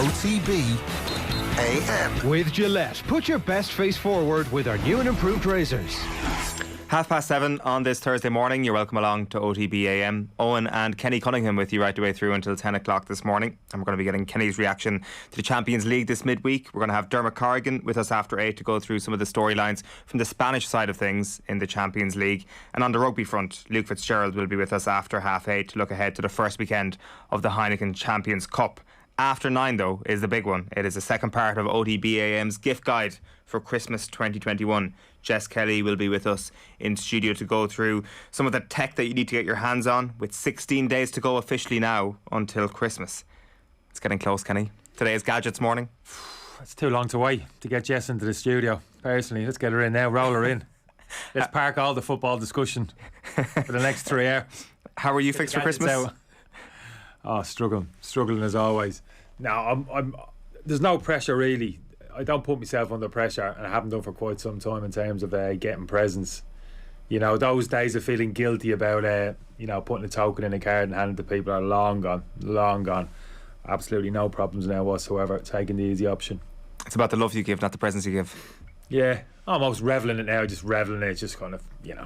OTB AM. With Gillette, put your best face forward with our new and improved razors. 7:30 on this Thursday morning. You're welcome along to OTB AM. Eoin and Kenny Cunningham with you right the way through until 10 o'clock this morning. And we're going to be getting Kenny's reaction to the Champions League this midweek. We're going to have Dermot Corrigan with us after 8 to go through some of the storylines from the Spanish side of things in the Champions League. And on the rugby front, Luke Fitzgerald will be with us after 8:30 to look ahead to the first weekend of the Heineken Champions Cup. After 9 though is the big one. It is the second part of OTB AM's gift guide for Christmas 2021. Jess Kelly will be with us in studio to go through some of the tech that you need to get your hands on, with 16 days to go officially now until Christmas. It's getting close, Kenny. Today is Gadgets morning. It's too long to wait to get Jess into the studio. Personally, let's get her in now, roll her in. Let's park all the football discussion for the next 3 hours. How are you fixed for Christmas? Oh, struggling as always. No, I'm there's no pressure really. I don't put myself under pressure, and I haven't done for quite some time in terms of getting presents. You know, those days of feeling guilty about putting a token in a card and handing it to people are long gone. Absolutely no problems now whatsoever, taking the easy option. It's about the love you give, not the presents you give. Yeah, almost revelling it now, just just kind of,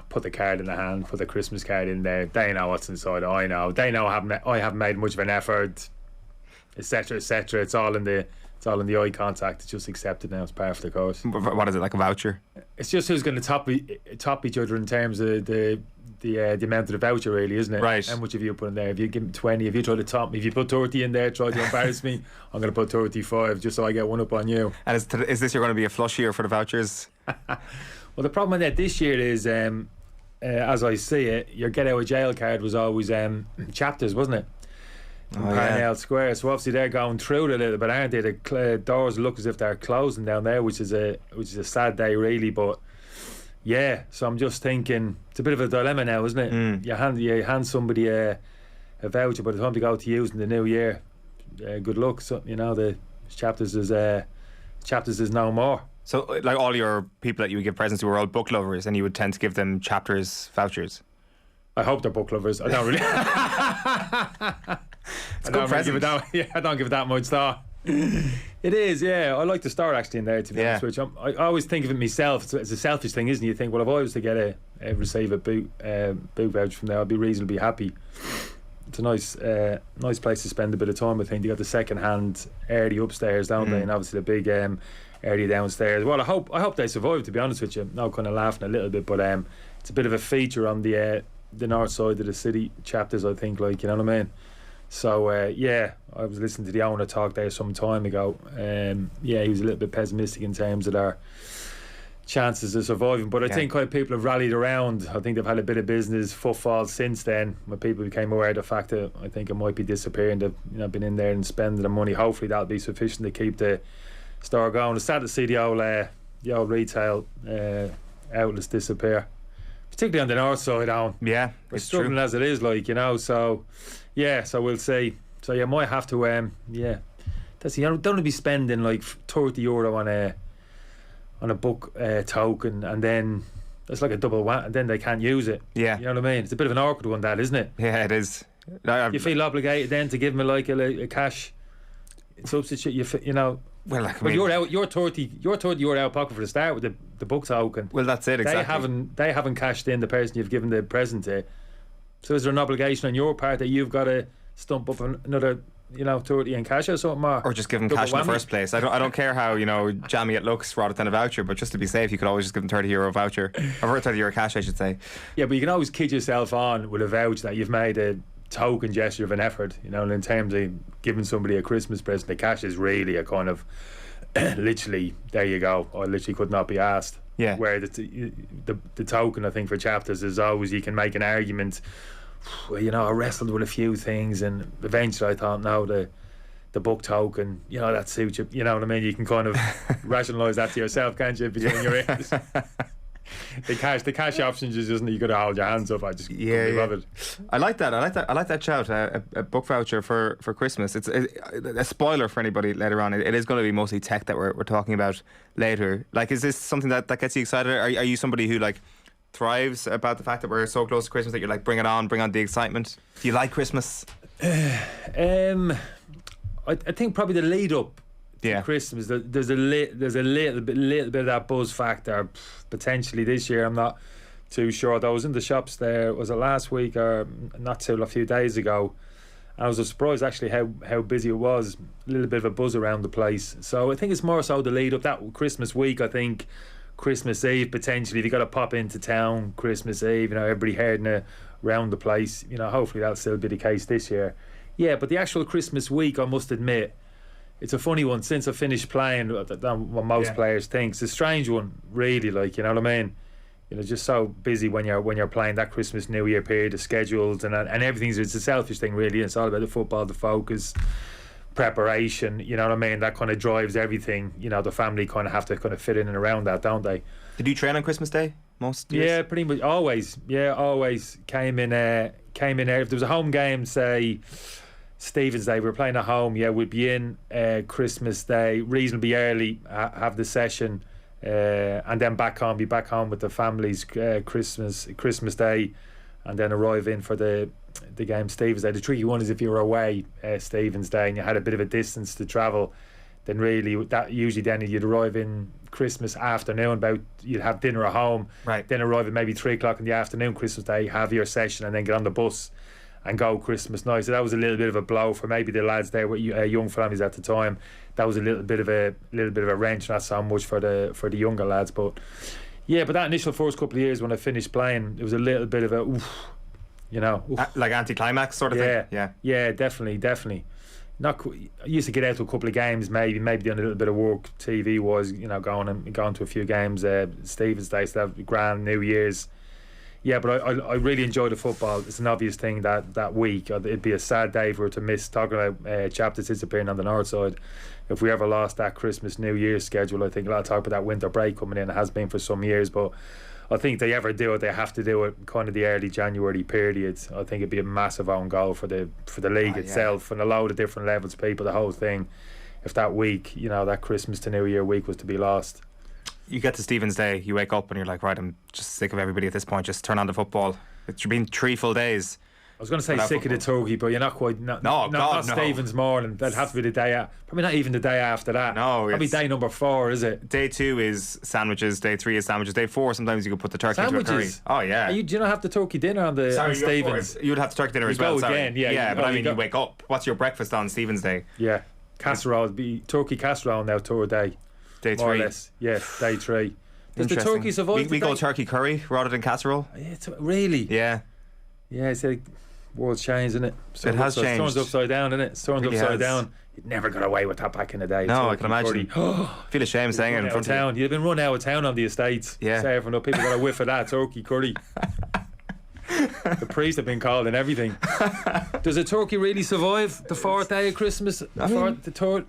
put the card in the hand, put the Christmas card in there. They know what's inside, I know. They know I haven't made much of an effort, etc, etc. It's all in the eye contact. It's just accepted now. It's part of the course. What is it, like a voucher? It's just who's going to top each other in terms of the amount of the voucher, really, isn't it? Right. How much have you put in there? If you give me 20, if you try to top me, if you put 30 in there, try to embarrass me, I'm going to put 35 just so I get one up on you. And is this year going to be a flush year for the vouchers? Well, the problem with that this year is, as I see it, your get out of jail card was always chapters, wasn't it? Parnell Square, so obviously they're going through it a little bit, aren't they? The doors look as if they're closing down there, which is a sad day really. But yeah, so I'm just thinking it's a bit of a dilemma now, isn't it? You hand somebody a voucher, by the time they go to use in the new year, good luck. So the chapters is no more. So like all your people that you would give presents to were all book lovers, and you would tend to give them chapters vouchers. I hope they're book lovers. I don't really. It's a good present. I don't give it that much thought. It is, yeah. I like the start actually in there, to be honest with you. I always think of it myself. It's a selfish thing, isn't it? You think, well, if I was to get receive a boot voucher from there, I'd be reasonably happy. It's a nice place to spend a bit of time. I think they got the second hand area upstairs, don't they? And obviously the big area downstairs. Well, I hope they survive, to be honest with you. Now kind of laughing a little bit, but it's a bit of a feature on the north side of the city chapters, I think, like, you know what I mean? So I was listening to the owner talk there some time ago. He was a little bit pessimistic in terms of their chances of surviving, but I think people have rallied around. I think they've had a bit of business footfall since then, when people became aware of the fact that I think it might be disappearing. They've been in there and spending the money. Hopefully that'll be sufficient to keep the store going. It's sad to see the old retail outlets disappear, particularly on the north side. Yeah, it's struggling as it is, like, so we'll see. So you might have to that's, don't want to be spending like €30 on a book token, and then it's like a double whammy, and then they can't use it. You know what I mean? It's a bit of an awkward one, that, isn't it? Yeah, it is. You feel obligated then to give them like a cash substitute. Well, like, you're 30 euro out of pocket for the start with the book token. Well, that's it, exactly. They haven't cashed in the person you've given the present to. So is there an obligation on your part that you've got to stump up another 30 in cash or something, or just give them cash in the first place? I don't care how jammy it looks rather than a voucher, but just to be safe, you could always just give them €30 voucher, or €30 cash, I should say. Yeah, but you can always kid yourself on with a voucher that you've made a token gesture of an effort, and in terms of giving somebody a Christmas present, the cash is really a kind of literally, there you go, I literally could not be asked. Yeah. Where the token, I think, for chapters is always, you can make an argument, I wrestled with a few things, and eventually I thought, no, the book token, that suits you, you know what I mean? You can kind of rationalise that to yourself, can't you, between your ears? The cash options is just, you got to hold your hands up. I just couldn't be bothered. I like that. I like that shout. A book voucher for Christmas. It's a spoiler for anybody later on. It is going to be mostly tech that we're talking about later. Like, is this something that gets you excited? Are you somebody who thrives about the fact that we're so close to Christmas, that you're like, bring on the excitement? Do you like Christmas? I think probably the lead up to Christmas, there's a little bit of that buzz factor potentially this year. I'm not too sure. I was in the shops there, was it last week or a few days ago, and I was surprised actually how busy it was. A little bit of a buzz around the place. So I think it's more so the lead up, that Christmas week. I think Christmas Eve potentially, if you got to pop into town Christmas Eve, everybody herding around the place, hopefully that'll still be the case this year. Yeah, but the actual Christmas week, I must admit, it's a funny one. Since I finished playing, what most players think, it's a strange one, really. Like, you know what I mean? Just so busy when you're playing that Christmas New Year period, the schedules and everything. It's a selfish thing, really. It's all about the football, the focus, preparation. You know what I mean? That kind of drives everything. The family kind of have to kind of fit in and around that, don't they? Did you train on Christmas Day most years? Yeah, pretty much always. Yeah, always came in there. If there was a home game, say Stephen's Day, we were playing at home, we'd be in Christmas Day reasonably early, have the session, and then be back home with the families Christmas Day, and then arrive in for the game Stephen's Day. The tricky one is if you were away Stephen's Day and you had a bit of a distance to travel, then really that usually then you'd arrive in Christmas afternoon, you'd have dinner at home, right, then arrive at maybe 3 o'clock in the afternoon Christmas Day, have your session, and then get on the bus and go Christmas night. So that was a little bit of a blow for maybe the lads there with young families at the time. That was a little bit of a wrench, not so much for the younger lads. But that initial first couple of years when I finished playing, it was a little bit of a like anti-climax sort of thing. Yeah, definitely. I used to get out to a couple of games, maybe doing a little bit of work TV wise, going to a few games Stephen's Day, so that grand New Year's. Yeah, but I really enjoy the football. It's an obvious thing that week. It'd be a sad day if we were to miss, talking about chapters disappearing on the north side. If we ever lost that Christmas New Year's schedule, I think a lot of talk about that winter break coming in. It has been for some years, but I think they ever do it, they have to do it kind of the early January period. I think it'd be a massive own goal for the league itself, and a load of different levels of people, the whole thing. If that week, that Christmas to New Year week was to be lost. You get to Stephen's Day, you wake up and you're like, right, I'm just sick of everybody at this point, just turn on the football. It's been 3 full days. I was going to say sick of the turkey, but you're not quite. Not Stephen's morning. That'd have to be the day. Probably not even the day after that. No, probably day number 4, is it? Day 2 is sandwiches. Day 3 is sandwiches. Day 4, sometimes you could put the turkey into a curry. Oh yeah. Do you not have the turkey dinner on Stephen's? You'd have the turkey dinner as well. Again, but I mean, you wake up. What's your breakfast on Stephen's Day? Yeah, casserole. Be turkey casserole now. Tour day. Day 3. More or less. Yeah, day 3. Does the turkey survive? We go turkey curry rather than casserole. Yeah, really? Yeah. Yeah, it's like world's changed, isn't it? It has changed. It's turned upside down, isn't it? It's turned really upside down. You'd never got away with that back in the day. No, I can imagine. I feel ashamed saying it in front of town. You'd have been run out of town on the estates. Yeah. Serving up. People got a whiff of that turkey curry. The priest have been called and everything. Does a turkey really survive the 4th day of Christmas? The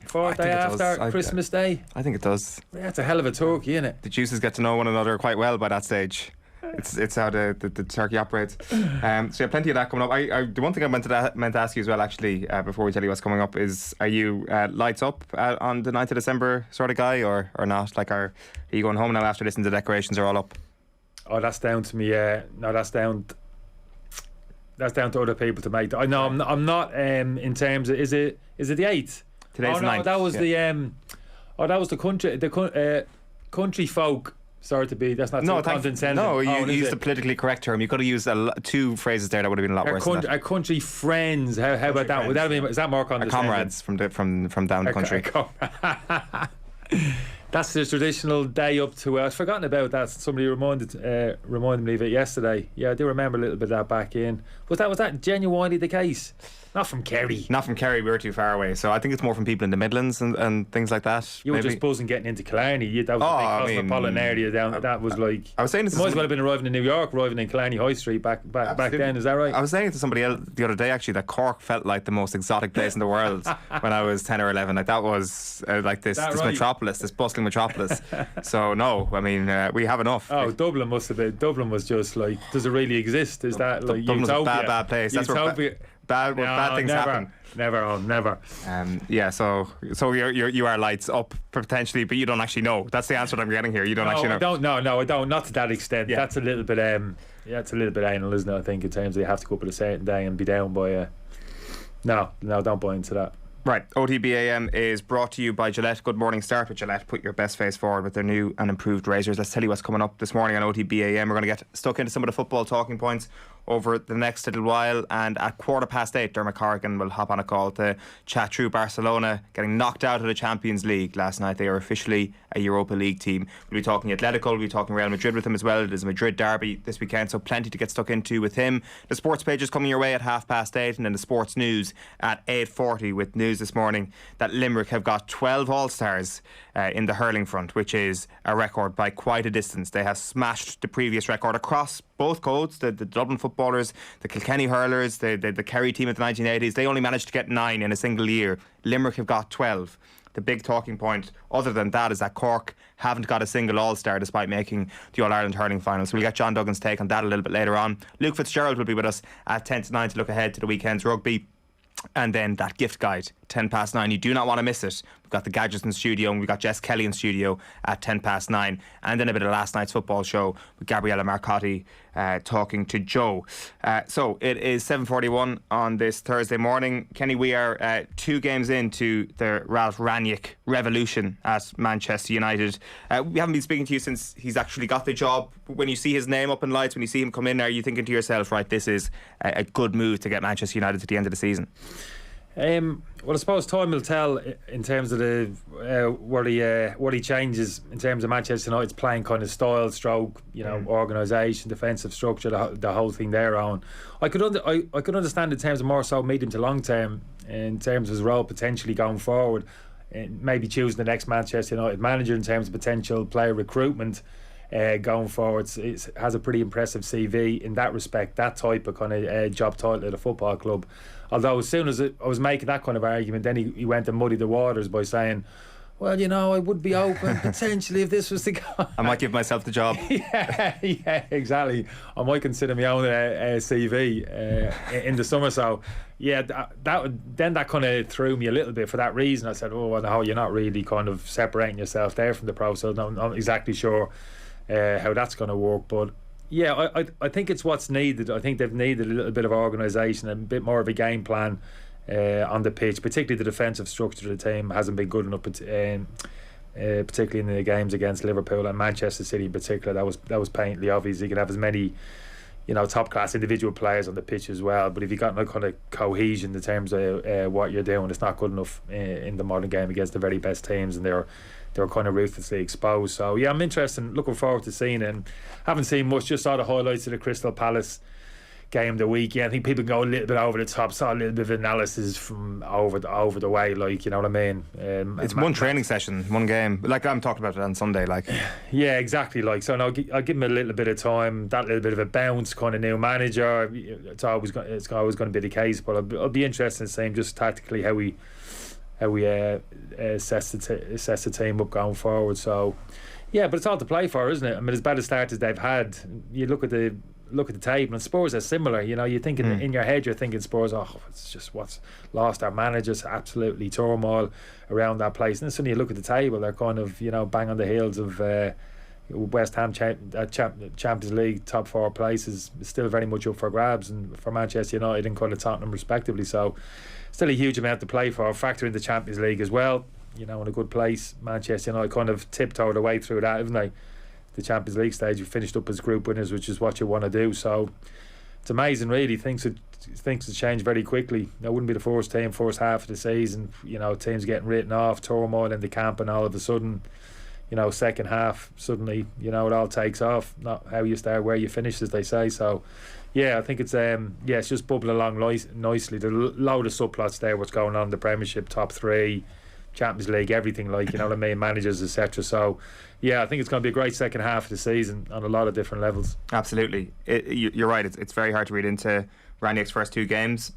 fourth day after Christmas Day? I think it does. Yeah, it's a hell of a turkey, isn't it? The juices get to know one another quite well by that stage. It's how the turkey operates. So you have plenty of that coming up. The one thing I meant to ask you as well, actually, before we tell you what's coming up, is are you lights up on the 9th of December sort of guy, or not? Like, are you going home now after listening to the decorations are all up? Oh, that's down to me. No, that's down to other people to make. I know I'm not. In terms of, is it the 8th? Today's the 9th. That was that was the country. The country folk. Sorry to be. That's not condescending. No, you used the politically correct term. You could have used 2 phrases there that would have been a lot worse. Our country friends. How about that? Would that be? Is that more condescending? Our comrades from down the country. That's the traditional day up to. I've forgotten about that. Somebody reminded me of it yesterday. Yeah, I do remember a little bit of that back in. Was that genuinely the case? Not from Kerry. We were too far away. So I think it's more from people in the Midlands and things like that. You were just buzzing getting into Killarney. That was a big cosmopolitan area down. That was like. I was saying this. You might as well have been arriving in New York, arriving in Killarney High Street back then. Is that right? I was saying to somebody else the other day actually that Cork felt like the most exotic place in the world when I was 10 or 11. Like that was like this metropolis, this bustling metropolis. So no, I mean we have enough. Oh, Dublin must have been. Dublin was just like. Does it really exist? Is that like Dublin's utopia? a bad place. That's where bad things happen. Never. Yeah. So you are lights up potentially, but you don't actually know. That's the answer that I'm getting here. You don't actually know. I don't. Not to that extent. Yeah. That's a little bit. It's a little bit anal, isn't it? I think in terms of you have to go up at a certain day and be down by. No, don't buy into that. Right, OTB AM is brought to you by Gillette. Good morning. Start with Gillette. Put your best face forward with their new and improved razors. Let's tell you what's coming up this morning on OTB AM. We're going to get stuck into some of the football talking points over the next little while, and at 8:15 Dermot Corrigan will hop on a call to chat through Barcelona getting knocked out of the Champions League last night. They are officially a Europa League team. We'll be talking Atletico, we'll be talking Real Madrid with him as well. It is a Madrid derby this weekend, so plenty to get stuck into with him. The sports page is coming your way at 8:30, and then the sports news at 8:40 with news this morning that Limerick have got 12 All-Stars in the hurling front, which is a record by quite a distance. They have smashed the previous record across both codes, the Dublin footballers, the Kilkenny hurlers, the Kerry team of the 1980s. They only managed to get 9 in a single year. Limerick have got 12. The big talking point other than that is that Cork haven't got a single All-Star despite making the All-Ireland hurling final. So we'll get John Duggan's take on that a little bit later on. Luke Fitzgerald will be with us at 10 to 9 to look ahead to the weekend's rugby. And then that gift guide, 9:10. You do not want to miss it. We've got the gadgets in studio, and we've got Jess Kelly in studio at 9:10. And then a bit of last night's football show with Gabriella Marcotti talking to Joe. So it is 7:41 on this Thursday morning. Kenny, we are 2 games into the Ralph Rangnick revolution at Manchester United. We haven't been speaking to you since he's actually got the job. When you see his name up in lights, when you see him come in, are you thinking to yourself, right, this is a good move to get Manchester United to the end of the season? Well, I suppose time will tell in terms of the what he changes in terms of Manchester United's playing kind of style, stroke, organisation, defensive structure, the whole thing there on. I could understand in terms of more so medium to long term, in terms of his role potentially going forward, and maybe choosing the next Manchester United manager in terms of potential player recruitment. Going forward, it has a pretty impressive CV in that respect, that type of kind of job title at a football club. Although as soon as I was making that kind of argument, then he went and muddied the waters by saying, well, I would be open potentially if this was the guy. I might give myself the job. yeah, exactly. I might consider my own CV in the summer. So yeah, that kind of threw me a little bit for that reason. I said, oh, no, you're not really kind of separating yourself there from the pro. So I'm not exactly sure how that's going to work, but yeah, I think it's what's needed. I think they've needed a little bit of organisation and a bit more of a game plan on the pitch. Particularly the defensive structure of the team hasn't been good enough, particularly in the games against Liverpool and Manchester City in particular. That was painfully obvious. You can have as many top class individual players on the pitch as well, but if you've got no kind of cohesion in terms of what you're doing, it's not good enough in the modern game against the very best teams, and they're kind of ruthlessly exposed. So yeah, I'm interested, looking forward to seeing it. And haven't seen much, just saw the highlights of the Crystal Palace game the week. Yeah, I think people go a little bit over the top, saw a little bit of analysis from over the way, like, you know what I mean. It's one training session, one game, like I'm talking about it on Sunday, like. Yeah, exactly. Like, so I'll give him a little bit of time, that little bit of a bounce, kind of new manager. It's always going to be the case, but I'll be interested in seeing just tactically how we assess the team up going forward. So yeah, but it's all to play for, isn't it? I mean, as bad a start as they've had, you look at the table, and Spurs are similar. You're thinking in your head, you're thinking Spurs, it's just what's lost our managers, absolutely turmoil around that place. And then suddenly you look at the table, they're kind of bang on the heels of West Ham Champions League top 4 places, still very much up for grabs, and for Manchester United and kind of Tottenham respectively. So still a huge amount to play for. Factor in the Champions League as well, in a good place. Manchester United kind of tiptoed their way through that, haven't they? The Champions League stage, we finished up as group winners, which is what you want to do. So it's amazing, really. Things have changed very quickly. That wouldn't be the first half of the season. Teams getting written off, turmoil in the camp, and all of a sudden, second half, suddenly, it all takes off. Not how you start, where you finish, as they say. So yeah, I think it's it's just bubbling along nicely. There's a load of subplots there, what's going on in the Premiership, top 3, Champions League, everything, like, you know what I mean, managers, etc. So yeah, I think it's going to be a great second half of the season on a lot of different levels. Absolutely. You're right, it's very hard to read into Rangnick's first 2 games.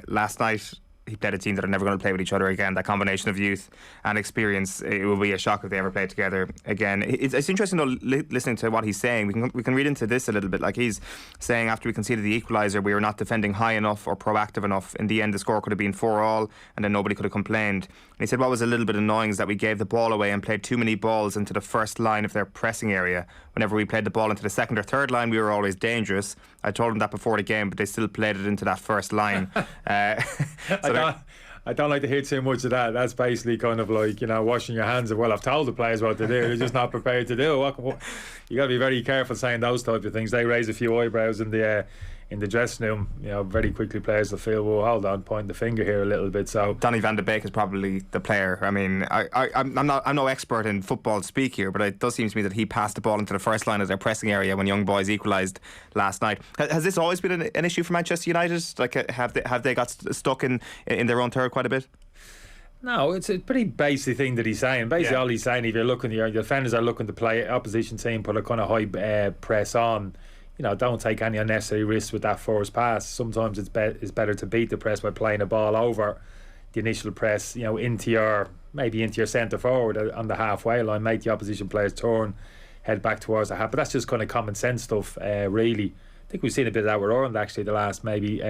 Last night he played a team that are never going to play with each other again. That combination of youth and experience, it will be a shock if they ever play together again. It's interesting though, listening to what he's saying. We can read into this a little bit. Like, he's saying after we conceded the equaliser, we were not defending high enough or proactive enough. In the end, the score could have been 4-4, and then nobody could have complained. And he said what was a little bit annoying is that we gave the ball away and played too many balls into the first line of their pressing area. Whenever we played the ball into the second or third line, we were always dangerous. I told them that before the game, but they still played it into that first line. I don't like to hear too much of that. That's basically kind of like, washing your hands of, well, I've told the players what to do, they're just not prepared to do it. You got to be very careful saying those type of things. They raise a few eyebrows in the dressing room. Very quickly players will feel, well, hold on, point the finger here a little bit. So Donny van de Beek is probably the player. I mean, I'm no expert in football speak here, but it does seem to me that he passed the ball into the first line as their pressing area when Young Boys equalised last night. Has this always been an issue for Manchester United? Like, have they got stuck in their own third quite a bit? No, it's a pretty basic thing that he's saying. Basically, all he's saying, if you're looking, your defenders are looking to play opposition team, put a kind of high press on. Don't take any unnecessary risks with that forced pass. Sometimes it's better to beat the press by playing a ball over the initial press, into your centre forward on the halfway line, make the opposition players turn, head back towards the half. But that's just kind of common sense stuff, really. I think we've seen a bit of that with Ireland actually the last maybe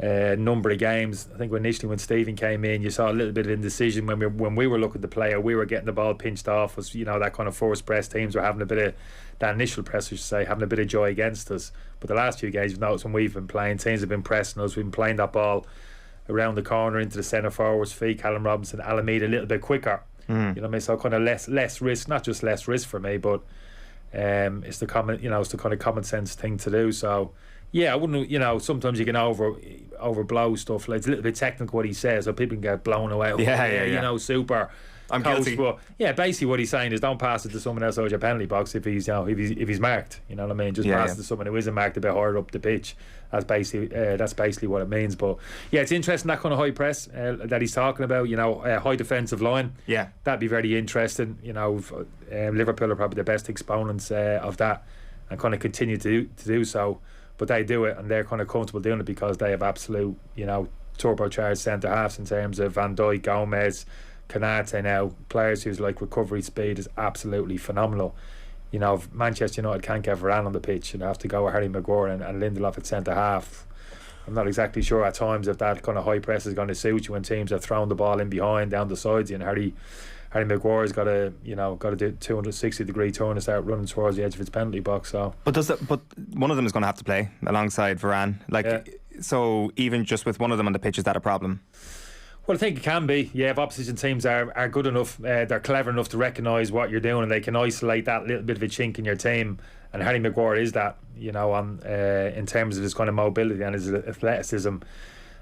number of games. I think initially when Stephen came in, you saw a little bit of indecision when we were looking to play, or we were getting the ball pinched off, was that kind of forced press. Teams were having a bit of that initial press, I should say, having a bit of joy against us. But the last few games, you've noticed when we've been playing, teams have been pressing us. We've been playing that ball around the corner into the centre forwards, feet, Callum Robinson, Alameda a little bit quicker. You know what I mean? So kind of less risk, not just less risk for me, but it's the kind of common sense thing to do. So yeah, I wouldn't. Sometimes you can overblow stuff. Like, it's a little bit technical what he says, so people can get blown away. Yeah. Super. I'm guilty. But yeah, basically what he's saying is don't pass it to someone else out your penalty box if he's marked. You know what I mean? Just pass it to someone who isn't marked a bit higher up the pitch. That's basically what it means. But yeah, it's interesting, that kind of high press that he's talking about. High defensive line. Yeah, that'd be very interesting. Liverpool are probably the best exponents of that, and kind of continue to do so. But they do it, and they're kind of comfortable doing it because they have absolute, turbocharged centre halves in terms of Van Dijk, Gomez, Konate now, players whose recovery speed is absolutely phenomenal. If Manchester United can't get Varane on the pitch, and have to go with Harry Maguire and Lindelof at centre half. I'm not exactly sure at times if that kind of high press is going to suit you when teams are throwing the ball in behind, down the sides, and Harry Maguire's got to do 260-degree turn and start running towards the edge of his penalty box. So, but one of them is going to have to play alongside Varane. So even just with one of them on the pitch, is that a problem? Well, I think it can be. Yeah, if opposition teams are good enough, they're clever enough to recognise what you're doing, and they can isolate that little bit of a chink in your team. And Harry Maguire is that, in terms of his kind of mobility and his athleticism.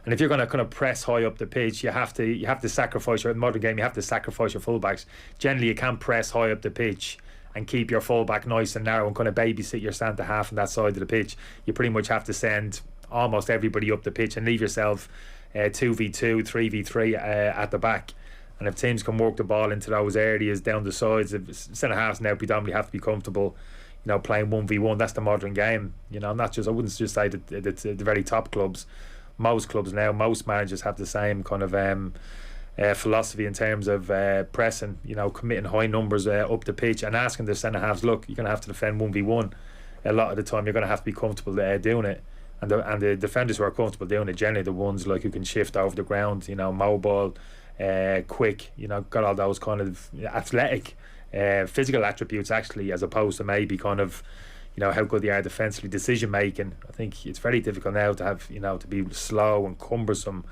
And if you're going to kind of press high up the pitch, you have to sacrifice your modern game. You have to sacrifice your fullbacks. Generally, you can't press high up the pitch and keep your fullback nice and narrow and kind of babysit your centre half on that side of the pitch. You pretty much have to send almost everybody up the pitch and leave yourself 2v2, 3v3 at the back. And if teams can work the ball into those areas down the sides, centre halves now predominantly have to be comfortable, playing 1v1. That's the modern game. I wouldn't just say that the very top clubs. Most clubs now, most managers have the same kind of philosophy in terms of pressing, committing high numbers up the pitch and asking the centre halves, look, you're going to have to defend 1v1. A lot of the time you're going to have to be comfortable doing it. And the defenders who are comfortable doing it, generally the ones who can shift over the ground, mobile, quick, got all those kind of athletic, physical attributes actually, as opposed to maybe kind of, how good they are defensively, decision making. I think it's very difficult now to have, to be slow and cumbersome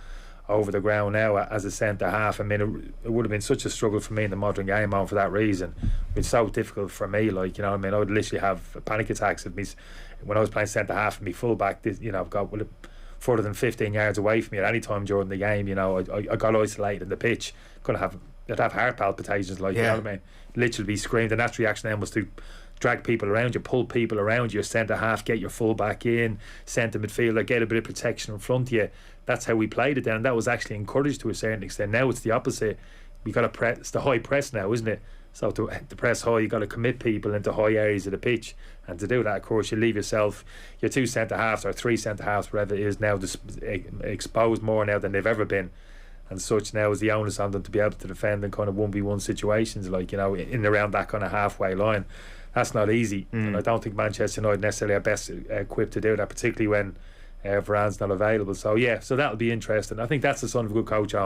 over the ground now as a centre half. I mean, it would have been such a struggle for me in the modern game for that reason. It's so difficult for me, I would literally have panic attacks when I was playing centre half and my full back, got further than 15 yards away from me at any time during the game. I got isolated in the pitch. I'd have heart palpitations, you know what I mean? Literally be screamed. The natural reaction then was to drag people around you, pull people around you, centre half, get your full back in, centre midfielder, get a bit of protection in front of you. That's how we played it then. That was actually encouraged to a certain extent. Now it's the opposite. We got to press. It's the high press now, isn't it? So to press high, you got to commit people into high areas of the pitch, and to do that, of course, you leave yourself your two centre halves or three centre halves, whatever it is, now exposed more now than they've ever been. And such now is the onus on them to be able to defend in kind of 1v1 situations, in and around that kind of halfway line. That's not easy. And I don't think Manchester United necessarily are best equipped to do that, particularly when Varane's not available. So that'll be interesting. I think that's the son of a good coach. He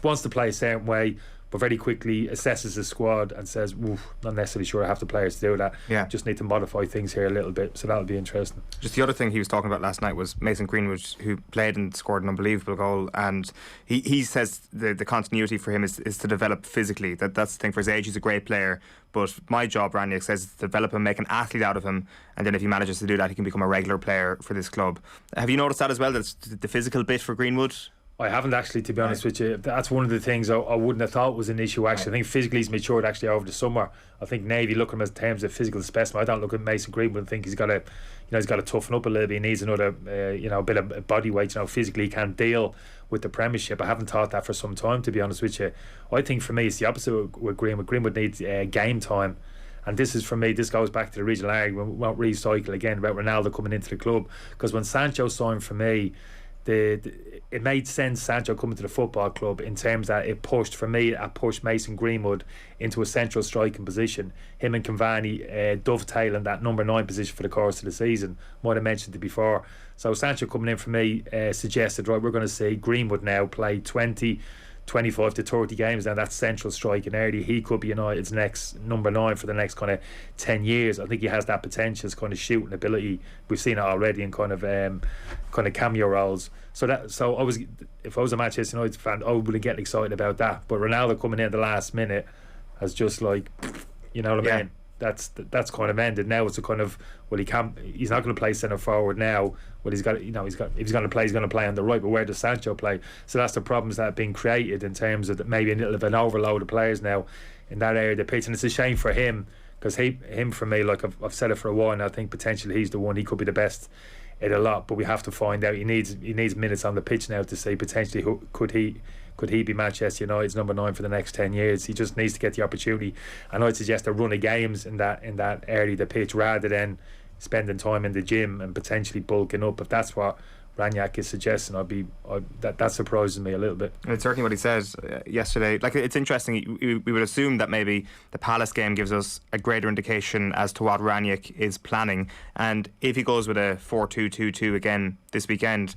wants to play a certain way, but very quickly assesses the squad and says, not necessarily sure I have the players to do that. Just need to modify things here a little bit. So that'll be interesting. Just the other thing he was talking about last night was Mason Greenwood, who played and scored an unbelievable goal, and he says the continuity for him is to develop physically. That's the thing. For his age, he's a great player, but my job, Ranić says, is to develop him, make an athlete out of him, and then if he manages to do that, he can become a regular player for this club. Have you noticed that as well, that's the physical bit for Greenwood? I haven't actually, to be honest with you. That's one of the things I wouldn't have thought was an issue actually. I think physically he's matured actually over the summer. I think Navy look at him as terms of physical specimen. I don't look at Mason Greenwood and think he's got to toughen up a little bit. He needs another bit of body weight. Physically he can't deal with the Premiership. I haven't thought that for some time, to be honest with you. I think for me it's the opposite with Greenwood. Greenwood needs game time. And this is, for me, this goes back to the original argument. We won't recycle again about Ronaldo coming into the club, because when Sancho signed for me, it made sense Sancho coming to the football club in terms that it pushed Mason Greenwood into a central striking position. Him and Cavani dovetailing that number 9 position for the course of the season. Might have mentioned it before. So Sancho coming in for me suggested, right, we're going to see Greenwood now play 25 to 30 games down that central striking area. He could be United's next number 9 for the next kind of 10 years. I think he has that potential, his kind of shooting ability. We've seen it already in kind of cameo roles. So if I was a Manchester United fan, I wouldn't get excited about that. But Ronaldo coming in at the last minute has just like, you know what I mean? That's kind of ended. Now it's a kind of, he's not going to play centre forward now. Well, if he's going to play on the right, but where does Sancho play? So that's the problems that have been created in terms of maybe a little of an overload of players now in that area of the pitch. And it's a shame for him, because him for me, like I've said it for a while, and I think potentially he's the one. He could be the best at a lot, but we have to find out. He needs minutes on the pitch now to say potentially could he be Manchester United's number 9 for the next 10 years. He just needs to get the opportunity, and I'd suggest a run of games in that area of the pitch rather than spending time in the gym and potentially bulking up. If that's what Ranić is suggesting, that surprises me a little bit. And it's certainly what he said yesterday. Like, it's interesting. We would assume that maybe the Palace game gives us a greater indication as to what Ranić is planning. And if he goes with a 4-2-2-2 again this weekend,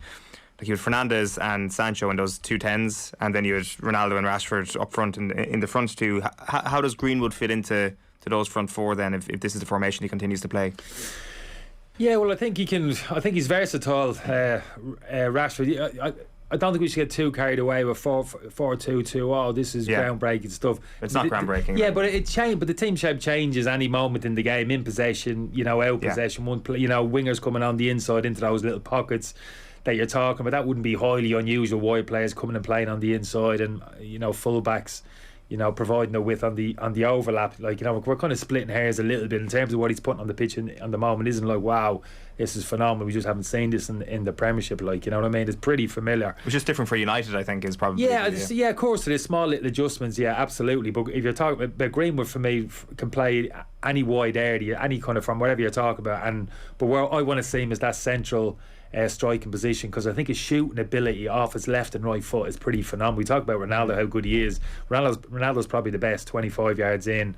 like you had Fernandes and Sancho in those 2 10s, and then you had Ronaldo and Rashford up front in the front two. How does Greenwood fit into those front four then, if this is the formation he continues to play? Yeah, well, I think he can. I think he's versatile, Rashford. I don't think we should get too carried away with 4-2-2. Oh, this is groundbreaking stuff. It's not groundbreaking. Yeah, but it changed. But the team shape changes any moment in the game. In possession, out possession. One play, wingers coming on the inside into those little pockets that you're talking about. That wouldn't be highly unusual. Wide players coming and playing on the inside, and fullbacks, providing the width on the overlap. We're kind of splitting hairs a little bit in terms of what he's putting on the pitch on the moment. Isn't like, wow, this is phenomenal. We just haven't seen this in the Premiership. You know what I mean? It's pretty familiar. Which is different for United, I think, is probably. Yeah, of course, there's small little adjustments. Yeah, absolutely. But if you're talking about Greenwood, for me, can play any wide area, any kind of from wherever you're talking about. But where I want to see him is that central striking position, because I think his shooting ability off his left and right foot is pretty phenomenal. We talk about Ronaldo, how good he is. Ronaldo's probably the best 25 yards in,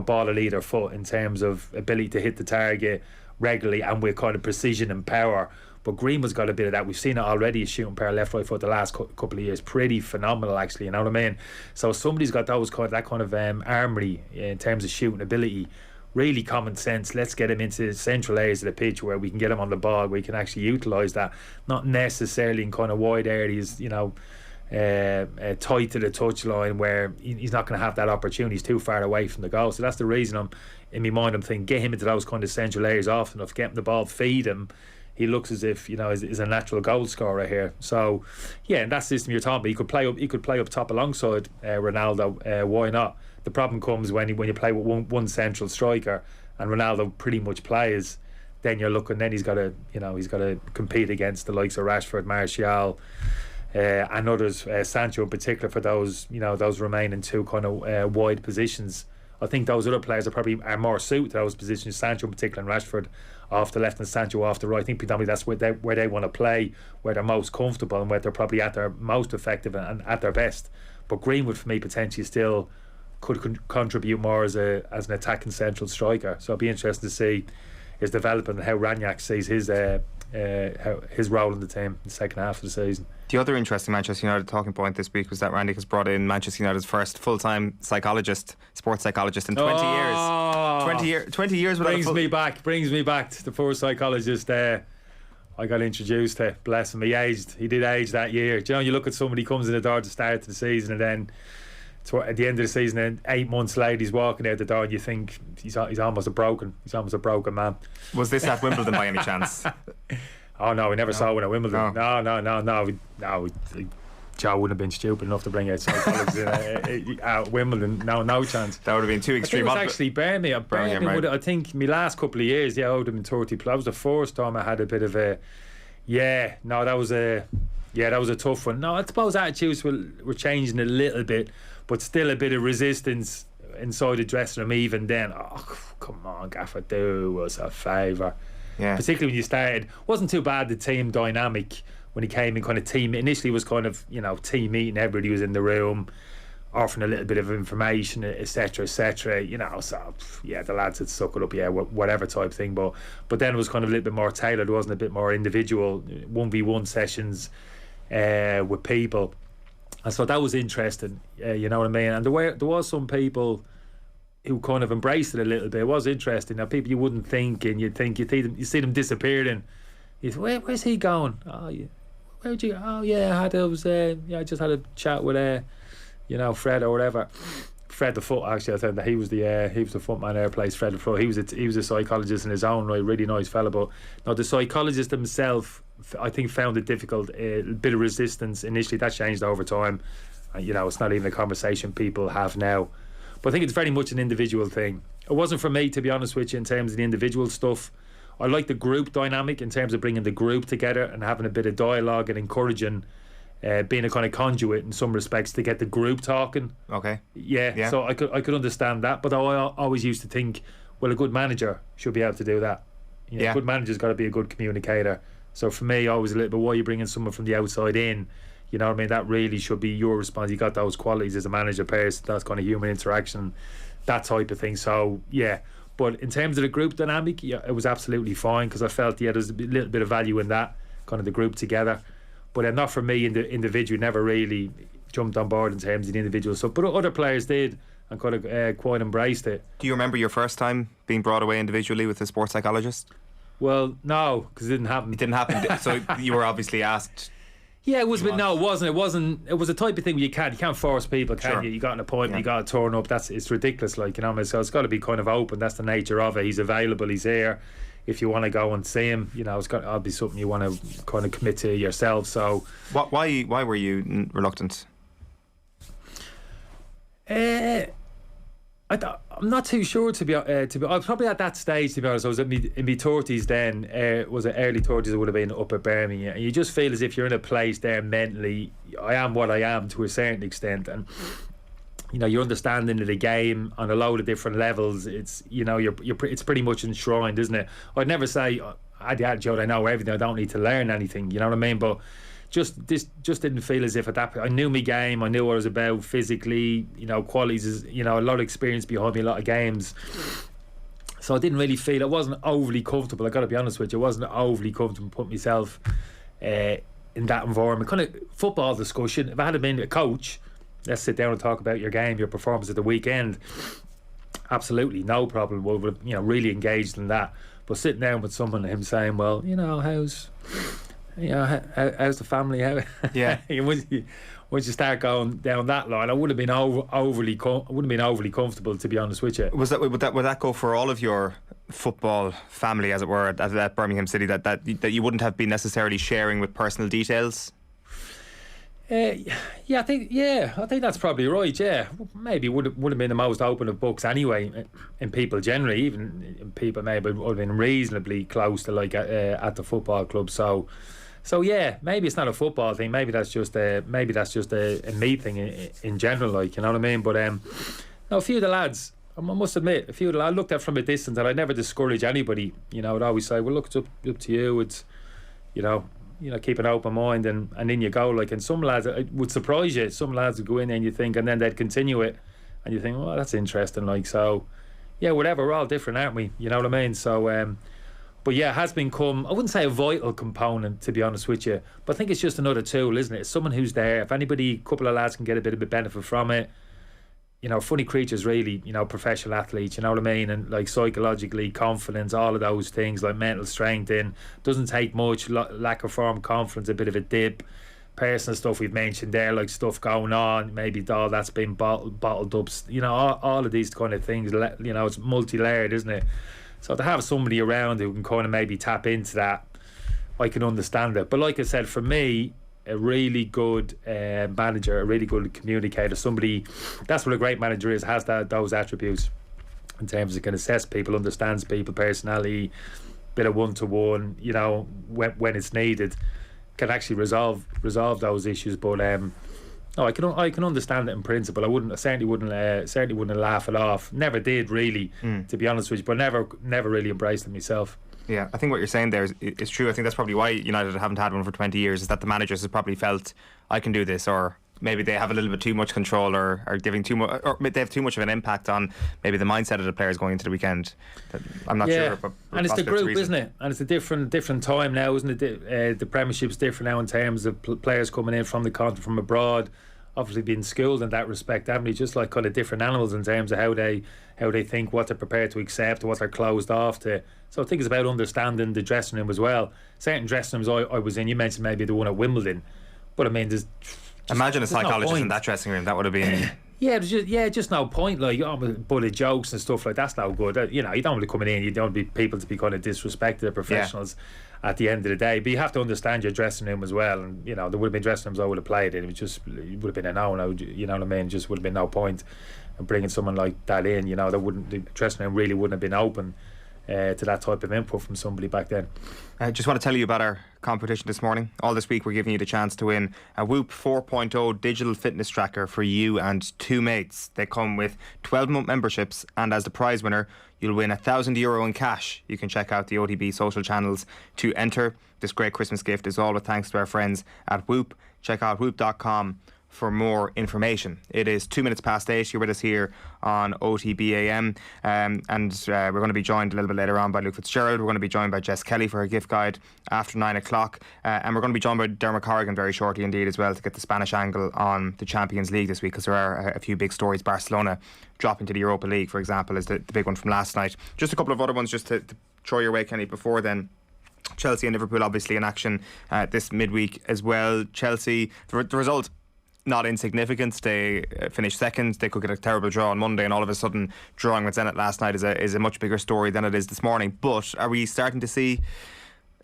ball at either foot in terms of ability to hit the target regularly and with kind of precision and power. But Greenwood's got a bit of that. We've seen it already, his shooting power left, right foot the last couple of years. Pretty phenomenal, actually, you know what I mean? So somebody's got that kind of armoury in terms of shooting ability. Really common sense. Let's get him into central areas of the pitch where we can get him on the ball, where we can actually utilise that, not necessarily in kind of wide areas, tight to the touchline where he's not going to have that opportunity. He's too far away from the goal. So that's the reason I'm thinking get him into those kind of central areas often enough, get him the ball, feed him. He looks as if is a natural goal scorer here. So yeah, in that system you're talking about, he could play up top alongside Ronaldo. Why not? The problem comes when you play with one central striker and Ronaldo pretty much plays. Then you're looking. Then he's got to compete against the likes of Rashford, Martial, and others. Sancho in particular for those remaining two kind of wide positions. I think those other players are more suited to those positions. Sancho in particular and Rashford off the left and Sancho off the right. I think predominantly that's where they want to play, where they're most comfortable and where they're probably at their most effective and at their best. But Greenwood for me potentially still could contribute more as an attacking central striker. So it'll be interesting to see his development and how Ranić sees his role in the team in the second half of the season. The other interesting Manchester United talking point this week was that Randy has brought in Manchester United's first full-time psychologist, sports psychologist in 20 years. 20 years without brings me back to the first psychologist I got introduced to. Bless him, he did age that year. Do you know, you look at somebody comes in the door at the start of the season, and then at the end of the season, then 8 months later he's walking out the door, and you think he's almost a broken man. Was this at Wimbledon by any chance? Oh no, we never saw one at Wimbledon. No. Joe wouldn't have been stupid enough to bring out psychologists at Wimbledon. No chance. That would have been too extreme. I think it was actually Birmingham. Right. I think my last couple of years, I would have been 30 plus. That was the first time I had a bit of a. That was a tough one. No, I suppose attitudes were changing a little bit, but still a bit of resistance inside the dressing room even then. Oh, come on, Gaffer, do us a favour. Yeah. Particularly when you started. Wasn't too bad, the team dynamic when he came in, kind of team. Initially was kind of, team meeting, everybody was in the room, offering a little bit of information, etc., etc. So the lads had suck it up, whatever type thing. But then it was kind of a little bit more tailored, wasn't it? A bit more individual, 1v1 sessions with people. And so that was interesting, you know what I mean? And there was some people who kind of embraced it a little bit. It was interesting. Now, people you wouldn't think, and you see them disappearing. You think, where's he going? Oh, yeah. Where'd you go? Oh, yeah, I just had a chat with, Fred or whatever. Fred the Foot, actually, I think that he was the footman there, plays Fred the Foot. He was a psychologist in his own right, really nice fella. But no, the psychologist himself, I think, found it difficult. A bit of resistance initially. That changed over time. It's not even a conversation people have now. But I think it's very much an individual thing. It wasn't for me, to be honest with you, in terms of the individual stuff. I like the group dynamic in terms of bringing the group together and having a bit of dialogue and encouraging, being a kind of conduit in some respects to get the group talking. Okay. Yeah. So I could understand that, but I always used to think, well, a good manager should be able to do that. A good manager's got to be a good communicator. So for me, always a little bit, why are you bringing someone from the outside in? You know what I mean? That really should be your response. You got those qualities as a manager, person, that's kind of human interaction, that type of thing. So yeah. But in terms of the group dynamic, it was absolutely fine, because I felt there's a little bit of value in that, kind of the group together. But not for me, in the individual, never really jumped on board in terms of the individual stuff. But other players did, and kind of quite embraced it. Do you remember your first time being brought away individually with a sports psychologist? Well, no, because it didn't happen. It didn't happen. So you were obviously asked. Yeah, it was, but no, it wasn't. It was a type of thing where you can't force people, can you? You got an appointment, you got to turn up. It's ridiculous, so it's got to be kind of open. That's the nature of it. He's available. He's here. If you want to go and see him, it's got to be something you want to kind of commit to yourself. So, why were you reluctant? I'm not too sure to be. I was probably at that stage, to be honest. I was in my 30s then. Was it early 30s? I would have been up at Birmingham, and you just feel as if you're in a place there mentally. I am what I am to a certain extent, and your understanding of the game on a load of different levels. It's it's pretty much enshrined, isn't it? I'd never say I know everything. I don't need to learn anything. You know what I mean? But just didn't feel as if at that point I knew my game, I knew what I was about physically, qualities, a lot of experience behind me, a lot of games. So I didn't really feel, I wasn't overly comfortable. I got to be honest with you, I wasn't overly comfortable putting myself in that environment. Kind of football discussion. If I had been a coach, let's sit down and talk about your game, your performance at the weekend. Absolutely, no problem. We would, really engaged in that. But sitting down with someone, him saying, well, how's the family? Once you start going down that line, I would have been overly comfortable, to be honest with you. Would that go for all of your football family, as it were, at Birmingham City? That you wouldn't have been necessarily sharing with personal details. I think that's probably right. Yeah, maybe would have been the most open of books anyway. In people generally, even in people maybe would have been reasonably close to at the football club. So yeah, maybe it's not a football thing. Maybe that's just a me thing in general, you know what I mean. But a few of the lads, I must admit, I looked at from a distance, and I never discourage anybody. I'd always say, well, look, it's up to you. It's keep an open mind, and in you go. And some lads, it would surprise you. Some lads would go in there and you think, and then they'd continue it, and you think, well, that's interesting. So, yeah, whatever. We're all different, aren't we? You know what I mean? So, But yeah, it has become, I wouldn't say a vital component, to be honest with you, but I think it's just another tool, isn't it? It's someone who's there. If anybody, a couple of lads can get a bit of a benefit from it, you know, funny creatures really, you know, professional athletes, you know what I mean? And like psychologically, confidence, all of those things, like mental strength doesn't take much, lack of form, confidence, a bit of a dip. Personal stuff we've mentioned there, like stuff going on, maybe all that's been bottled up, you know, all of these kind of things, you know, it's multi-layered, isn't it? So to have somebody around who can kind of maybe tap into that, I can understand it. But like I said, for me, a really good manager, a really good communicator, somebody, that's what a great manager is, has those attributes in terms of can assess people, understands people, personality, bit of one-to-one, you know, when it's needed, can actually resolve those issues. But no, I can understand it in principle. I certainly wouldn't laugh it off. Never did really, to be honest with you. But never really embraced it myself. Yeah, I think what you're saying there is true. I think that's probably why United haven't had one for 20 years. Is that the managers have probably felt I can do this, or maybe they have a little bit too much control, or are giving too much, or they have too much of an impact on maybe the mindset of the players going into the weekend. I'm not sure. But and it's the group, isn't it? And it's a different time now, isn't it? The Premiership's different now in terms of players coming in from the continent, from abroad. Obviously being schooled in that respect, haven't they? Just like kind of different animals in terms of how they think, what they're prepared to accept, what they're closed off to. So I think it's about understanding the dressing room as well. Certain dressing rooms I was in, you mentioned maybe the one at Wimbledon, but I mean, imagine a psychologist in that dressing room. That would have been just no point. Like, bullet jokes and stuff like that's no good. You know, you don't want to come in, you don't want people to be kind of disrespected, they're professionals. At the end of the day, but you have to understand your dressing room as well. And you know, there would have been dressing rooms I would have played in. It would have been a no. You know what I mean? Just would have been no point in bringing someone like that in. You know, the dressing room really wouldn't have been open to that type of input from somebody back then. I just want to tell you about our competition this morning. All this week we're giving you the chance to win a Whoop 4.0 digital fitness tracker for you and two mates. They come with 12-month memberships, and as the prize winner you'll win €1,000 in cash. You can check out the OTB social channels to enter. This great Christmas gift is all with thanks to our friends at Whoop. Check out whoop.com for more information. It is 8:02. You're with us here on OTB AM, and we're going to be joined a little bit later on by Luke Fitzgerald. We're going to be joined by Jess Kelly for her gift guide after 9 o'clock, and we're going to be joined by Dermot Corrigan very shortly indeed as well to get the Spanish angle on the Champions League this week, because there are a few big stories. Barcelona dropping to the Europa League, for example, is the big one from last night. Just a couple of other ones just to throw your way, Kenny, before then. Chelsea and Liverpool obviously in action this midweek as well. Chelsea, the result not insignificant. They finished second. They could get a terrible draw on Monday, and all of a sudden drawing with Zenit last night is a much bigger story than it is this morning. But are we starting to see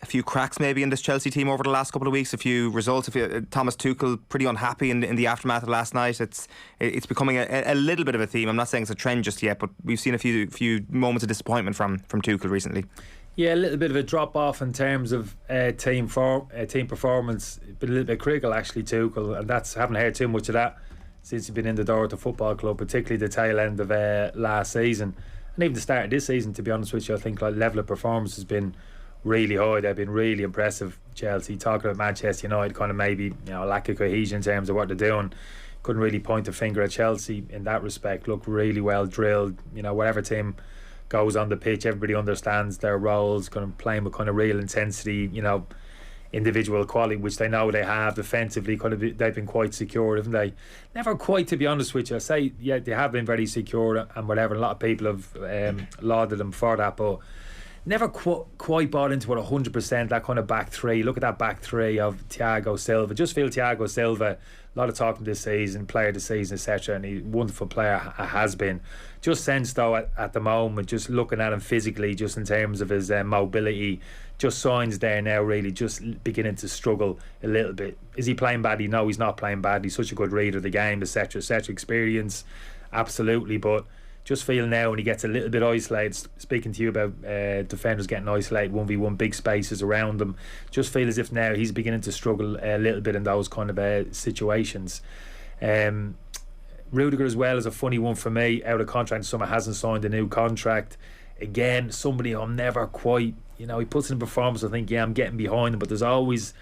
a few cracks maybe in this Chelsea team over the last couple of weeks? A few results. Thomas Tuchel pretty unhappy in the aftermath of last night. It's becoming a little bit of a theme. I'm not saying it's a trend just yet, but we've seen a few moments of disappointment from Tuchel recently. Yeah, a little bit of a drop off in terms of team performance. Been a little bit critical actually, Tuchel, and that's haven't heard too much of that since he's been in the door at the football club, particularly the tail end of last season and even the start of this season. To be honest with you, I think like level of performance has been really high. They've been really impressive. Chelsea, talking about Manchester United, kind of maybe lack of cohesion in terms of what they're doing. Couldn't really point a finger at Chelsea in that respect. Look really well drilled. Whatever team goes on the pitch, everybody understands their roles, kind of playing with kind of real intensity, individual quality, which they know they have. Defensively, they've been quite secure, haven't they? Never quite, to be honest with you. I say, yeah, they have been very secure and whatever. A lot of people have lauded them for that, but never quite bought into it 100%. That kind of back three. Look at that back three of Thiago Silva. Just feel Thiago Silva. A lot of talking this season, player of the season, etc. And he's a wonderful player, has been. Just sense though at the moment, just looking at him physically, just in terms of his mobility, just signs there now really just beginning to struggle a little bit. Is he playing badly? No, he's not playing badly. He's such a good reader of the game, etc. Experience, absolutely, but just feel now when he gets a little bit isolated, speaking to you about defenders getting isolated, 1v1, big spaces around them, just feel as if now he's beginning to struggle a little bit in those kind of situations. Rudiger as well is a funny one for me, out of contract in summer, hasn't signed a new contract. Again, somebody I'm never quite, he puts in a performance, I think, I'm getting behind him, but there's always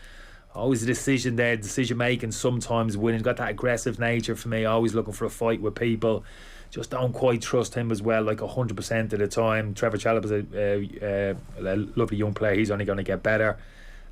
a decision there, decision making, sometimes winning. Got that aggressive nature for me, always looking for a fight with people. just don't quite trust him as well, like 100% of the time. Trevor Chalobah's a lovely young player. He's only going to get better.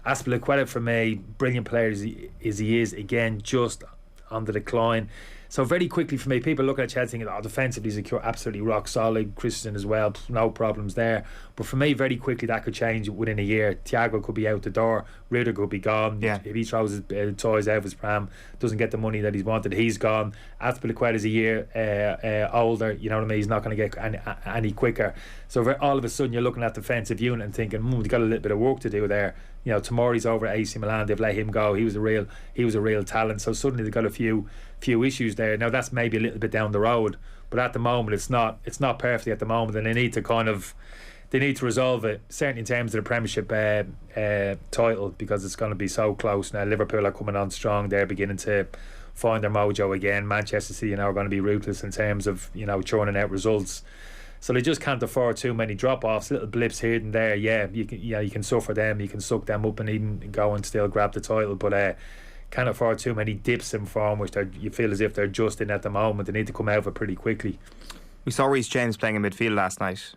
Azpilicueta, for me, brilliant player as he is, again, just on the decline. So very quickly for me, people look at Chelsea thinking, defensively he's absolutely rock solid. Christian as well, no problems there. But for me, very quickly that could change within a year. Thiago could be out the door, Ruder could be gone. If he throws his toys out of his pram, doesn't get the money that he's wanted, he's gone. Azpilicueta is a year older, you know what I mean, he's not going to get any quicker. So all of a sudden you're looking at the defensive unit and thinking, they've got a little bit of work to do there. You know, Tomori's over at AC Milan, they've let him go. He was a real talent. So suddenly they've got a few issues there. Now that's maybe a little bit down the road, but at the moment it's not perfectly at the moment, and they need to resolve it, certainly in terms of the Premiership title, because it's going to be so close now. Liverpool are coming on strong, they're beginning to find their mojo again. Manchester City now are going to be ruthless in terms of, you know, churning out results. So they just can't afford too many drop-offs, little blips here and there. You can suffer them, you can suck them up and even go and still grab the title, but can't afford too many dips in form, which you feel as if they're just in at the moment. They need to come out of it pretty quickly. We saw Reece James playing in midfield last night.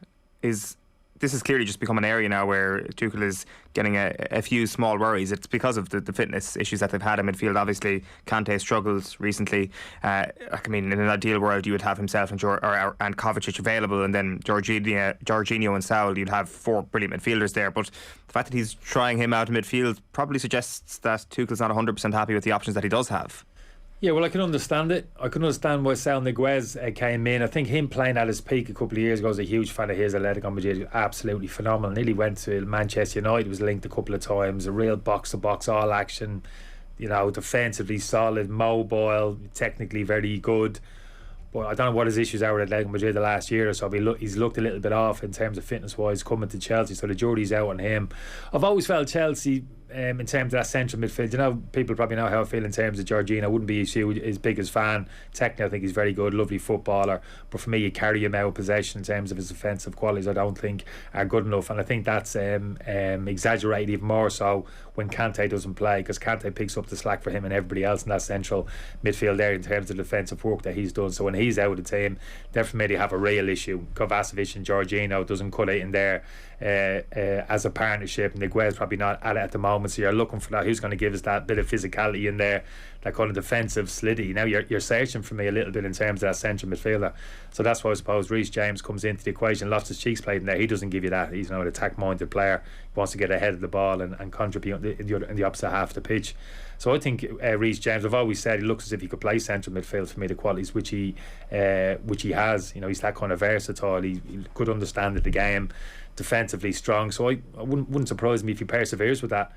This has clearly just become an area now where Tuchel is getting a few small worries. It's because of the fitness issues that they've had in midfield. Obviously, Kante struggles recently. in an ideal world, you would have himself and Kovacic available, and then Jorginho and Saul. You'd have 4 brilliant midfielders there. But the fact that he's trying him out in midfield probably suggests that Tuchel's not 100% happy with the options that he does have. Yeah, well, I can understand it. I can understand why Saul Niguez came in. I think him playing at his peak a couple of years ago, I was a huge fan of his. Atletico Madrid, absolutely phenomenal. Nearly went to Manchester United, was linked a couple of times. A real box-to-box all-action, you know, defensively solid, mobile, technically very good. But I don't know what his issues are with Atletico Madrid the last year or so. But he's looked a little bit off in terms of fitness-wise coming to Chelsea, so the jury's out on him. I've always felt Chelsea, in terms of that central midfield, you know, people probably know how I feel in terms of Jorginho. I wouldn't be his biggest fan. Technically, I think he's very good, lovely footballer. But for me, you carry him out of possession in terms of his offensive qualities, I don't think are good enough. And I think that's exaggerated even more so when Kante doesn't play, because Kante picks up the slack for him and everybody else in that central midfield there in terms of defensive work that he's done. So when he's out of the team, then for me they have a real issue. Kovacic and Jorginho doesn't cut it in there as a partnership. Niguez probably not at it at the moment, so you're looking for that. Who's going to give us that bit of physicality in there, that kind of defensive solidity? Now you're searching for me a little bit in terms of that central midfielder. So that's why I suppose Reece James comes into the equation. Loftus-Cheek's played in there, he doesn't give you that. He's an attack-minded player. He wants to get ahead of the ball and contribute in the opposite half of the pitch. So I think Reece James, I've always said he looks as if he could play central midfield for me, the qualities which he has. You know, he's that kind of versatile. He could understand the game, defensively strong. So I wouldn't surprise me if he perseveres with that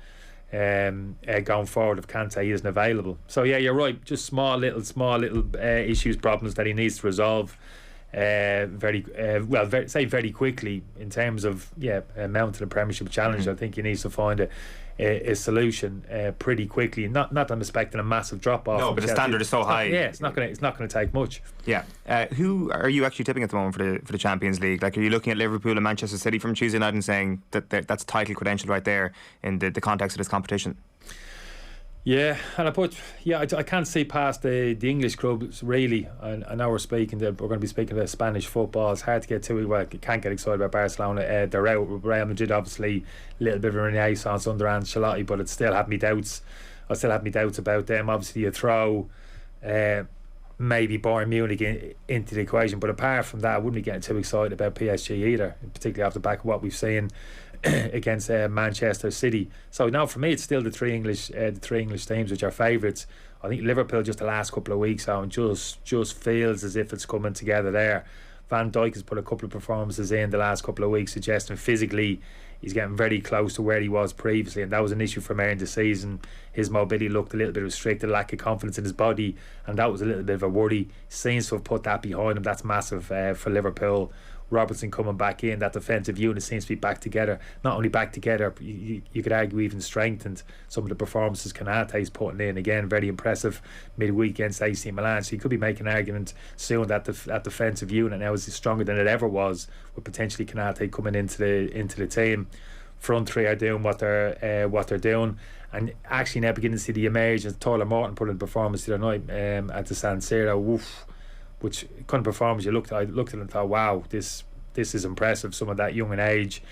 going forward if Kante isn't available. So yeah, you're right, just small little issues, problems that he needs to resolve very quickly in terms of mounting a Premiership challenge. I think he needs to find a solution pretty quickly. Not that I'm expecting a massive drop off. No, but the standard is so high. It's not going to take much. Yeah. Who are you actually tipping at the moment for the Champions League? Like, are you looking at Liverpool and Manchester City from Tuesday night and saying that's title credential right there in the context of this competition? Yeah, and I can't see past the English clubs really. I know we're going to be speaking about Spanish football. It's hard to get too. Well, you can't get excited about Barcelona. They're out. Real Madrid, obviously, a little bit of a renaissance under Ancelotti, but it still have me doubts. I still have me doubts about them. Obviously, you throw maybe Bayern Munich into the equation, but apart from that, I wouldn't be getting too excited about PSG either, particularly off the back of what we've seen against Manchester City. So now for me it's still the three English teams which are favourites. I think Liverpool just the last couple of weeks on just feels as if it's coming together there. Van Dijk has put a couple of performances in the last couple of weeks suggesting physically he's getting very close to where he was previously, and that was an issue for him in the season. His mobility looked a little bit restricted, lack of confidence in his body, and that was a little bit of a worry. Seems to have put that behind him. That's massive for Liverpool. Robertson coming back in, that defensive unit seems to be back together. Not only back together, you could argue even strengthened. Some of the performances Konate's putting in, again, very impressive midweek against AC Milan. So you could be making an argument soon that that defensive unit now is stronger than it ever was, with potentially Konate coming into the team. Front three are doing what they're doing, and actually now beginning to see the emergence. Tyler Morton put in a performance the other night at the San Siro. Woof. which kind of performance I looked at it and thought, wow, this is impressive. Some of that young in age,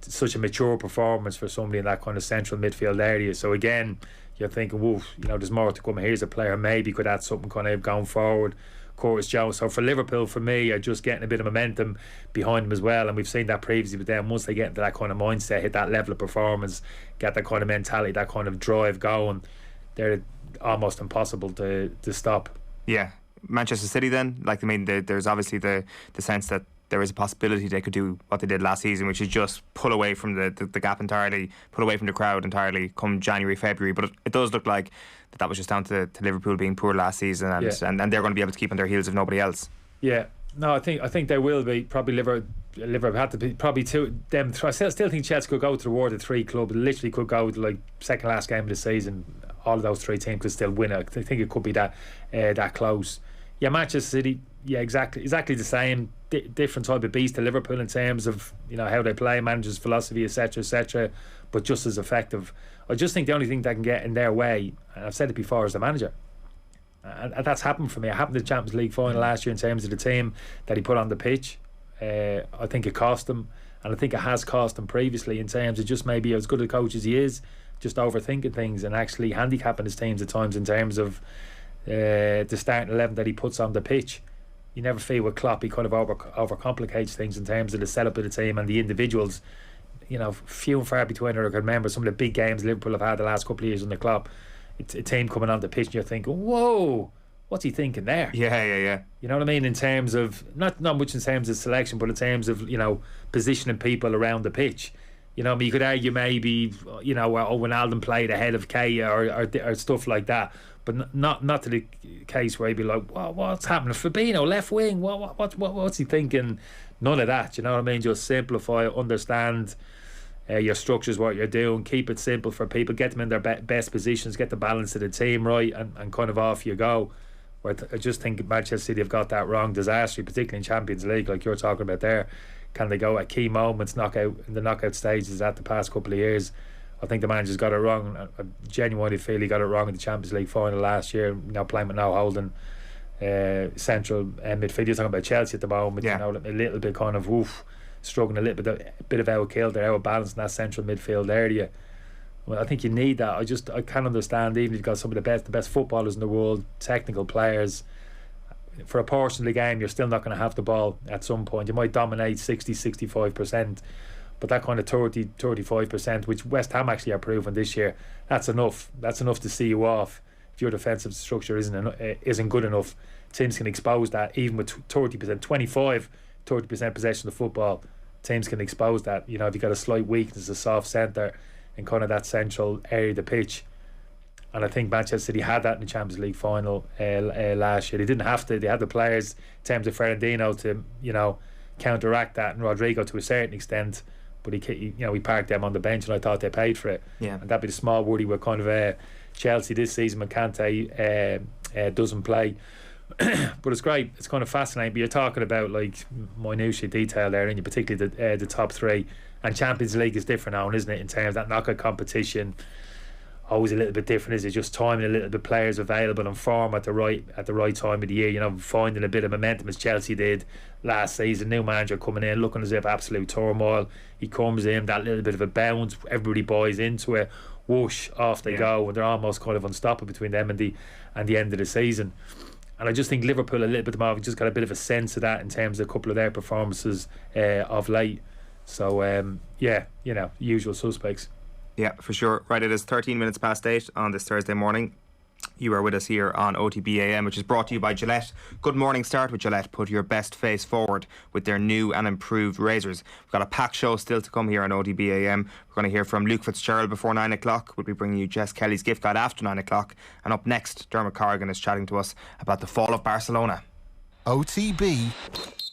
such a mature performance for somebody in that kind of central midfield area. So again, you're thinking, whoa, there's more to come. Here's a player maybe could add something kind of going forward. Curtis Jones. So for Liverpool, for me, are just getting a bit of momentum behind them as well, and we've seen that previously with them. Once they get into that kind of mindset, hit that level of performance, get that kind of mentality, that kind of drive going, they're almost impossible to stop. Yeah. Manchester City then, there's obviously the sense that there is a possibility they could do what they did last season, which is just pull away from the gap entirely, pull away from the crowd entirely come January, February. But it does look like that was just down to Liverpool being poor last season, and they're going to be able to keep on their heels if nobody else. Yeah. No, I think they will be. Probably Liverpool had to be probably two them. I still think Chelsea could go to the awarded 3 club. Literally could go to like second last game of the season. All of those 3 teams could still win it. I think it could be that close. Yeah, Manchester City. Yeah, exactly the same. Different type of beast to Liverpool in terms of how they play, managers' philosophy, etc., but just as effective. I just think the only thing that can get in their way, and I've said it before, is the manager. And that's happened for me. It happened in the Champions League final last year in terms of the team that he put on the pitch. I think it cost him, and I think it has cost him previously in terms of just maybe as good a coach as he is, just overthinking things and actually handicapping his teams at times in terms of the starting 11 that he puts on the pitch. You never feel with Klopp he kind of overcomplicates things in terms of the setup of the team and the individuals. Few and far between I can remember some of the big games Liverpool have had the last couple of years under Klopp. It's a team coming on the pitch and you're thinking, whoa, what's he thinking there? Yeah. You know what I mean? In terms of not much in terms of selection, but in terms of positioning people around the pitch. You could argue maybe when Alden played ahead of Keita or stuff like that, but not to the case where he'd be like, what's happening? Fabinho left wing, what's he thinking? None of that. You know what I mean? Just simplify, understand your structures, what you're doing, keep it simple for people, get them in their best positions, get the balance of the team right, and kind of off you go. Where I just think Manchester City have got that wrong disastrously, particularly in Champions League, like you're talking about there. Can they go at key moments, in the knockout stages at the past couple of years? I think the manager's got it wrong. I genuinely feel he got it wrong in the Champions League final last year. Playing with now holding central midfield. You're talking about Chelsea at the moment. Yeah. A little bit kind of struggling a bit of out-killed. They're out-balanced in that central midfield area. Well, I think you need that. I can't understand, even if you've got some of the best footballers in the world, technical players, for a portion of the game you're still not going to have the ball at some point. You might dominate 60-65%, but that kind of 30-35%, which West Ham actually are proving this year, that's enough to see you off. If your defensive structure isn't good enough, teams can expose that. Even with 30%, 25-30% possession of football, teams can expose that. If you've got a slight weakness, a soft centre in kind of that central area of the pitch. And I think Manchester City had that in the Champions League final last year. They didn't have to. They had the players in terms of Fernandinho to counteract that, and Rodrigo to a certain extent. But he parked them on the bench, and I thought they paid for it. Yeah. And that'd be the small worry with kind of Chelsea this season when Kante doesn't play. But it's great. It's kind of fascinating. But you're talking about like minutiae detail there, and particularly the top 3. And Champions League is different now, isn't it? In terms of that knockout competition. Always a little bit different, is it? Just timing a little bit, players available and form at the right time of the year. Finding a bit of momentum as Chelsea did last season. New manager coming in, looking as if absolute turmoil. He comes in, that little bit of a bounce, everybody buys into it. Whoosh, off they go, and they're almost kind of unstoppable between them and the end of the season. And I just think Liverpool a little bit more. We've just got a bit of a sense of that in terms of a couple of their performances of late. So usual suspects. Yeah, for sure. Right, it is 13 minutes past 8 on this Thursday morning. You are with us here on OTB AM, which is brought to you by Gillette. Good morning. Start with Gillette. Put your best face forward with their new and improved razors. We've got a packed show still to come here on OTB AM. We're going to hear from Luke Fitzgerald before 9 o'clock. We'll be bringing you Jess Kelly's gift guide after 9 o'clock. And up next, Dermot Corrigan is chatting to us about the fall of Barcelona. OTB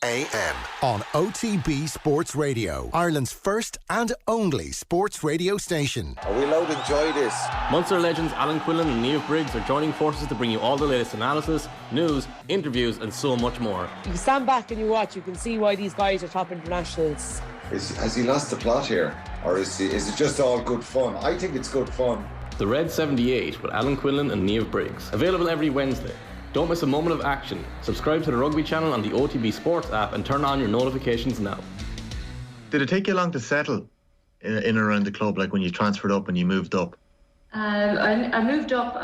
AM on OTB Sports Radio, Ireland's first and only sports radio station. Are we allowed to enjoy this? Munster legends Alan Quinlan and Niamh Briggs are joining forces to bring you all the latest analysis, news, interviews and so much more. You can stand back and you watch, you can see why these guys are top internationals. Has he lost the plot here? Or is it just all good fun? I think it's good fun. The Red 78 with Alan Quinlan and Niamh Briggs. Available every Wednesday. Don't miss a moment of action. Subscribe to the Rugby channel on the OTB Sports app and turn on your notifications now. Did it take you long to settle in and around the club, like when you transferred up and you moved up? I moved up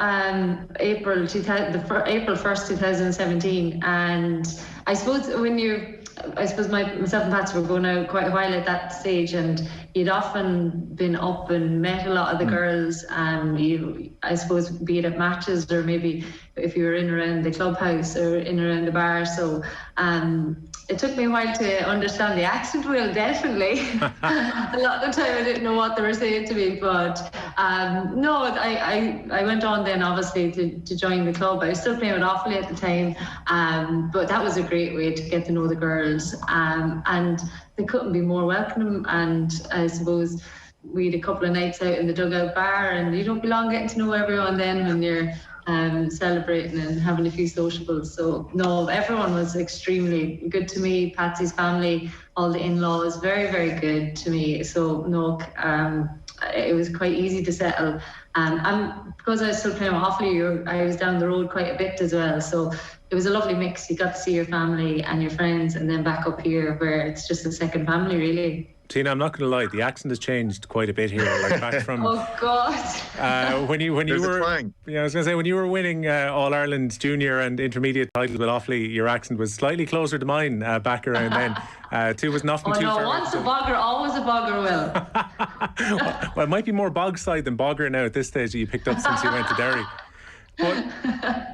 April 1st, 2017, and I suppose myself and Patsy were going out quite a while at that stage, and you'd often been up and met a lot of the girls, I suppose, be it at matches or maybe if you were in around the clubhouse or in around the bar. So it took me a while to understand the accent wheel, definitely. A lot of the time I didn't know what they were saying to me, but no, I went on then obviously to join the club. I was still playing with Offaly at the time, but that was a great way to get to know the girls, and they couldn't be more welcoming. And I suppose we had a couple of nights out in the dugout bar, and you don't be long getting to know everyone then when you're celebrating and having a few sociables. So no, everyone was extremely good to me. Patsy's family, all the in-laws, very, very good to me. So no, it was quite easy to settle. And because I was still playing with Offaly, I was down the road quite a bit as well. So it was a lovely mix. You got to see your family and your friends, and then back up here where it's just a second family, really. Tina, I'm not going to lie, the accent has changed quite a bit here. Like back from oh God! when you were, I was going to say, when you were winning All Ireland Junior and Intermediate titles with Offaly, your accent was slightly closer to mine back around then. Two was nothing too far. Once a bogger, always a bogger will. Well, it might be more Bogside than Bogger now at this stage that you picked up since you went to Derry.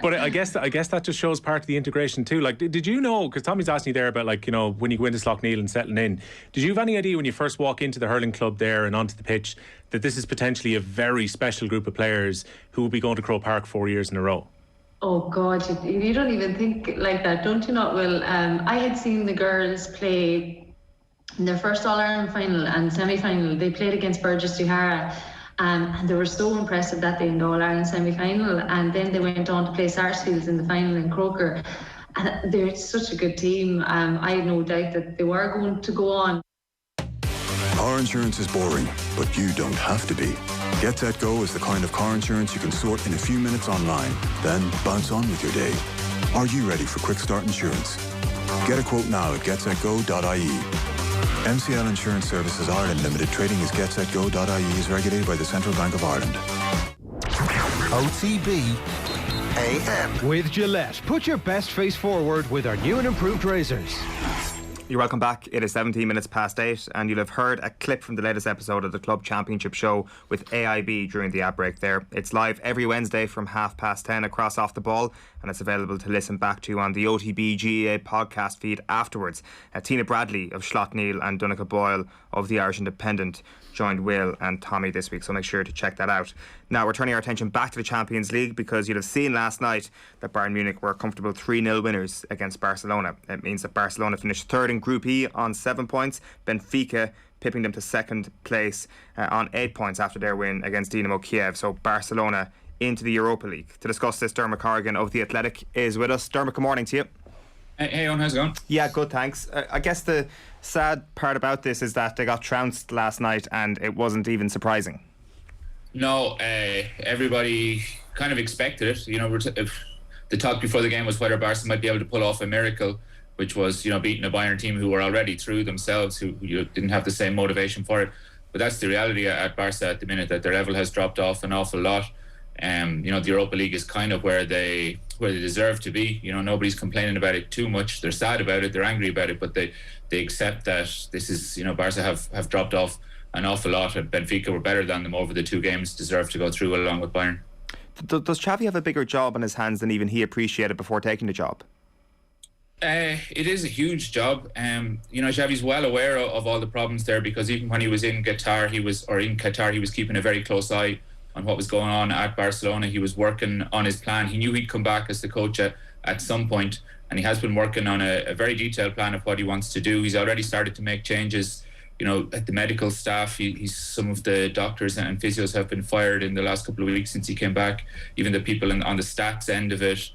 But I guess that just shows part of the integration too. Like, did you know, because Tommy's asking you there about, like, you know, when you go into Slough-Neil and settling in, did you have any idea when you first walk into the hurling club there and onto the pitch that this is potentially a very special group of players who will be going to Croke Park 4 years in a row? Oh God, you don't even think like that, don't you not, Will? I had seen the girls play in their first All-Ireland final and semi-final. They played against Burgess Duhara. And they were so impressive that day in the All-Ireland semi-final, and then they went on to play Sarsfields in the final in Croker, and they're such a good team. I had no doubt that they were going to go on. Car insurance is boring, but you don't have to be. Get Set Go is the kind of car insurance you can sort in a few minutes online, then bounce on with your day. Are you ready for quick start insurance? Get a quote now at getsetgo.ie. MCL Insurance Services Ireland Limited, trading as getsetgo.ie, is regulated by the Central Bank of Ireland. OTB AM. With Gillette, put your best face forward with our new and improved razors. You're welcome back. It is 17 minutes past 8, and you'll have heard a clip from the latest episode of the Club Championship show with AIB during the ad break there. It's live every Wednesday from 10:30 across Off the Ball, and it's available to listen back to on the OTB GEA podcast feed afterwards. Tina Bradley of Slough-Neil and Donegal Boyle of the Irish Independent joined Will and Tommy this week, so make sure to check that out. Now we're turning our attention back to the Champions League, because you'll have seen last night that Bayern Munich were comfortable 3-0 winners against Barcelona. It means that Barcelona finished third in Group E on 7 points, Benfica pipping them to second place on 8 points after their win against Dynamo Kiev. So Barcelona into the Europa League. To discuss this, Dermot Corrigan of the Athletic is with us. Dermot, good morning to you. Hey, Eoin, how's it going? Yeah, good, thanks. I guess the sad part about this is that they got trounced last night, and it wasn't even surprising. No, everybody kind of expected it. You know, the talk before the game was whether Barca might be able to pull off a miracle, which was, you know, beating a Bayern team who were already through themselves, who didn't have the same motivation for it. But that's the reality at Barca at the minute, that their level has dropped off an awful lot. You know, the Europa League is kind of where they deserve to be. You know, nobody's complaining about it too much. They're sad about it, they're angry about it, but they accept that this is, you know, Barca have dropped off an awful lot. Benfica were better than them over the two games, deserve to go through along with Bayern. Does Xavi have a bigger job on his hands than even he appreciated before taking the job? It is a huge job. You know, Xavi's well aware of all the problems there, because even when he was in Qatar, he was keeping a very close eye on what was going on at Barcelona. He was working on his plan. He knew he'd come back as the coach at some point, and he has been working on a very detailed plan of what he wants to do. He's already started to make changes, you know, at the medical staff. Some of the doctors and physios have been fired in the last couple of weeks since he came back. Even the people on the stats end of it,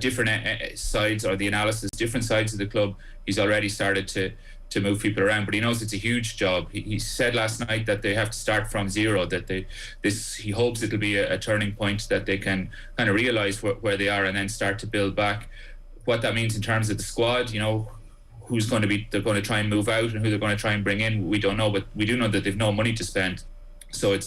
different sides, or the analysis, different sides of the club, he's already started to to move people around, but he knows it's a huge job. He said last night that they have to start from zero, that he hopes it'll be a turning point, that they can kind of realise where they are and then start to build back. What that means in terms of the squad, they're going to try and move out, and who they're going to try and bring in, we don't know, but we do know that they've no money to spend. So it's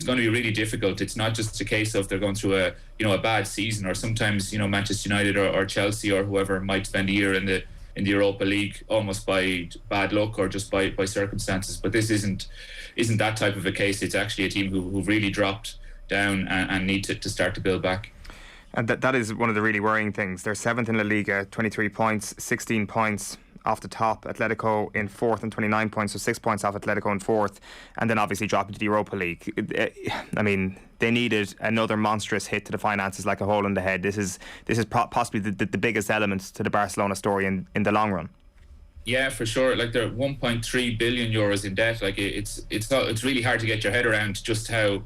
going to be really difficult. It's not just a case of they're going through a bad season, or sometimes Manchester United or Chelsea or whoever might spend a year in the Europa League almost by bad luck or just by circumstances. But this isn't that type of a case. It's actually a team who've really dropped down and need to start to build back. And that is one of the really worrying things. They're 7th in La Liga, 23 points, 16 points off the top. Atletico in 4th and 29 points, so 6 points off Atletico in 4th, and then obviously dropping to the Europa League. I mean, they needed another monstrous hit to the finances, like a hole in the head. This is possibly the biggest element to the Barcelona story in the long run. Yeah, for sure. Like, they're 1.3 billion euros in debt. Like, it's really hard to get your head around just how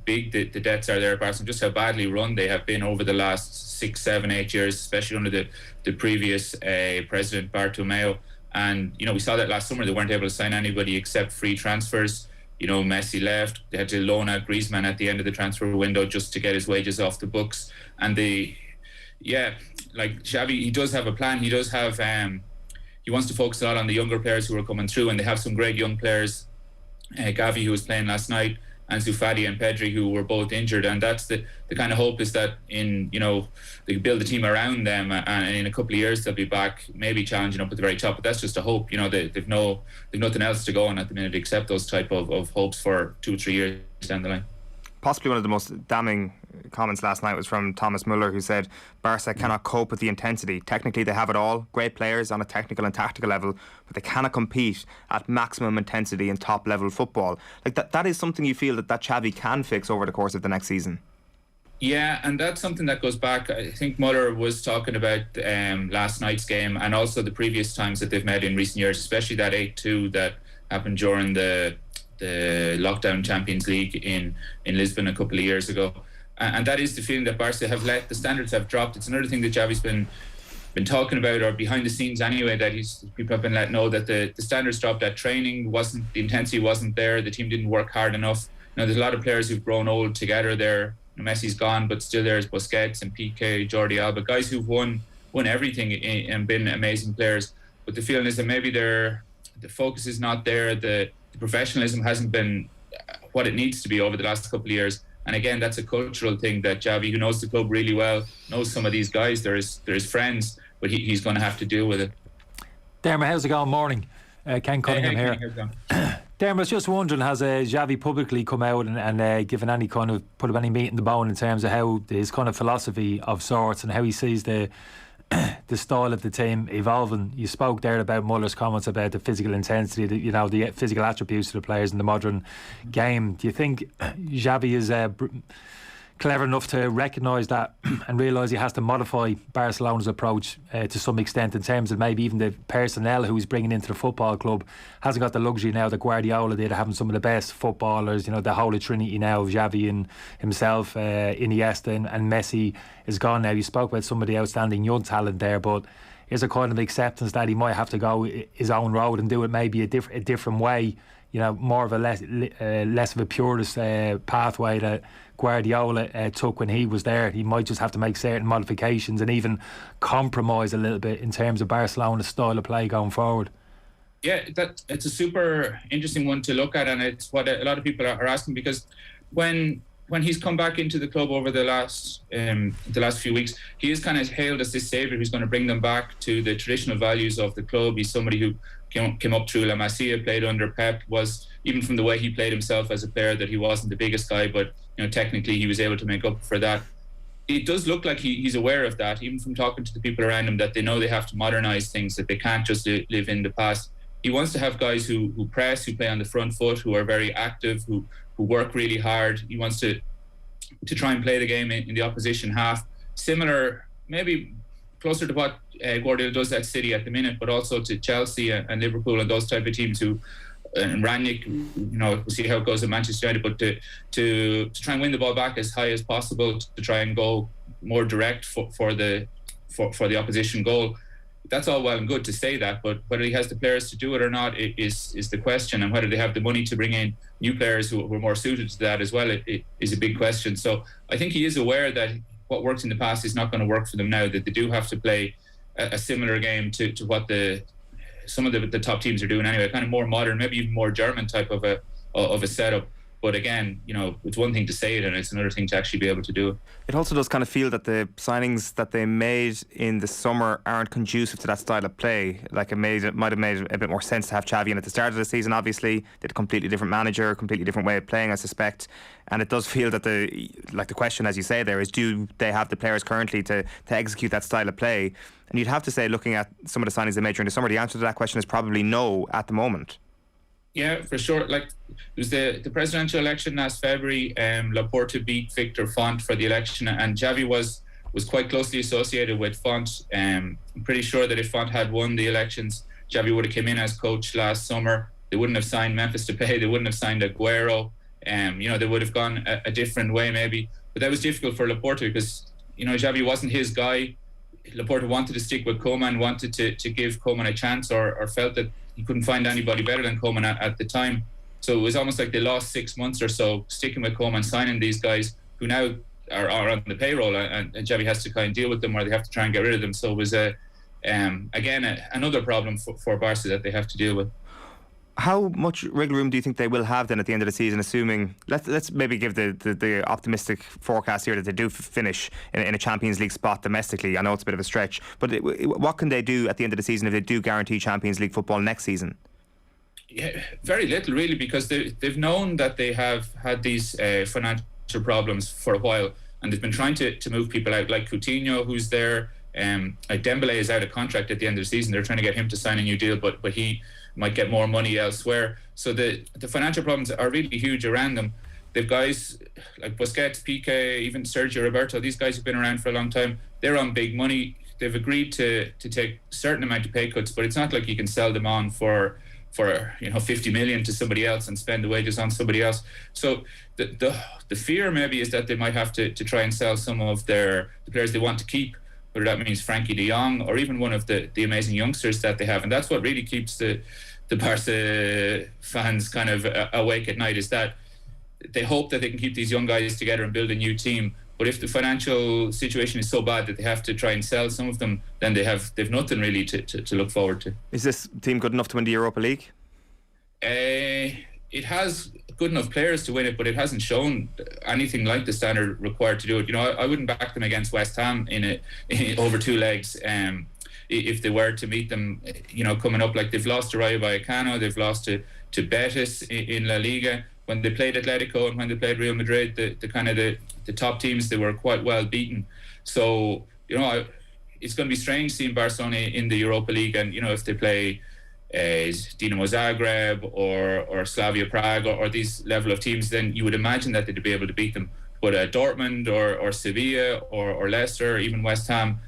big the debts are there at Barcelona, just how badly run they have been over the last 6, 7, 8 years, especially under the previous president, Bartomeu. And, we saw that last summer. They weren't able to sign anybody except free transfers. Messi left. They had to loan out Griezmann at the end of the transfer window just to get his wages off the books. And Xavi, he does have a plan. He does have, he wants to focus a lot on the younger players who are coming through, and they have some great young players. Gavi, who was playing last night, Ansu Fati and Pedri, who were both injured, and that's the kind of hope, is that they build a team around them, and in a couple of years they'll be back, maybe challenging up at the very top. But that's just a hope. They've nothing else to go on at the minute except those type of hopes for 2 or 3 years down the line. Possibly one of the most damning comments last night was from Thomas Müller, who said Barca cannot cope with the intensity. Technically they have it all, great players on a technical and tactical level, but they cannot compete at maximum intensity in top level football. Like that is something you feel that Xavi can fix over the course of the next season? Yeah, and that's something that goes back. I think Müller was talking about last night's game, and also the previous times that they've met in recent years, especially that 8-2 that happened during the lockdown Champions League in Lisbon a couple of years ago. And that is the feeling that Barca have the standards have dropped. It's another thing that Xavi's been talking about, or behind the scenes anyway, that people have been let know that the standards dropped, that training the intensity wasn't there, the team didn't work hard enough. There's a lot of players who've grown old together there. Messi's gone, but still there's Busquets and Piqué, Jordi Alba, guys who've won everything and been amazing players. But the feeling is that maybe the focus is not there, the professionalism hasn't been what it needs to be over the last couple of years. And again, that's a cultural thing that Xavi, who knows the club really well, knows some of these guys, they're his friends, but he's going to have to deal with it. Dermot, how's it going? Morning. Ken Cunningham here. Dermot, I was just wondering, has Xavi publicly come out and given any kind of, put up any meat in the bone in terms of how his kind of philosophy of sorts and how he sees the style of the team evolving? You spoke there about Muller's comments about the physical intensity, the physical attributes of the players in the modern game. Do you think Xavi is clever enough to recognise that and realise he has to modify Barcelona's approach to some extent, in terms of maybe even the personnel who he's bringing into the football club hasn't got the luxury now that Guardiola did, having some of the best footballers, the holy trinity now of Xavi and himself, Iniesta and Messi is gone now. You spoke about some of the outstanding young talent there, but is a kind of acceptance that he might have to go his own road and do it maybe a different way, more of a less of a purist pathway that Guardiola took when he was there. He might just have to make certain modifications and even compromise a little bit in terms of Barcelona's style of play going forward. Yeah, it's a super interesting one to look at, and it's what a lot of people are asking, because when he's come back into the club over the last few weeks, he is kind of hailed as this saviour who's going to bring them back to the traditional values of the club. He's somebody who came up through La Masia, played under Pep, was, even from the way he played himself as a player, that he wasn't the biggest guy, but technically he was able to make up for that. It does look like he's aware of that, even from talking to the people around him, that they know they have to modernise things, that they can't just live in the past. He wants to have guys who press, who play on the front foot, who are very active, who work really hard. He wants to try and play the game in the opposition half, similar, maybe closer to what Guardiola does at City at the minute, but also to Chelsea and Liverpool and those type of teams and Rangnick, we'll see how it goes at Manchester United, but to try and win the ball back as high as possible, to try and go more direct for the opposition goal. that's all well and good to say that, but whether he has the players to do it or not is the question, and whether they have the money to bring in new players who are more suited to that as well it is a big question. So I think he is aware that what worked in the past is not going to work for them now, that they do have to play a similar game to what some of the top teams are doing anyway, kind of more modern, maybe even more German type of a setup. But again, it's one thing to say it and it's another thing to actually be able to do it. It also does kind of feel that the signings that they made in the summer aren't conducive to that style of play. Like it might have made a bit more sense to have Xavi in at the start of the season. Obviously, they had a completely different manager, a completely different way of playing, I suspect. And it does feel that the question, as you say there, is do they have the players currently to execute that style of play? And you'd have to say, looking at some of the signings they made during the summer, the answer to that question is probably no at the moment. Yeah, for sure. Like, it was the presidential election last February. Laporta beat Victor Font for the election, and Xavi was quite closely associated with Font. I'm pretty sure that if Font had won the elections, Xavi would have come in as coach last summer. They wouldn't have signed Memphis Depay. They wouldn't have signed Aguero. They would have gone a different way maybe. But that was difficult for Laporta because Xavi wasn't his guy. Laporta wanted to stick with Koeman, wanted to give Koeman a chance, or felt that he couldn't find anybody better than Koeman at the time. So it was almost like they lost 6 months or so sticking with Koeman, signing these guys who now are on the payroll, and Xavi has to kind of deal with them, or they have to try and get rid of them. So it was another problem for Barca that they have to deal with. How much wriggle room do you think they will have then at the end of the season, assuming let's maybe give the optimistic forecast here that they do finish in a Champions League spot domestically? I know it's a bit of a stretch, but what can they do at the end of the season if they do guarantee Champions League football next season? Yeah, very little really, because they've known that they have had these financial problems for a while, and they've been trying to move people out, like Coutinho, who's there. Dembele is out of contract at the end of the season. They're trying to get him to sign a new deal, but he might get more money elsewhere. So the financial problems are really huge around them. They've guys like Busquets, Piqué, even Sergio Roberto. These guys have been around for a long time. They're on big money. They've agreed to take a certain amount of pay cuts, but it's not like you can sell them on for 50 million to somebody else and spend the wages on somebody else. So the fear maybe is that they might have to try and sell some of the players they want to keep, whether that means Frankie de Jong or even one of the amazing youngsters that they have. And that's what really keeps the Barca fans kind of awake at night, is that they hope that they can keep these young guys together and build a new team. But if the financial situation is so bad that they have to try and sell some of them, then they've nothing really to look forward to. Is this team good enough to win the Europa League? It has good enough players to win it, but it hasn't shown anything like the standard required to do it. I wouldn't back them against West Ham in over two legs. If they were to meet them, coming up, like they've lost to Rayo Vallecano, they've lost to Betis in La Liga. When they played Atletico and when they played Real Madrid, the top teams, they were quite well beaten. So it's going to be strange seeing Barcelona in the Europa League, and if they play Dinamo Zagreb or Slavia Prague or these level of teams, then you would imagine that they'd be able to beat them. But Dortmund or Sevilla or Leicester or even West Ham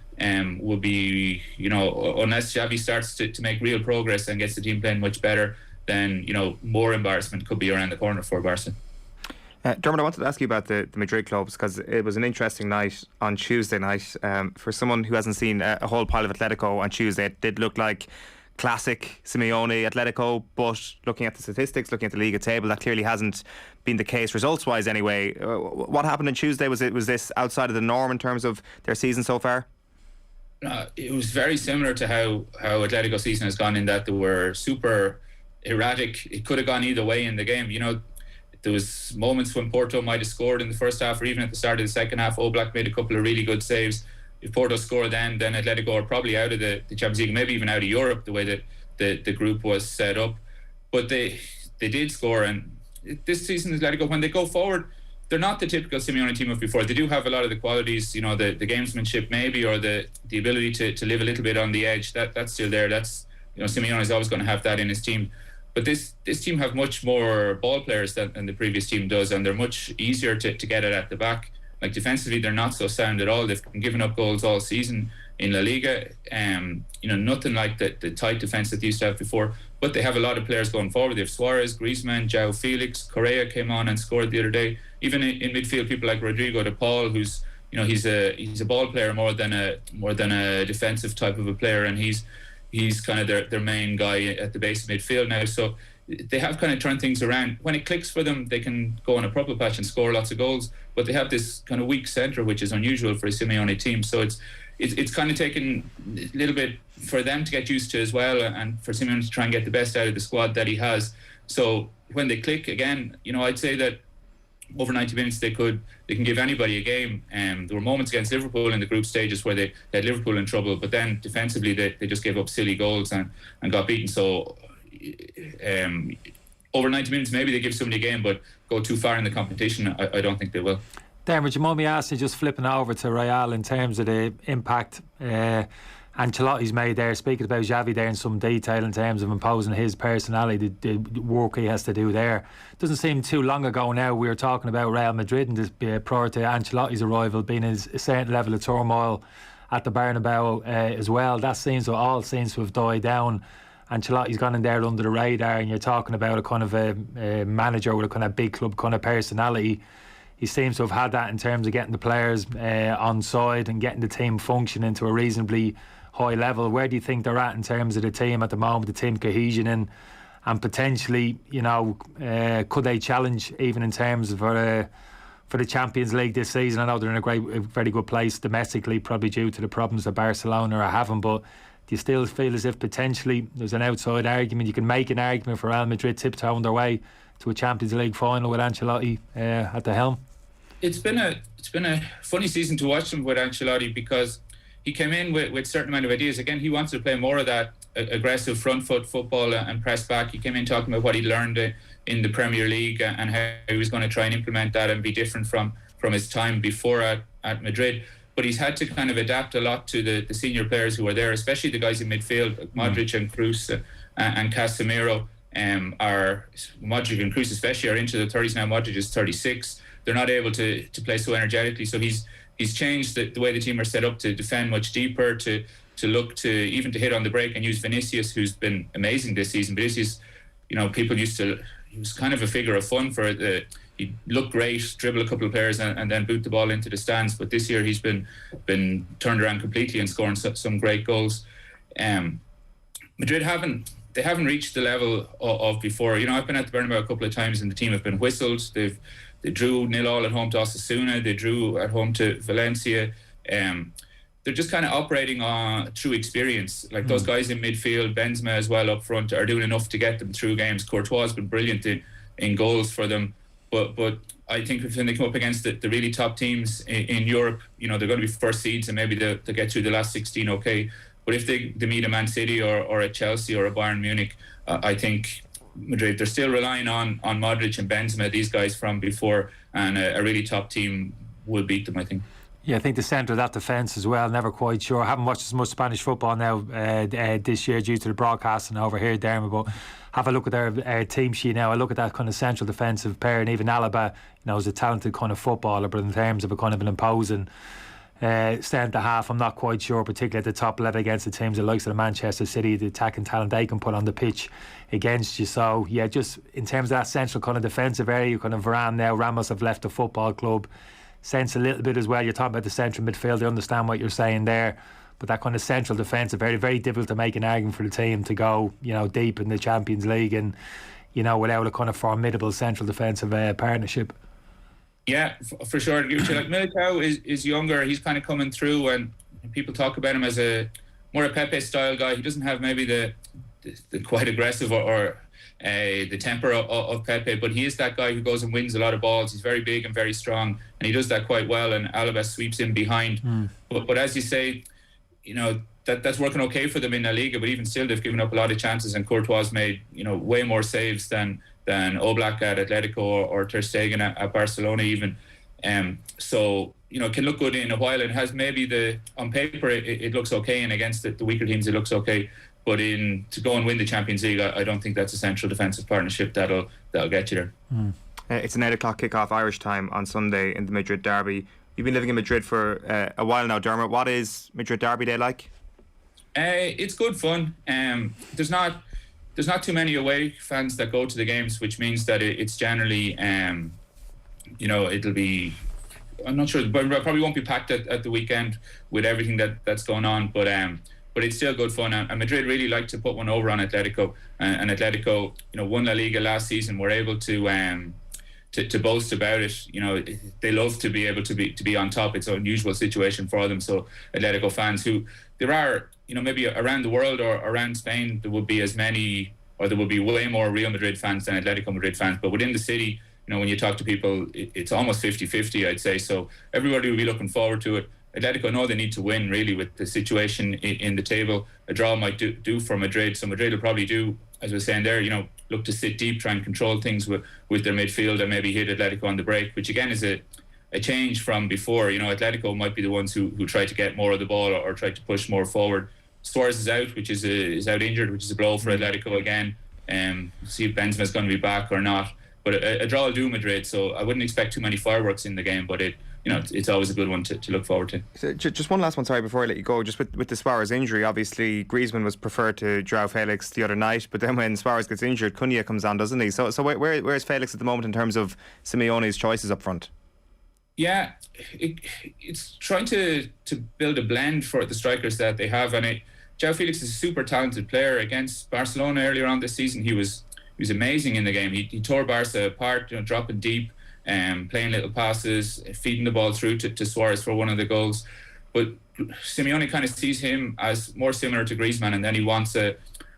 will be, unless Xavi starts to make real progress and gets the team playing much better, then more embarrassment could be around the corner for Barca. Dermot, I wanted to ask you about the Madrid clubs, because it was an interesting night on Tuesday night. For someone who hasn't seen a whole pile of Atletico on Tuesday, it did look like classic Simeone Atletico, but looking at the statistics, looking at the Liga table, that clearly hasn't been the case results-wise anyway. What happened on Tuesday? Was this outside of the norm in terms of their season so far? It was very similar to how Atletico season has gone, in that they were super erratic. It could have gone either way in the game. There was moments when Porto might have scored in the first half, or even at the start of the second half. Oblak made a couple of really good saves. If Porto score then Atletico are probably out of the Champions League, maybe even out of Europe, the way that the group was set up. But they did score, and this season Atletico, when they go forward, they're not the typical Simeone team of before. They do have a lot of the qualities, the gamesmanship maybe, or the ability to live a little bit on the edge. That's still there. That's Simeone is always going to have that in his team. But this team have much more ball players than the previous team does, and they're much easier to get it at the back. Like defensively, they're not so sound at all. They've been giving up goals all season in La Liga. Nothing like the tight defence that they used to have before. But they have a lot of players going forward. They have Suarez, Griezmann, Joao Felix, Correa came on and scored the other day. Even in midfield, people like Rodrigo de Paul, who's he's a ball player more than a defensive type of a player, and he's kind of their main guy at the base of midfield now. So they have kind of turned things around. When it clicks for them, they can go on a proper patch and score lots of goals. But they have this kind of weak centre, which is unusual for a Simeone team. So it's kind of taken a little bit for them to get used to as well, and for Simeone to try and get the best out of the squad that he has. So when they click again, I'd say that over 90 minutes they can give anybody a game. There were moments against Liverpool in the group stages where they had Liverpool in trouble, but then defensively they just gave up silly goals and got beaten. So over 90 minutes maybe they give somebody a game, but go too far in the competition, I don't think they will. Dermot, you mind me asking, just flipping over to Real in terms of the impact Ancelotti's made there, speaking about Xavi there in some detail in terms of imposing his personality, the work he has to do there. Doesn't seem too long ago now we were talking about Real Madrid and this, prior to Ancelotti's arrival, being a certain level of turmoil at the Bernabeu as well. That all seems to have died down. Ancelotti's gone in there under the radar, and you're talking about a kind of a manager with a kind of big club kind of personality. He seems to have had that in terms of getting the players on side and getting the team functioning to a reasonably high level. Where do you think they're at in terms of the team at the moment, the team cohesion, and potentially, could they challenge even in terms of for the Champions League this season? I know they're in a very good place domestically, probably due to the problems that Barcelona are having, but do you still feel as if potentially there's an outside argument? You can make an argument for Real Madrid tiptoeing their way to a Champions League final with Ancelotti at the helm? It's been a funny season to watch him with Ancelotti, because he came in with a certain amount of ideas. Again, he wanted to play more of that aggressive front foot football and press back. He came in talking about what he learned in the Premier League and how he was going to try and implement that and be different from his time before at Madrid. But he's had to kind of adapt a lot to the senior players who are there, especially the guys in midfield, like Modric and Kroos and Casemiro. Modric and Kroos especially are into the 30s now. Modric is 36. They're not able to play so energetically. So he's changed the way the team are set up to defend much deeper, to look to even to hit on the break and use Vinicius, who's been amazing this season. Vinicius, people he was kind of a figure of fun he'd look great, dribble a couple of players and then boot the ball into the stands. But this year he's been turned around completely and scoring some great goals. Madrid haven't reached the level of before. I've been at the Bernabeu a couple of times and the team have been whistled. They drew 0-0 at home to Osasuna. They drew at home to Valencia. They're just kind of operating through experience. Like those guys in midfield, Benzema as well up front, are doing enough to get them through games. Courtois has been brilliant in goals for them. But I think when they come up against the really top teams in Europe, they're going to be first seeds and maybe they'll get through the last 16 okay. But if they meet a Man City or a Chelsea or a Bayern Munich, I think Madrid, they're still relying on Modric and Benzema, these guys from before, and a really top team will beat them, I think. Yeah, I think the centre of that defence as well, never quite sure. I haven't watched as much Spanish football now this year due to the broadcasting over here, Dermot, but have a look at their team sheet now. I look at that kind of central defensive pair, and even Alaba, is a talented kind of footballer, but in terms of a kind of an imposing centre half, I'm not quite sure, particularly at the top level against the teams that likes of the Manchester City, the attacking talent they can put on the pitch against you. So yeah, just in terms of that central kind of defensive area, kind of Varane now, Ramos have left the football club. Sense a little bit as well, you're talking about the central midfield, I understand what you're saying there, but that kind of central defence is very, very difficult to make an argument for the team to go deep in the Champions League and without a kind of formidable central defensive partnership. Yeah, for sure. Like Militao is younger. He's kind of coming through, and people talk about him as more a Pepe style guy. He doesn't have maybe the quite aggressive or the temper of Pepe, but he is that guy who goes and wins a lot of balls. He's very big and very strong, and he does that quite well. And Alaba sweeps in behind. But as you say, that's working okay for them in La Liga. But even still, they've given up a lot of chances, and Courtois made way more saves than Oblak at Atletico or Ter Stegen at Barcelona even. So it can look good in a while. It has maybe on paper it looks okay, and against the weaker teams it looks okay. But to go and win the Champions League, I don't think that's a central defensive partnership that'll get you there. It's an 8 o'clock kickoff Irish time on Sunday in the Madrid derby. You've been living in Madrid for a while now, Dermot. What is Madrid derby day like? It's good fun. There's not too many away fans that go to the games, which means that it's generally it'll be I'm not sure, but it probably won't be packed at the weekend with everything that's going on. But it's still good fun. And Madrid really like to put one over on Atletico. And Atletico, won La Liga last season. Were able to boast about it. They love to be able to be on top. It's an unusual situation for them. So Atletico fans who there are, maybe around the world or around Spain, there would be as many, or there would be way more Real Madrid fans than Atletico Madrid fans. But within the city, when you talk to people, it's almost 50-50, I'd say. So everybody will be looking forward to it. Atletico know they need to win, really, with the situation in the table. A draw might do for Madrid. So Madrid will probably do, as I was saying there, look to sit deep, try and control things with their midfield and maybe hit Atletico on the break, which again is a change from before. Atletico might be the ones who try to get more of the ball or try to push more forward. Suarez is out, which is out injured, which is a blow for Atletico again. See if Benzema's going to be back or not. But a draw will do Madrid, so I wouldn't expect too many fireworks in the game, but it's always a good one to look forward to. So just one last one, sorry, before I let you go. Just with the Suarez injury, obviously Griezmann was preferred to Joao Felix the other night, but then when Suarez gets injured, Cunha comes on, doesn't he? So where's Felix at the moment in terms of Simeone's choices up front? Yeah, it's trying to build a blend for the strikers that they have, and Joao Felix is a super talented player. Against Barcelona earlier on this season, he was amazing in the game. He tore Barca apart, dropping deep, playing little passes, feeding the ball through to Suarez for one of the goals. But Simeone kind of sees him as more similar to Griezmann, and then he wants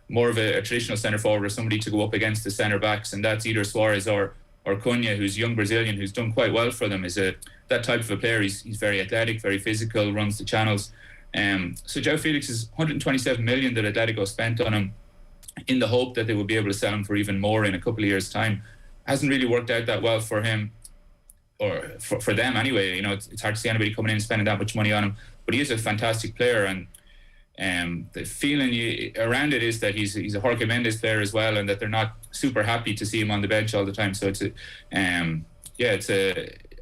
more of a traditional centre forward or somebody to go up against the centre backs, and that's either Suarez or Cunha, who's a young Brazilian who's done quite well for them. Is that type of a player. He's very athletic, very physical, runs the channels. So Joao Felix is 127 million that Atletico spent on him, in the hope that they will be able to sell him for even more in a couple of years' time. Hasn't really worked out that well for him, or for them anyway. It's hard to see anybody coming in and spending that much money on him, but he is a fantastic player, and the feeling around it is that he's a Jorge Mendes player as well, and that they're not super happy to see him on the bench all the time. So it's I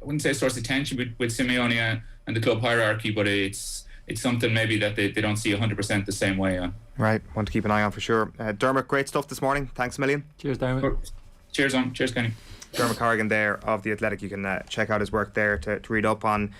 wouldn't say a source of tension with Simeone and the club hierarchy, but it's something maybe that they don't see 100% the same way on. Right, want to keep an eye on for sure. Dermot, great stuff this morning. Thanks a million. Cheers, Dermot. Cheers, Kenny. Dermot Corrigan there of The Athletic. You can check out his work there to read up on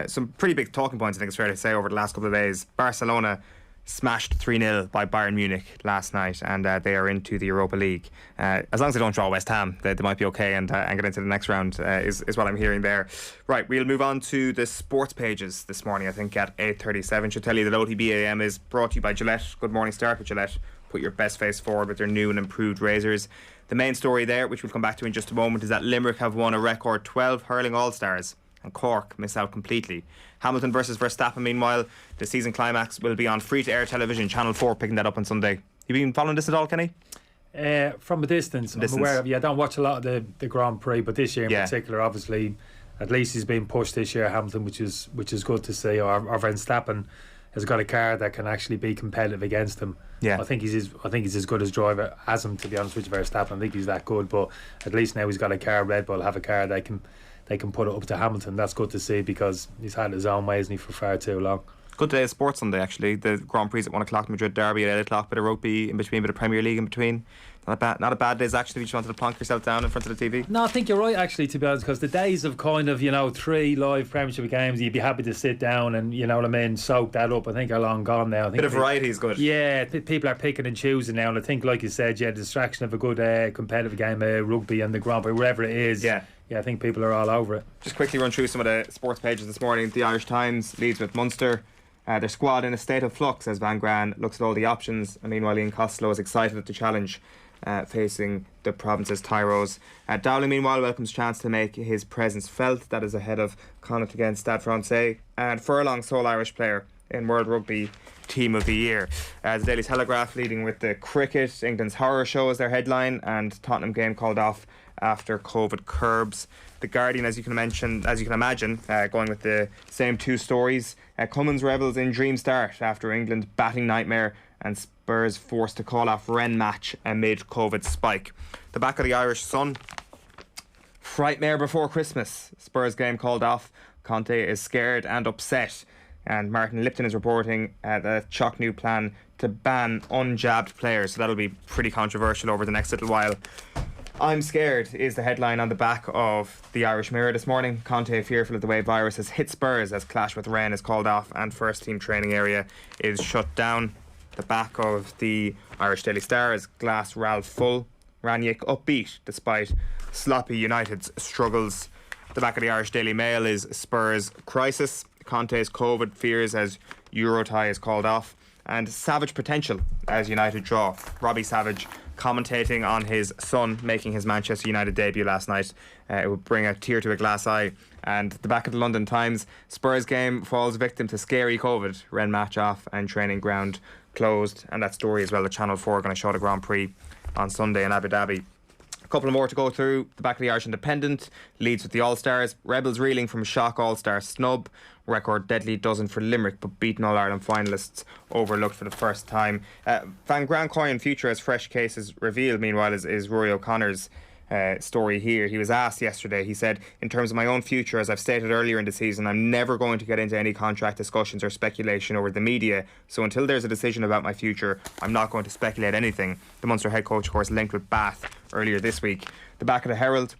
some pretty big talking points, I think it's fair to say, over the last couple of days. Barcelona smashed 3-0 by Bayern Munich last night, and they are into the Europa League. As long as they don't draw West Ham, they might be okay and get into the next round, is what I'm hearing there. Right, we'll move on to the sports pages this morning, I think at 8:37. Should tell you that OTB AM is brought to you by Gillette. Good morning, start with Gillette. Put your best face forward with their new and improved razors. The main story there, which we'll come back to in just a moment, is that Limerick have won a record 12 Hurling All-Stars and Cork miss out completely. Hamilton versus Verstappen, meanwhile, the season climax will be on free-to-air television, Channel 4 picking that up on Sunday. You been following this at all, Kenny? From a distance. I'm aware of. I don't watch a lot of the Grand Prix, but this year in particular, obviously, at least he's been pushed this year, Hamilton, which is good to see. Or Verstappen has got a car that can actually be competitive against him. Yeah, I think he's as good as driver as him, to be honest with you, Verstappen. I think he's that good, but at least now he's got a car. Red Bull have a car they can put it up to Hamilton. That's good to see, because he's had his own way, hasn't he, for far too long. Good day of sports Sunday, actually. The Grand Prix at 1 o'clock, Madrid Derby at 8 o'clock, bit of rugby in between, bit of Premier League in between. Not a bad day's actually if you just wanted to plonk yourself down in front of the TV. No, I think you're right, actually, to be honest, because the days of kind of 3 live Premiership games, you'd be happy to sit down and, you know what I mean, soak that up, I think are long gone now. I think bit of variety is good. Yeah, people are picking and choosing now, and I think, like you said, the distraction of a good competitive game, rugby and the Grand Prix, wherever it is. Yeah, I think people are all over it. Just quickly run through some of the sports pages this morning. The Irish Times leads with Munster. Their squad in a state of flux as Van Gran looks at all the options, and meanwhile Ian Costello is excited at the challenge facing the province's Tyros. Dowling meanwhile welcomes chance to make his presence felt. That is ahead of Connacht against Stade Francais, and Furlong sole Irish player in World Rugby Team of the Year. The Daily Telegraph leading with the cricket. England's horror show is their headline, and Tottenham game called off after COVID curbs. The Guardian, as you can imagine, going with the same two stories. Cummins revels in dream start after England batting nightmare, and Spurs forced to call off Rennes match amid COVID spike. The back of the Irish Sun. Frightmare before Christmas. Spurs game called off. Conte is scared and upset. And Martin Lipton is reporting the Choc new plan to ban unjabbed players. So that'll be pretty controversial over the next little while. I'm scared is the headline on the back of the Irish Mirror this morning. Conte fearful of the way virus has hit Spurs as clash with Rennes is called off and first team training area is shut down. The back of the Irish Daily Star is glass Ralph full. Ranić upbeat despite sloppy United's struggles. The back of the Irish Daily Mail is Spurs crisis. Conte's COVID fears as Euro tie is called off. And savage potential as United draw. Robbie Savage commentating on his son making his Manchester United debut last night. It would bring a tear to a glass eye. And the back of the London Times, Spurs game falls victim to scary COVID. Rennes match off and training ground closed. And that story as well, the Channel 4 are going to show the Grand Prix on Sunday in Abu Dhabi. A couple more to go through. The back of the Irish Independent leads with the All-Stars. Rebels reeling from shock All-Star snub. Record deadly dozen for Limerick, but beaten All-Ireland finalists overlooked for the first time. Van Grandcoin future as fresh cases revealed, meanwhile, is Rory O'Connor's story here. He was asked yesterday, he said, in terms of my own future, as I've stated earlier in the season, I'm never going to get into any contract discussions or speculation over the media, so until there's a decision about my future, I'm not going to speculate anything. The Munster head coach, of course, linked with Bath earlier this week. The back of the Herald,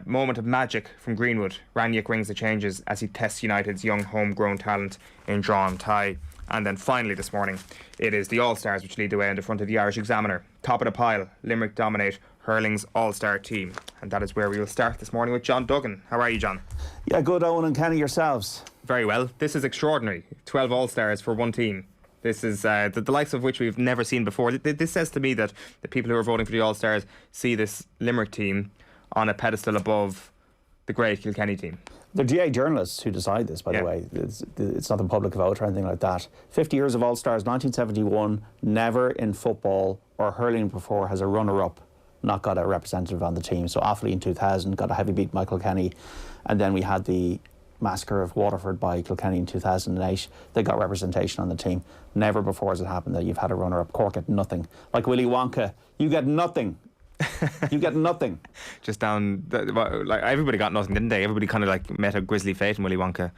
moment of magic from Greenwood. Ranić rings the changes as he tests United's young homegrown talent in drawn tie. And then finally this morning, it is the All-Stars which lead the way in the front of the Irish Examiner. Top of the pile, Limerick dominate Hurling's All-Star team. And that is where we will start this morning with John Duggan. How are you, John? Yeah, good, Eoin and Kenny, yourselves? Very well. This is extraordinary. 12 All-Stars for one team. This is the likes of which we've never seen before. This says to me that the people who are voting for the All-Stars see this Limerick team on a pedestal above the great Kilkenny team. They're GA journalists who decide this, by the way. It's not the public vote or anything like that. 50 years of All-Stars, 1971, never in football or hurling before has a runner-up not got a representative on the team. So Offaly in 2000 got a heavy beat by Kilkenny, and then we had the massacre of Waterford by Kilkenny in 2008. They got representation on the team. Never before has it happened that you've had a runner-up. Cork get nothing. Like Willy Wonka, you get nothing. You get nothing. Just down, like everybody got nothing, didn't they? Everybody kind of like met a grisly fate in Willy Wonka.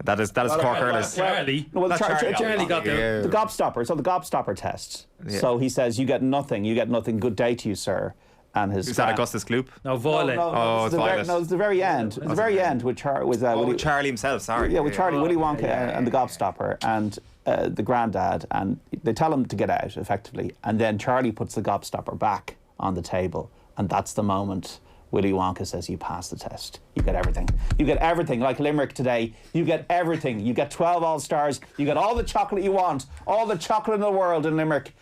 That is Cork hurlers. Charlie got the gobstopper. So the gobstopper test. Yeah. So he says, "You get nothing. You get nothing. Good day to you, sir." And his is that Augustus Gloop? No, Violet. It's Violet. It's the very end. It's the very end with Charlie himself. Sorry. Yeah, with Charlie, Willy Wonka, and the gobstopper, and the granddad, and they tell him to get out effectively, and then Charlie puts the gobstopper back on the table, and that's the moment Willy Wonka says, you pass the test. You get everything. You get everything. Like Limerick today, you get everything. You get 12 All-Stars. You get all the chocolate you want. All the chocolate in the world in Limerick.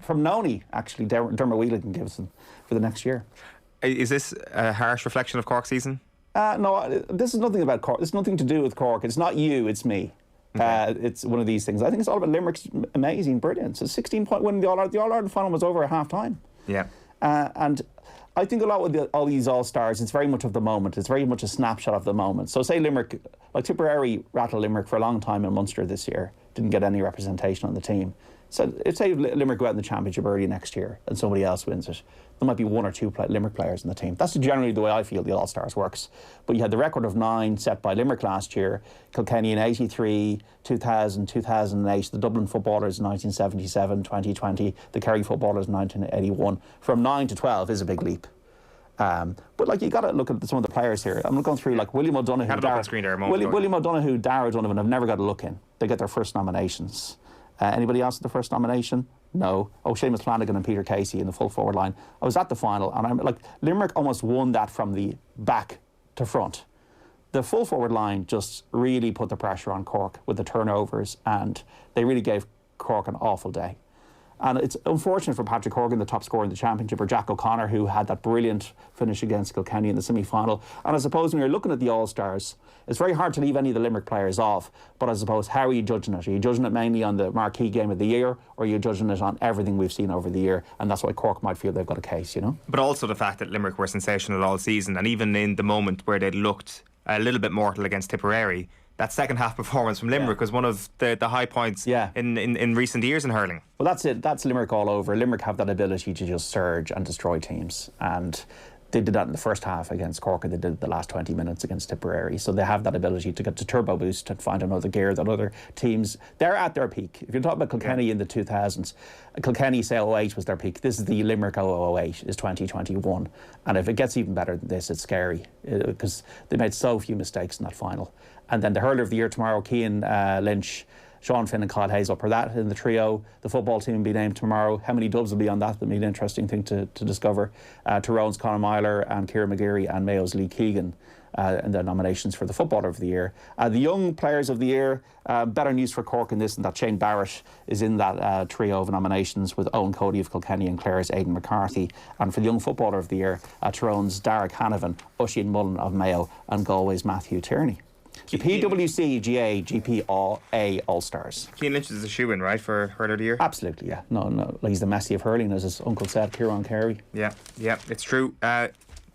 From Noni, actually, Dermot Whelan gives them for the next year. Is this a harsh reflection of Cork's season? No, this is nothing about Cork. It's nothing to do with Cork. It's not you, it's me. Okay. It's one of these things. I think it's all about Limerick's amazing brilliance. A 16-point win in the All-Ireland final was over at half-time. Yeah. And I think a lot with all these All-Stars, it's very much of the moment. It's very much a snapshot of the moment. So say Limerick, like Tipperary rattled Limerick for a long time in Munster this year, didn't get any representation on the team. So if say Limerick go out in the championship early next year and somebody else wins it, there might be one or two Limerick players in the team. That's generally the way I feel the All-Stars works. But you had the record of 9 set by Limerick last year, Kilkenny in 83, 2000, 2008, the Dublin footballers in 1977, 2020, the Kerry footballers in 1981. From 9 to 12 is a big leap. But like you got to look at some of the players here. I'm going through like William O'Donoghue, William O'Donoghue, Dara O'Donovan have never got a look in. They get their first nominations. Anybody else at the first nomination? No. Seamus Flanagan and Peter Casey in the full forward line. I was at the final, and I'm like, Limerick almost won that from the back to front. The full forward line just really put the pressure on Cork with the turnovers, and they really gave Cork an awful day. And it's unfortunate for Patrick Horgan, the top scorer in the championship, or Jack O'Connor, who had that brilliant finish against Kilkenny in the semi-final. And I suppose when you're looking at the All-Stars, it's very hard to leave any of the Limerick players off. But I suppose, how are you judging it? Are you judging it mainly on the marquee game of the year, or are you judging it on everything we've seen over the year? And that's why Cork might feel they've got a case, you know? But also the fact that Limerick were sensational all season, and even in the moment where they looked a little bit mortal against Tipperary, that second half performance from Limerick was one of the high points in recent years in hurling. Well, that's it. That's Limerick all over. Limerick have that ability to just surge and destroy teams. And They did that in the first half against Cork, and they did it the last 20 minutes against Tipperary. So they have that ability to get to turbo boost and find another gear that other teams, they're at their peak. If you're talking about Kilkenny in the 2000s, Kilkenny, say 08 was their peak. This is the Limerick 008 is 2021. And if it gets even better than this, it's scary because they made so few mistakes in that final. And then the hurler of the year tomorrow, Cian Lynch, Sean Finn and Claude Hazel for that in the trio. The football team will be named tomorrow. How many dubs will be on that? That'll be an interesting thing to discover. Tyrone's Conor Myler and Ciara McGeary and Mayo's Lee Keegan in the nominations for the footballer of the year. The young players of the year, better news for Cork in this, and that Shane Barrett is in that trio of nominations with Owen Cody of Kilkenny and Clare's Aidan McCarthy. And for the young footballer of the year, Tyrone's Derek Hanavan, Oisin Mullen of Mayo and Galway's Matthew Tierney. The PWC GA GP All-Stars. Cian Lynch is a shoe-in, right, for hurler of the year? Absolutely, yeah. No, like he's the Messi of hurling, as his uncle said, Kieran Carey. Yeah, it's true.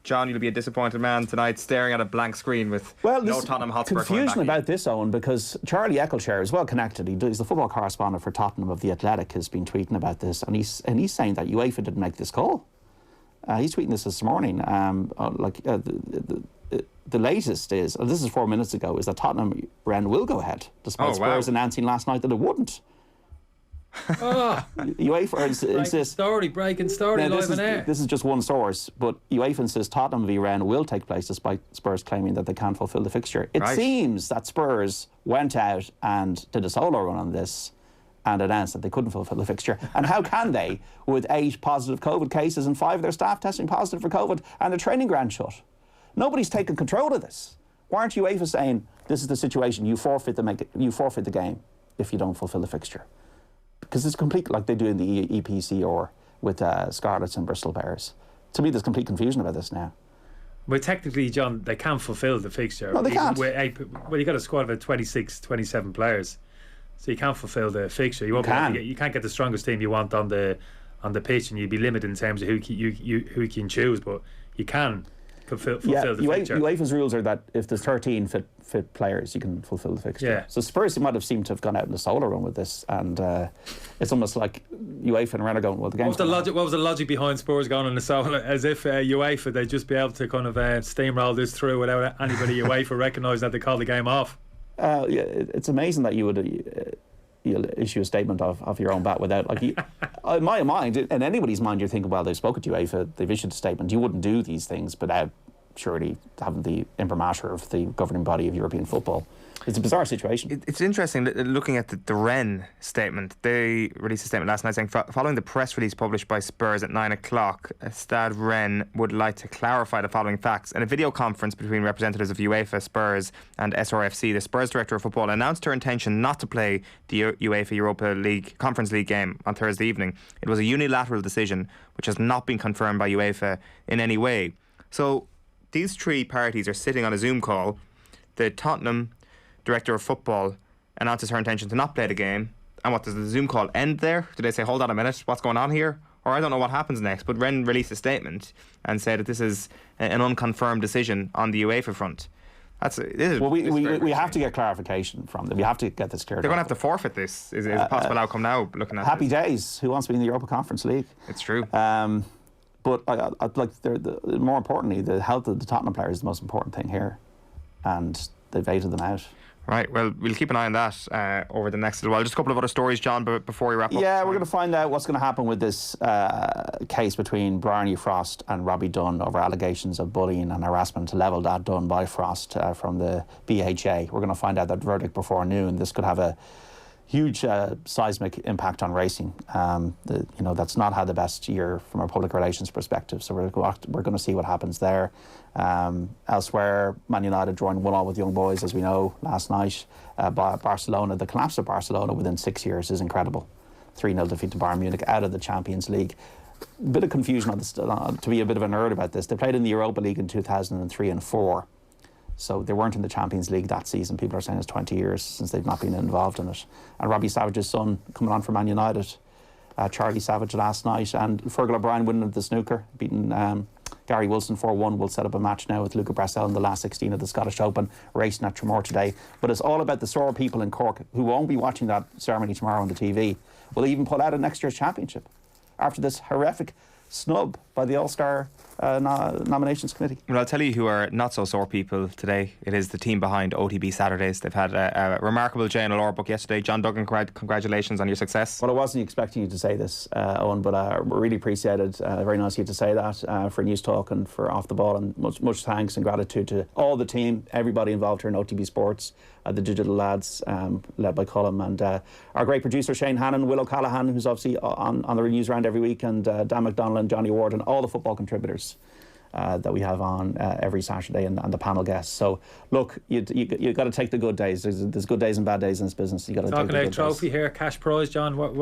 John, you'll be a disappointed man tonight, staring at a blank screen with no Tottenham Hotspur confusion about this, Owen, because Charlie Eccleshare is well connected. He's the football correspondent for Tottenham of The Athletic, has been tweeting about this, and he's saying that UEFA didn't make this call. He's tweeting this morning. The latest is, and this is 4 minutes ago, is that Tottenham Rennes will go ahead, despite Spurs announcing last night that it wouldn't. UEFA insists... Breaking story live on air. This is just one source, but UEFA insists Tottenham v Rennes will take place despite Spurs claiming that they can't fulfil the fixture. It seems that Spurs went out and did a solo run on this and announced that they couldn't fulfil the fixture. And how can they, with 8 positive COVID cases and 5 of their staff testing positive for COVID and the training ground shut? Nobody's taken control of this. Why aren't UEFA saying, this is the situation, you forfeit the game if you don't fulfil the fixture? Because it's complete, like they do in the EPC or with Scarlets and Bristol Bears. To me, there's complete confusion about this now. Well, technically, John, they can't fulfil the fixture. No, they can't. Well, you got a squad of 26, 27 players, so you can't fulfil the fixture. You can't get the strongest team you want on the pitch, and you'd be limited in terms of who you can choose. But you can fulfill the fixture. UEFA's rules are that if there's 13 fit players, you can fulfil the fixture. Yeah. So Spurs might have seemed to have gone out in the solo run with this, and it's almost like UEFA and Rennes are going, well, the game's what was the logic behind Spurs going in the solo? As if UEFA, they'd just be able to kind of steamroll this through without anybody UEFA recognising that they called the game off. It's amazing that you would... you'll issue a statement of your own bat without, like, in my mind, in anybody's mind, you're thinking, well, they've spoken to UEFA, they've issued a statement. You wouldn't do these things without surely having the imprimatur of the governing body of European football. It's a bizarre situation. It's interesting looking at the Rennes statement. They released a statement last night saying, following the press release published by Spurs at 9 o'clock, Stade Rennes would like to clarify the following facts. In a video conference between representatives of UEFA, Spurs and SRFC, the Spurs director of football announced her intention not to play the UEFA Europa League Conference League game on Thursday evening. It was a unilateral decision which has not been confirmed by UEFA in any way. So these 3 parties are sitting on a Zoom call. The Tottenham director of football announces her intention to not play the game, and what, does the Zoom call end there? Do they say, hold on a minute, what's going on here? Or I don't know what happens next, but Rennes released a statement and said that this is an unconfirmed decision on the UEFA front. We have to get clarification from them. We have to get this cleared. They're going to have to forfeit this. Is a possible outcome now, looking at happy days. Who wants to be in the Europa Conference League? It's true. But more importantly, the health of the Tottenham players is the most important thing here, and they've voted them out. Right, well, we'll keep an eye on that over the next little while. Just a couple of other stories, John, before we wrap up. Yeah, we're going to find out what's going to happen with this case between Blarney Frost and Robbie Dunn over allegations of bullying and harassment levelled at Dunn by Frost from the BHA. We're going to find out that verdict before noon. This could have a huge seismic impact on racing. That's not had the best year from a public relations perspective, so we're going to see what happens there. Elsewhere, Man United drawing 1-1 with Young Boys, as we know, last night. Barcelona, the collapse of Barcelona within 6 years is incredible. 3-0 defeat to Bayern Munich out of the Champions League. A bit of confusion on this, to be a bit of a nerd about this. They played in the Europa League in 2003 and 4. So they weren't in the Champions League that season. People are saying it's 20 years since they've not been involved in it. And Robbie Savage's son coming on for Man United, Charlie Savage last night, and Fergal O'Brien winning at the snooker, beating Gary Wilson 4-1. Will set up a match now with Luca Brasel in the last 16 of the Scottish Open, racing at Tramore today. But it's all about the sore people in Cork who won't be watching that ceremony tomorrow on the TV. Will even pull out of next year's championship after this horrific snub by the All-Star nominations committee. Well, I'll tell you who are not so sore people today. It is the team behind OTB Saturdays. They've had a remarkable JLR book yesterday. John Duggan, congratulations on your success. Well, I wasn't expecting you to say this, Eoin, but I really appreciate it. Very nice of you to say that for News Talk and for Off the Ball, and much thanks and gratitude to all the team, everybody involved here in OTB Sports, the digital lads led by Colm, and our great producer Shane Hannon, Will O'Callaghan, who's obviously on the news round every week, and Dan McDonnell and Johnny Ward, and all the football contributors that we have on every Saturday, and the panel guests. So look, you got to take the good days. There's good days and bad days in this business. You got to take the good days. Talking about trophy here, cash prize, John. What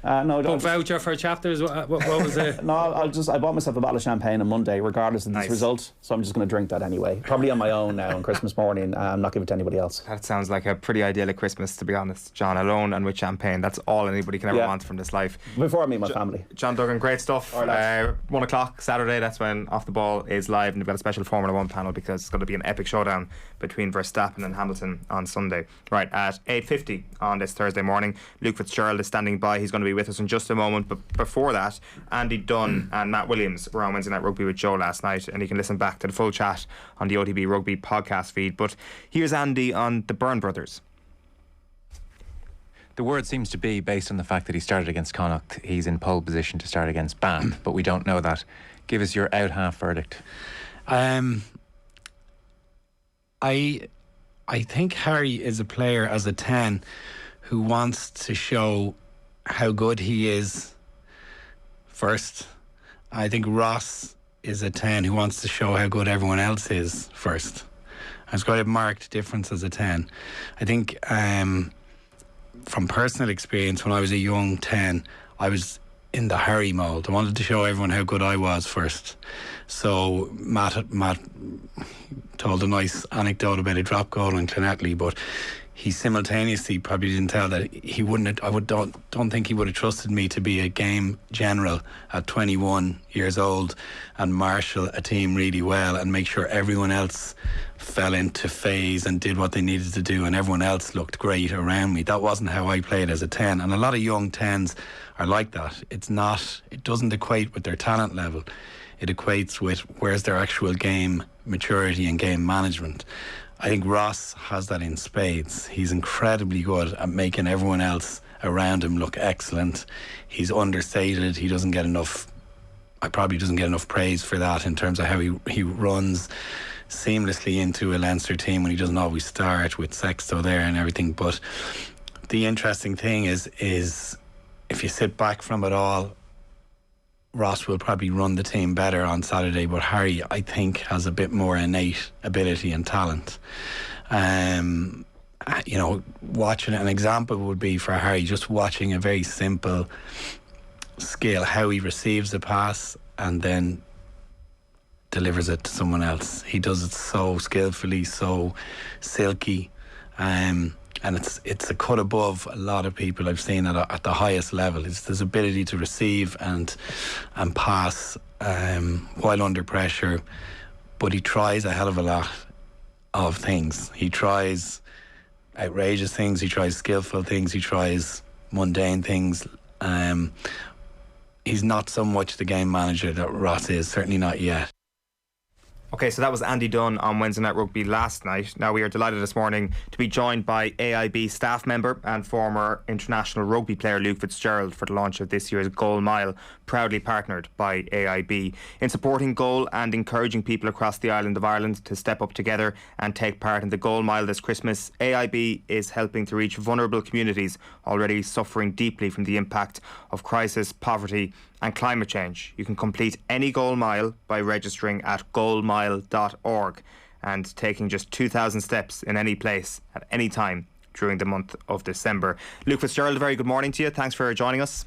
no, voucher for chapters. What was it? No, I bought myself a bottle of champagne on Monday, regardless of this result. So I'm just going to drink that anyway. Probably on my own now on Christmas morning. I'm not giving it to anybody else. That sounds like a pretty idyllic Christmas, to be honest, John. Alone and with champagne. That's all anybody can ever want from this life. Before I meet my family. John Duggan, great stuff. 1 o'clock Saturday. That's when Off the Ball is live, and we've got a special Formula 1 panel because it's going to be an epic showdown between Verstappen and Hamilton on Sunday. Right, at 8:50 on this Thursday morning, Luke Fitzgerald is standing by. He's going to be with us in just a moment. But before that, Andy Dunn and Matt Williams were on Wednesday Night Rugby with Joe last night, and you can listen back to the full chat on the OTB Rugby podcast feed. But here's Andy on the Byrne brothers. The word seems to be, based on the fact that he started against Connacht, he's in pole position to start against Bath, but we don't know that. Give us your out half verdict. I think Harry is a player as a 10 who wants to show how good he is first. I think Ross is a 10 who wants to show how good everyone else is first. It's quite a marked difference as a 10. I think from personal experience, when I was a young 10, I was in the Harry mould. I wanted to show everyone how good I was first. So Matt told a nice anecdote about a drop goal in Clonettley, but he simultaneously probably didn't tell that he wouldn't. Don't think he would have trusted me to be a game general at 21 years old and marshal a team really well and make sure everyone else fell into phase and did what they needed to do, and everyone else looked great around me. That wasn't how I played as a 10, and a lot of young 10s are like that. It doesn't equate with their talent level. It equates with where's their actual game maturity and game management. I think Ross has that in spades. He's incredibly good at making everyone else around him look excellent. He's understated. He doesn't get enough praise for that in terms of how he runs seamlessly into a Leinster team when he doesn't always start with Sexto there and everything. But the interesting thing is if you sit back from it all, Ross will probably run the team better on Saturday, but Harry, I think, has a bit more innate ability and talent. Watching an example would be for Harry, just watching a very simple skill, how he receives a pass and then delivers it to someone else. He does it so skillfully, so silky, and it's a cut above a lot of people I've seen at the highest level. It's his ability to receive and pass while under pressure, but he tries a hell of a lot of things. He tries outrageous things, he tries skillful things, he tries mundane things. He's not so much the game manager that Ross is, certainly not yet. Okay, so that was Andy Dunn on Wednesday Night Rugby last night. Now we are delighted this morning to be joined by AIB staff member and former international rugby player Luke Fitzgerald for the launch of this year's Goal Mile, proudly partnered by AIB. In supporting goal and encouraging people across the island of Ireland to step up together and take part in the Goal Mile this Christmas, AIB is helping to reach vulnerable communities already suffering deeply from the impact of crisis, poverty and climate change. You can complete any Goal Mile by registering at goalmile.org and taking just 2,000 steps in any place at any time during the month of December. Luke Fitzgerald, a very good morning to you. Thanks for joining us.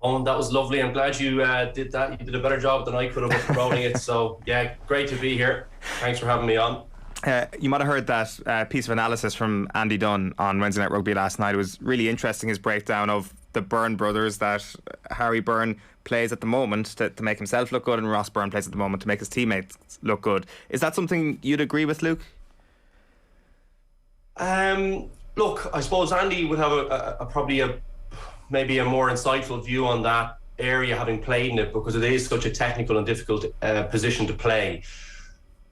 Oh, that was lovely. I'm glad you did that. You did a better job than I could have with promoting it. So, yeah, great to be here. Thanks for having me on. You might have heard that piece of analysis from Andy Dunn on Wednesday Night Rugby last night. It was really interesting, his breakdown of the Byrne brothers, that Harry Byrne plays at the moment to make himself look good, and Ross Byrne plays at the moment to make his teammates look good. Is that something you'd agree with, Luke? Look, I suppose Andy would have maybe a more insightful view on that. area, having played in it, because it is such a technical and difficult position to play.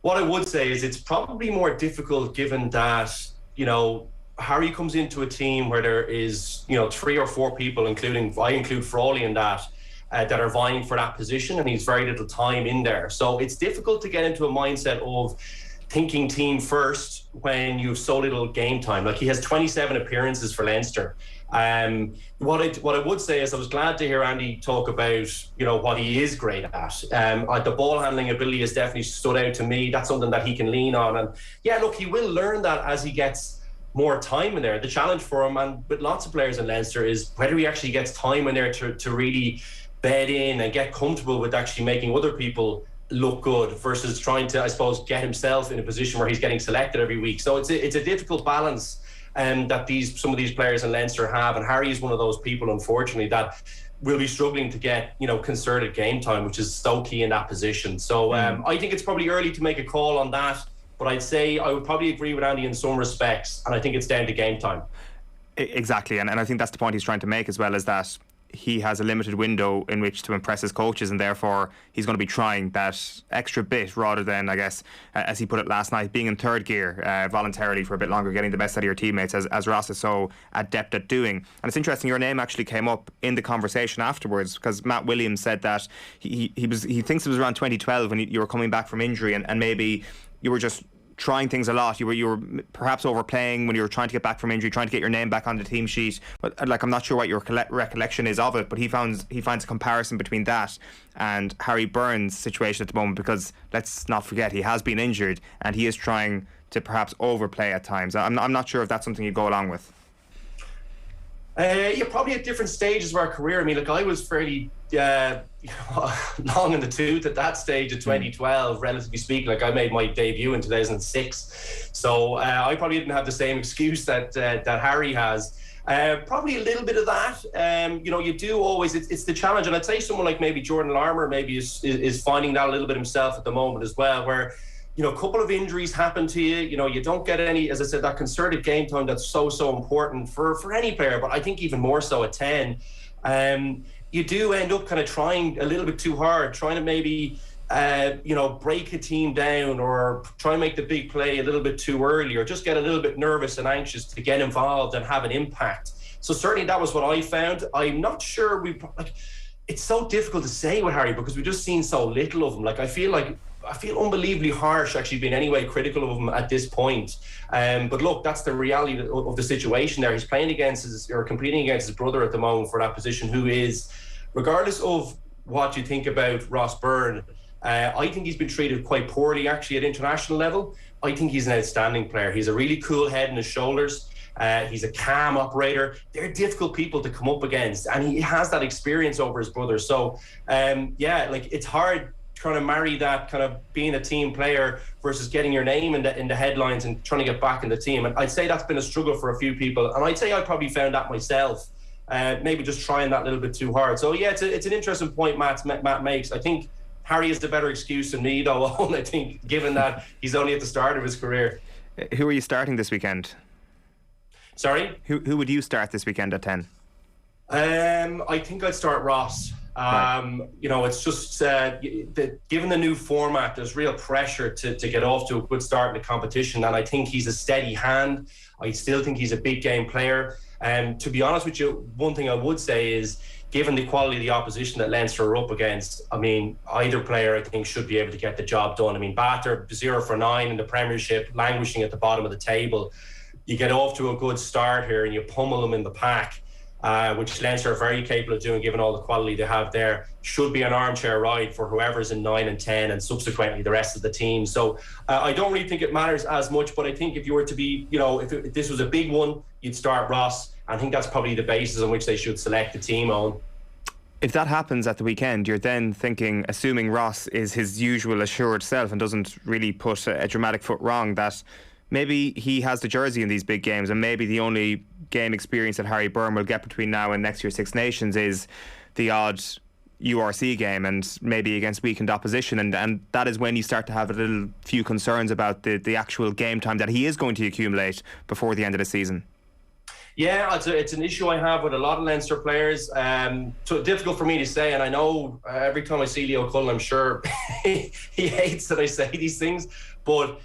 What I would say is it's probably more difficult given that, you know, Harry comes into a team where there is, you know, 3 or 4 people, I include Frawley in that are vying for that position, and he's very little time in there. So it's difficult to get into a mindset of thinking team first when you have so little game time. Like, he has 27 appearances for Leinster. What I would say is I was glad to hear Andy talk about, you know, what he is great at. The ball handling ability has definitely stood out to me. That's something that he can lean on. And yeah, look, he will learn that as he gets more time in there. The challenge for him, and with lots of players in Leinster, is whether he actually gets time in there to really bed in and get comfortable with actually making other people look good versus trying to, I suppose, get himself in a position where he's getting selected every week. So it's a difficult balance that some of these players in Leinster have, and Harry is one of those people, unfortunately, that will be struggling to get, you know, concerted game time, which is so key in that position. So I think it's probably early to make a call on that, but I'd say I would probably agree with Andy in some respects, and I think it's down to game time. Exactly, and I think that's the point he's trying to make as well, is that he has a limited window in which to impress his coaches, and therefore he's going to be trying that extra bit rather than, I guess, as he put it last night, being in third gear voluntarily for a bit longer, getting the best out of your teammates, as Ross is so adept at doing. And it's interesting, your name actually came up in the conversation afterwards, because Matt Williams said that he thinks it was around 2012 when you were coming back from injury, and maybe you were just trying things a lot. You were perhaps overplaying when you were trying to get back from injury, trying to get your name back on the team sheet. But like, I'm not sure what your recollection is of it, but he finds a comparison between that and Harry Byrne's situation at the moment, because let's not forget, he has been injured and he is trying to perhaps overplay at times. I'm not sure if that's something you go along with. Yeah, probably at different stages of our career. I mean, like, I was fairly long in the tooth at that stage of 2012, relatively speaking. Like, I made my debut in 2006, so I probably didn't have the same excuse that Harry has. Probably a little bit of that. You know, you do always, it's the challenge, and I'd say someone like maybe Jordan Larmour maybe is finding that a little bit himself at the moment as well, where, you know, a couple of injuries happen to you. You know, you don't get any, as I said, that concerted game time that's so important for any player, but I think even more so at 10. You do end up kind of trying a little bit too hard, trying to maybe, you know, break a team down, or try and make the big play a little bit too early, or just get a little bit nervous and anxious to get involved and have an impact. So certainly that was what I found. I'm not sure it's so difficult to say with Harry, because we've just seen so little of him. Like, I feel unbelievably harsh actually being anyway critical of him at this point. But look, that's the reality of the situation there. He's playing competing against his brother at the moment for that position, who is, regardless of what you think about Ross Byrne, I think he's been treated quite poorly actually at international level. I think he's an outstanding player. He's a really cool head on his shoulders. He's a calm operator. They're difficult people to come up against, and he has that experience over his brother. So yeah, like, it's hard trying to marry that kind of being a team player versus getting your name in the headlines and trying to get back in the team. And I'd say that's been a struggle for a few people, and I'd say I probably found that myself, maybe just trying that little bit too hard. So yeah, it's an interesting point Matt makes. I think Harry is the better excuse than me, though, I think, given that he's only at the start of his career. Who are you starting this weekend? Sorry? Who would you start this weekend at 10? I think I'd start Ross. You know, it's just given the new format, there's real pressure to get off to a good start in the competition, and I think he's a steady hand. I still think he's a big game player. And to be honest with you, one thing I would say is, given the quality of the opposition that Leinster are up against, I mean, either player I think should be able to get the job done. I mean, Batter 0 for 9 in the Premiership, languishing at the bottom of the table. You get off to a good start here and you pummel them in the pack, which Leinster are very capable of doing given all the quality they have there. Should be an armchair ride for whoever's in 9 and 10 and subsequently the rest of the team. So I don't really think it matters as much, but I think if you were to be, you know, if this was a big one, you'd start Ross. I think that's probably the basis on which they should select the team on. If that happens at the weekend, you're then thinking, assuming Ross is his usual assured self and doesn't really put a dramatic foot wrong, that maybe he has the jersey in these big games, and maybe the only game experience that Harry Byrne will get between now and next year's Six Nations is the odd URC game, and maybe against weakened opposition, and that is when you start to have a little few concerns about the actual game time that he is going to accumulate before the end of the season. Yeah, it's an issue I have with a lot of Leinster players. So difficult for me to say, and I know every time I see Leo Cullen, I'm sure he hates that I say these things, but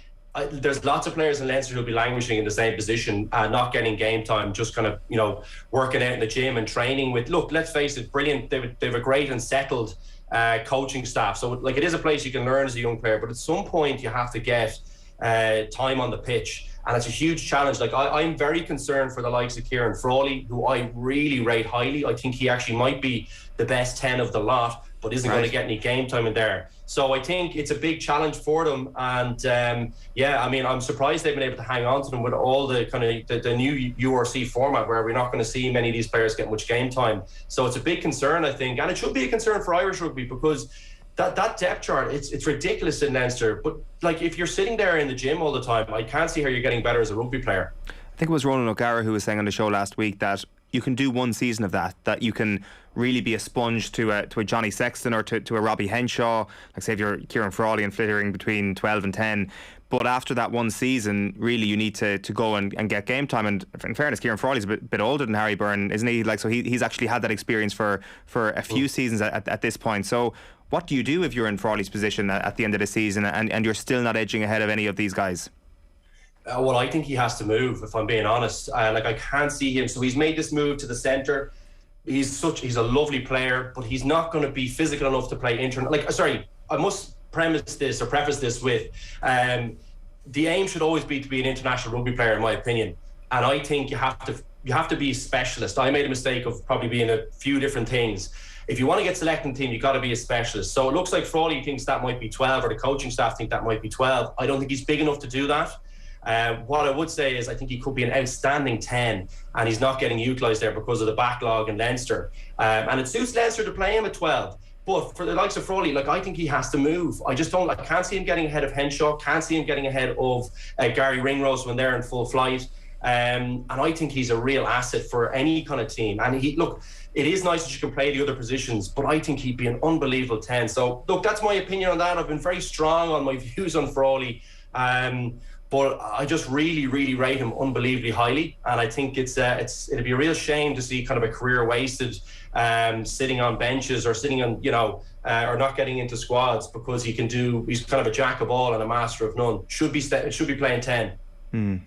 there's lots of players in Leinster who'll be languishing in the same position, not getting game time, just kind of, you know, working out in the gym and training with, look, let's face it, brilliant. They've a great and settled coaching staff. So like, it is a place you can learn as a young player, but at some point you have to get time on the pitch. And it's a huge challenge. Like, I'm very concerned for the likes of Kieran Frawley, who I really rate highly. I think he actually might be the best 10 of the lot, but isn't going to get any game time in there. So I think it's a big challenge for them. And yeah, I mean, I'm surprised they've been able to hang on to them with all the kind of the new URC format, where we're not going to see many of these players get much game time. So it's a big concern, I think. And it should be a concern for Irish rugby, because that depth chart, it's ridiculous in Leinster. But like, if you're sitting there in the gym all the time, I can't see how you're getting better as a rugby player. I think it was Ronan O'Gara who was saying on the show last week that you can do one season of that you can really be a sponge to a Johnny Sexton or to a Robbie Henshaw, like say if you're Kieran Frawley and flittering between 12 and 10. But after that one season, really you need to go and get game time. And in fairness, Kieran Frawley's a bit older than Harry Byrne, isn't he? Like, so he's actually had that experience for a few seasons at this point. So what do you do if you're in Frawley's position at the end of the season and you're still not edging ahead of any of these guys? Well, I think he has to move, if I'm being honest. Like, I can't see him. So he's made this move to the centre. He's a lovely player, but he's not going to be physical enough to play I must preface this with the aim should always be to be an international rugby player, in my opinion. And I think you have to be a specialist. I made a mistake of probably being a few different things. If you want to get selected in the team, you've got to be a specialist. So it looks like Frawley thinks that might be 12, or the coaching staff think that might be 12. I don't think he's big enough to do that. What I would say is I think he could be an outstanding 10, and he's not getting utilised there because of the backlog in Leinster. And it suits Leinster to play him at 12. But for the likes of Frawley, like, I think he has to move. I can't see him getting ahead of Henshaw, can't see him getting ahead of Gary Ringrose when they're in full flight. And I think he's a real asset for any kind of team. And it is nice that you can play the other positions, but I think he'd be an unbelievable 10. So look, that's my opinion on that. I've been very strong on my views on Frawley. But I just really, really rate him unbelievably highly, and I think it'd be a real shame to see kind of a career wasted, sitting on benches or sitting on, or not getting into squads, because he's kind of a jack of all and a master of none. Should be playing 10.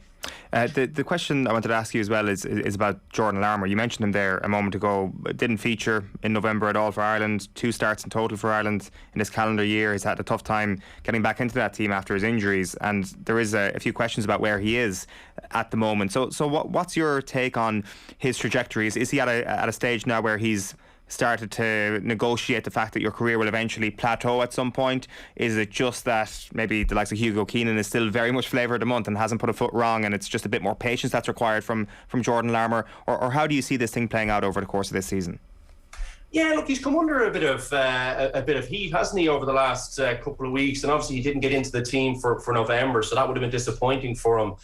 The question I wanted to ask you as well is about Jordan Larmour. You mentioned him there a moment ago. Didn't feature in November at all for Ireland. 2 starts in total for Ireland in this calendar year. He's had a tough time getting back into that team after his injuries, and there is a few questions about where he is at the moment. So what's your take on his trajectory? Is he at a stage now where he's started to negotiate the fact that your career will eventually plateau at some point? Is it just that maybe the likes of Hugo Keenan is still very much flavour of the month and hasn't put a foot wrong, and it's just a bit more patience that's required from Jordan Larmour? Or how do you see this thing playing out over the course of this season? Yeah, look, he's come under a bit of heat, hasn't he, over the last couple of weeks? And obviously he didn't get into the team for November, so that would have been disappointing for him.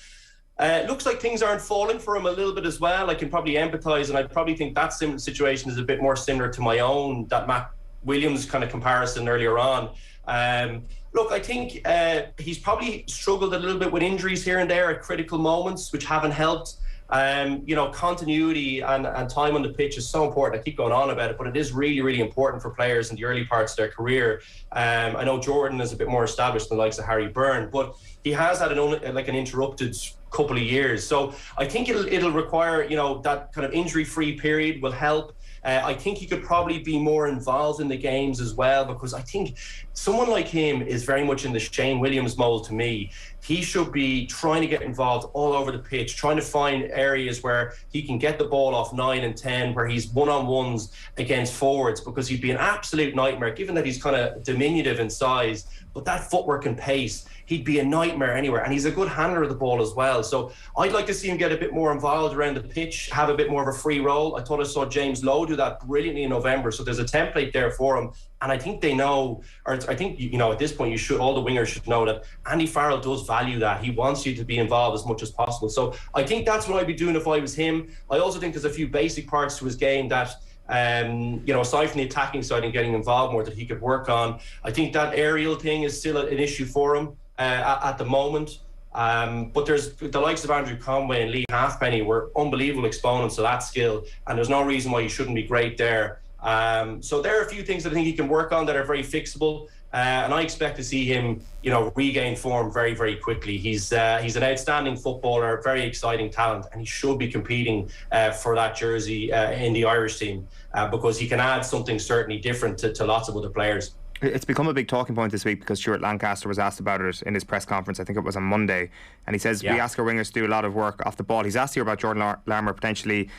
Looks like things aren't falling for him a little bit as well. I can probably empathise, and I probably think that situation is a bit more similar to my own, that Matt Williams kind of comparison earlier on. Look, I think he's probably struggled a little bit with injuries here and there at critical moments, which haven't helped. Continuity and time on the pitch is so important. I keep going on about it, but it is really, really important for players in the early parts of their career. I know Jordan is a bit more established than the likes of Harry Byrne, but he has had an interrupted couple of years. So I think it'll require, that kind of injury-free period will help. I think he could probably be more involved in the games as well, because I think someone like him is very much in the Shane Williams mold to me. He should be trying to get involved all over the pitch, trying to find areas where he can get the ball off 9 and 10, where he's one-on-ones against forwards, because he'd be an absolute nightmare, given that he's kind of diminutive in size, but that footwork and pace, he'd be a nightmare anywhere. And he's a good handler of the ball as well. So I'd like to see him get a bit more involved around the pitch, have a bit more of a free role. I thought I saw James Lowe do that brilliantly in November. So there's a template there for him. And I think they know, or I think, at this point, all the wingers should know that Andy Farrell does value that. He wants you to be involved as much as possible. So I think that's what I'd be doing if I was him. I also think there's a few basic parts to his game that, aside from the attacking side and getting involved more, that he could work on. I think that aerial thing is still an issue for him at the moment. But there's the likes of Andrew Conway and Lee Halfpenny were unbelievable exponents of that skill, and there's no reason why he shouldn't be great there. So there are a few things that I think he can work on that are very fixable. And I expect to see him, regain form very, very quickly. He's an outstanding footballer, very exciting talent, and he should be competing for that jersey in the Irish team because he can add something certainly different to lots of other players. It's become a big talking point this week because Stuart Lancaster was asked about it in his press conference. I think it was on Monday, and he says we ask our wingers to do a lot of work off the ball. He's asked here about Jordan Larmour potentially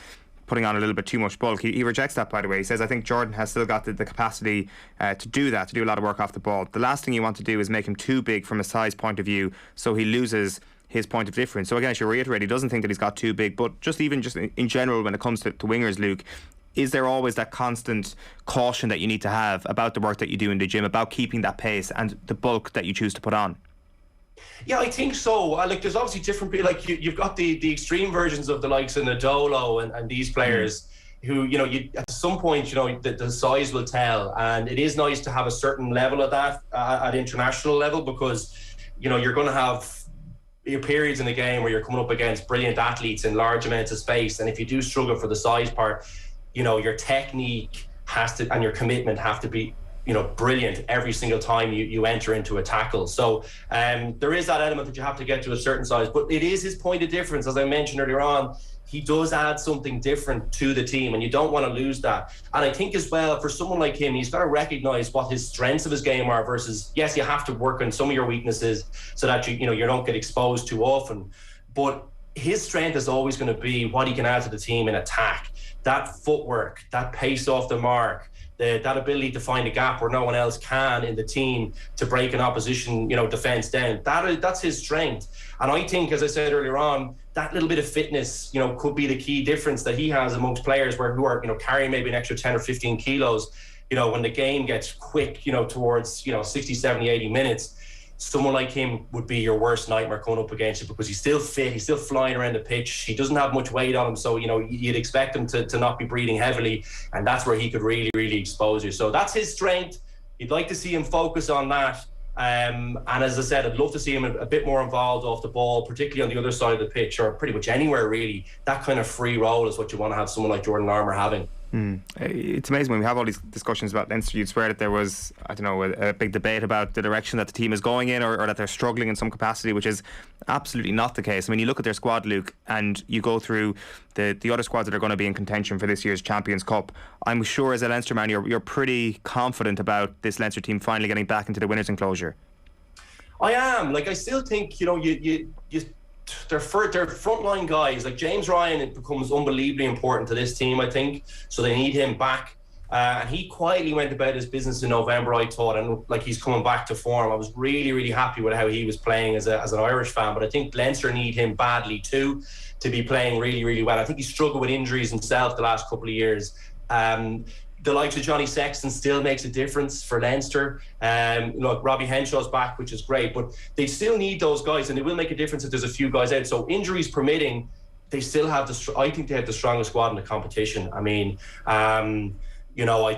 putting on a little bit too much bulk. He rejects that, by the way. He says, I think Jordan has still got the capacity to do that, to do a lot of work off the ball. The last thing you want to do is make him too big from a size point of view, so he loses his point of difference. So again, I should reiterate, he doesn't think that he's got too big, but just in general, when it comes to wingers, Luke, is there always that constant caution that you need to have about the work that you do in the gym, about keeping that pace and the bulk that you choose to put on? Yeah, I think so. There's obviously different people. You've got the extreme versions of the likes of Nadolo and these players who, at some point, the size will tell. And it is nice to have a certain level of that at international level because, you're going to have your periods in the game where you're coming up against brilliant athletes in large amounts of space. And if you do struggle for the size part, your technique has to and your commitment have to be brilliant every single time you enter into a tackle. So there is that element that you have to get to a certain size, but it is his point of difference. As I mentioned earlier on, he does add something different to the team and you don't want to lose that. And I think as well, for someone like him, he's got to recognise what his strengths of his game are versus, yes, you have to work on some of your weaknesses so that you don't get exposed too often. But his strength is always going to be what he can add to the team in attack. That footwork, that pace off the mark, that ability to find a gap where no one else can in the team to break an opposition, defence down. That's his strength. And I think, as I said earlier on, that little bit of fitness, could be the key difference that he has amongst players who are carrying maybe an extra 10 or 15 kilos, when the game gets quick, towards, 60, 70, 80 minutes. Someone like him would be your worst nightmare coming up against you because he's still fit, he's still flying around the pitch, he doesn't have much weight on him, so you'd expect him to not be breathing heavily, and that's where he could really, really expose you. So that's his strength. You'd like to see him focus on that. And as I said, I'd love to see him a bit more involved off the ball, particularly on the other side of the pitch, or pretty much anywhere really. That kind of free role is what you want to have someone like Jordan Larmour having. It's amazing when we have all these discussions about Leinster, you'd swear that there was, a big debate about the direction that the team is going in or that they're struggling in some capacity, which is absolutely not the case. I mean, you look at their squad, Luke, and you go through the other squads that are going to be in contention for this year's Champions Cup. I'm sure as a Leinster man, you're pretty confident about this Leinster team finally getting back into the winners' enclosure. I am. I still think, they're frontline guys. Like James Ryan, it becomes unbelievably important to this team, I think. So they need him back. And he quietly went about his business in November, I thought, and he's coming back to form. I was really, really happy with how he was playing as an Irish fan. But I think Leinster need him badly too, to be playing really, really well. I think he struggled with injuries himself the last couple of years. The likes of Johnny Sexton still makes a difference for Leinster. Robbie Henshaw's back, which is great, but they still need those guys, and it will make a difference if there's a few guys out. So injuries permitting, they still have I think they have the strongest squad in the competition. I mean, I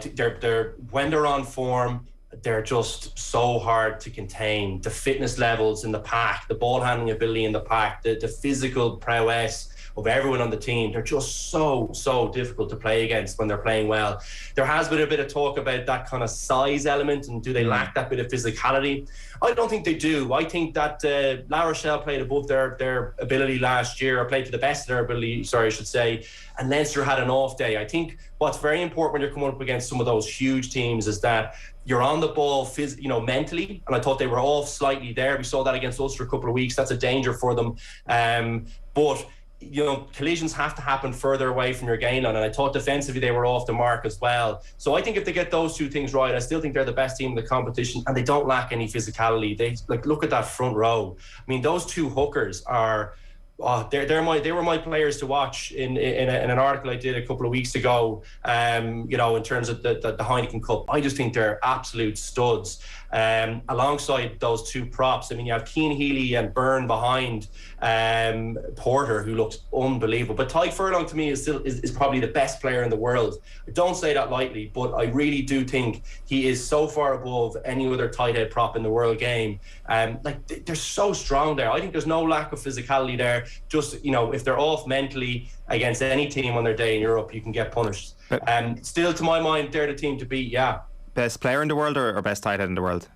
think they're when they're on form, they're just so hard to contain. The fitness levels in the pack, the ball handling ability in the pack, the physical prowess of everyone on the team, they're just so difficult to play against when they're playing well. There has been a bit of talk about that kind of size element, and do they lack that bit of physicality? I don't think they do. I think that La Rochelle played above their ability last year, or played to the best of their ability, I should say, and Leinster had an off day. I think what's very important when you're coming up against some of those huge teams is that you're on the ball mentally, and I thought they were off slightly there. We saw that against Ulster a couple of weeks. That's a danger for them. But collisions have to happen further away from your gain line, and I thought defensively they were off the mark as well. So I think if they get those two things right, I still think they're the best team in the competition, and they don't lack any physicality. They look at that front row. I mean, those two hookers are they were my players to watch in an article I did a couple of weeks ago. In terms of the Heineken Cup, I just think they're absolute studs. Alongside those two props, I mean, you have Keane Healy and Byrne behind Porter, who looks unbelievable. But Tadhg Furlong to me is probably the best player in the world. I don't say that lightly, but I really do think he is so far above any other tight head prop in the world game. They're so strong there. I think there's no lack of physicality there. Just, if they're off mentally against any team on their day in Europe, you can get punished. Still, to my mind, they're the team to beat. Yeah. Best player in the world or best tight head in the world?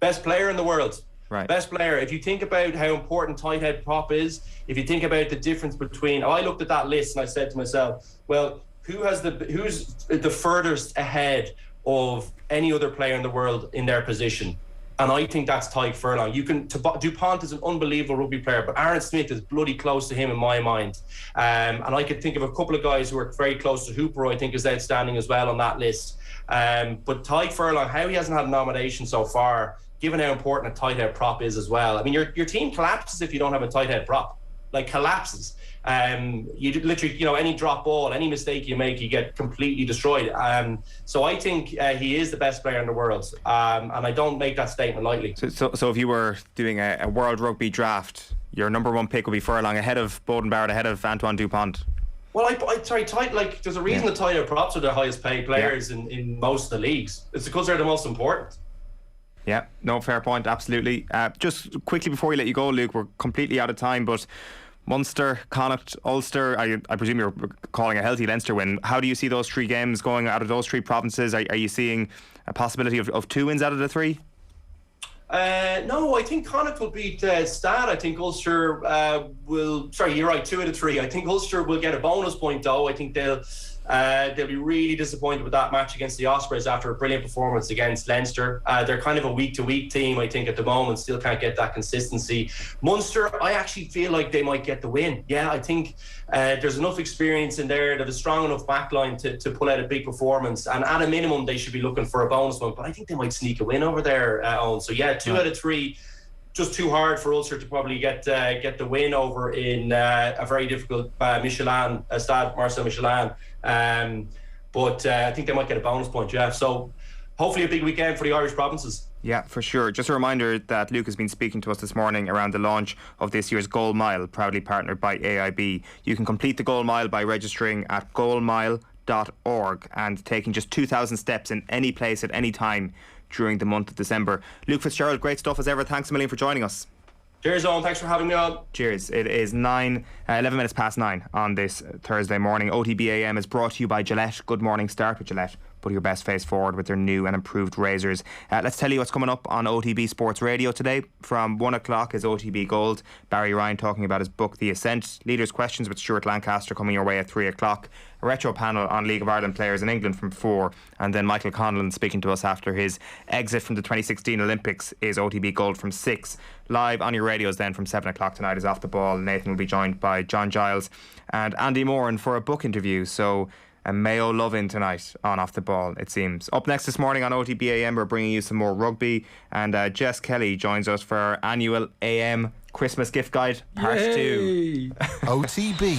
Best player in the world. Right. Best player. If you think about how important tight head prop is, if you think about the difference between, I looked at that list and I said to myself, well, who's the furthest ahead of any other player in the world in their position? And I think that's Tadhg Furlong. Dupont is an unbelievable rugby player, but Aaron Smith is bloody close to him in my mind. And I could think of a couple of guys who are very close to Hooper, I think is outstanding as well on that list. But Tadhg Furlong, how he hasn't had a nomination so far, given how important a tight head prop is as well. I mean, your team collapses if you don't have a tight head prop. Collapses. You literally, any drop ball, any mistake you make, you get completely destroyed. So I think he is the best player in the world, and I don't make that statement lightly. So if you were doing a World Rugby draft, your number one pick would be Furlong ahead of Beauden Barrett, ahead of Antoine Dupont. Well, there's a reason the tight head props are the highest paid players in most of the leagues. It's because they're the most important. Yeah, no, fair point, absolutely. Just quickly before we let you go, Luke, we're completely out of time, but Munster, Connacht, Ulster, I presume you're calling a healthy Leinster win. How do you see those three games going out of those three provinces? Are you seeing a possibility of 2 wins out of the 3? No, I think Connacht will beat Stad. I think Ulster you're right, 2 out of 3. I think Ulster will get a bonus point though. I think they'll be really disappointed with that match against the Ospreys after a brilliant performance against Leinster. They're kind of a week-to-week team, I think, at the moment. Still can't get that consistency. Munster, I actually feel like they might get the win. Yeah, I think there's enough experience in there. They have a strong enough backline to pull out a big performance. And at a minimum, they should be looking for a bonus one. But I think they might sneak a win over there, Owen. So yeah, 2 out of 3. Just too hard for Ulster to probably get the win over in a very difficult Stade Marcel Michelin. But I think they might get a bonus point, yeah. So hopefully a big weekend for the Irish provinces. Yeah, for sure. Just a reminder that Luke has been speaking to us this morning around the launch of this year's Goal Mile, proudly partnered by AIB. You can complete the Goal Mile by registering at goalmile.org and taking just 2,000 steps in any place at any time during the month of December. Luke Fitzgerald, great stuff as ever. Thanks a million for joining us. Cheers, Owen. Thanks for having me on. Cheers. It is 11 minutes past 9 on this Thursday morning. OTB AM is brought to you by Gillette. Good morning. Start with Gillette. Put your best face forward with their new and improved razors. Let's tell you what's coming up on OTB Sports Radio today. From 1 o'clock is OTB Gold. Barry Ryan talking about his book, The Ascent. Leaders' Questions with Stuart Lancaster coming your way at 3 o'clock. A retro panel on League of Ireland players in England from 4. And then Michael Conlon speaking to us after his exit from the 2016 Olympics is OTB Gold from 6. Live on your radios then from 7 o'clock tonight is Off the Ball. Nathan will be joined by John Giles and Andy Moran for a book interview. So a Mayo love-in tonight on Off the Ball, it seems. Up next this morning on OTB AM, we're bringing you some more rugby, and Jess Kelly joins us for our annual AM Christmas gift guide, part 2. OTB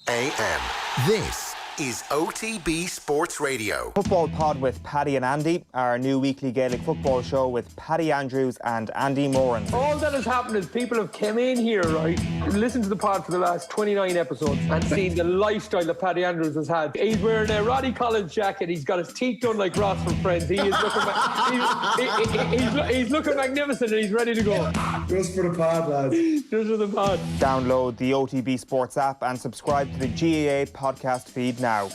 AM. This is OTB Sports Radio. Football Pod with Paddy and Andy, our new weekly Gaelic football show with Paddy Andrews and Andy Moran. All that has happened is people have come in here, right, listened to the pod for the last 29 episodes and seen the lifestyle that Paddy Andrews has had. He's wearing a Roddy Collins jacket. He's got his teeth done like Ross from Friends. He is looking he's looking magnificent and he's ready to go. Just for the pod, lads. Just for the pod. Download the OTB Sports app and subscribe to the GAA podcast feed now.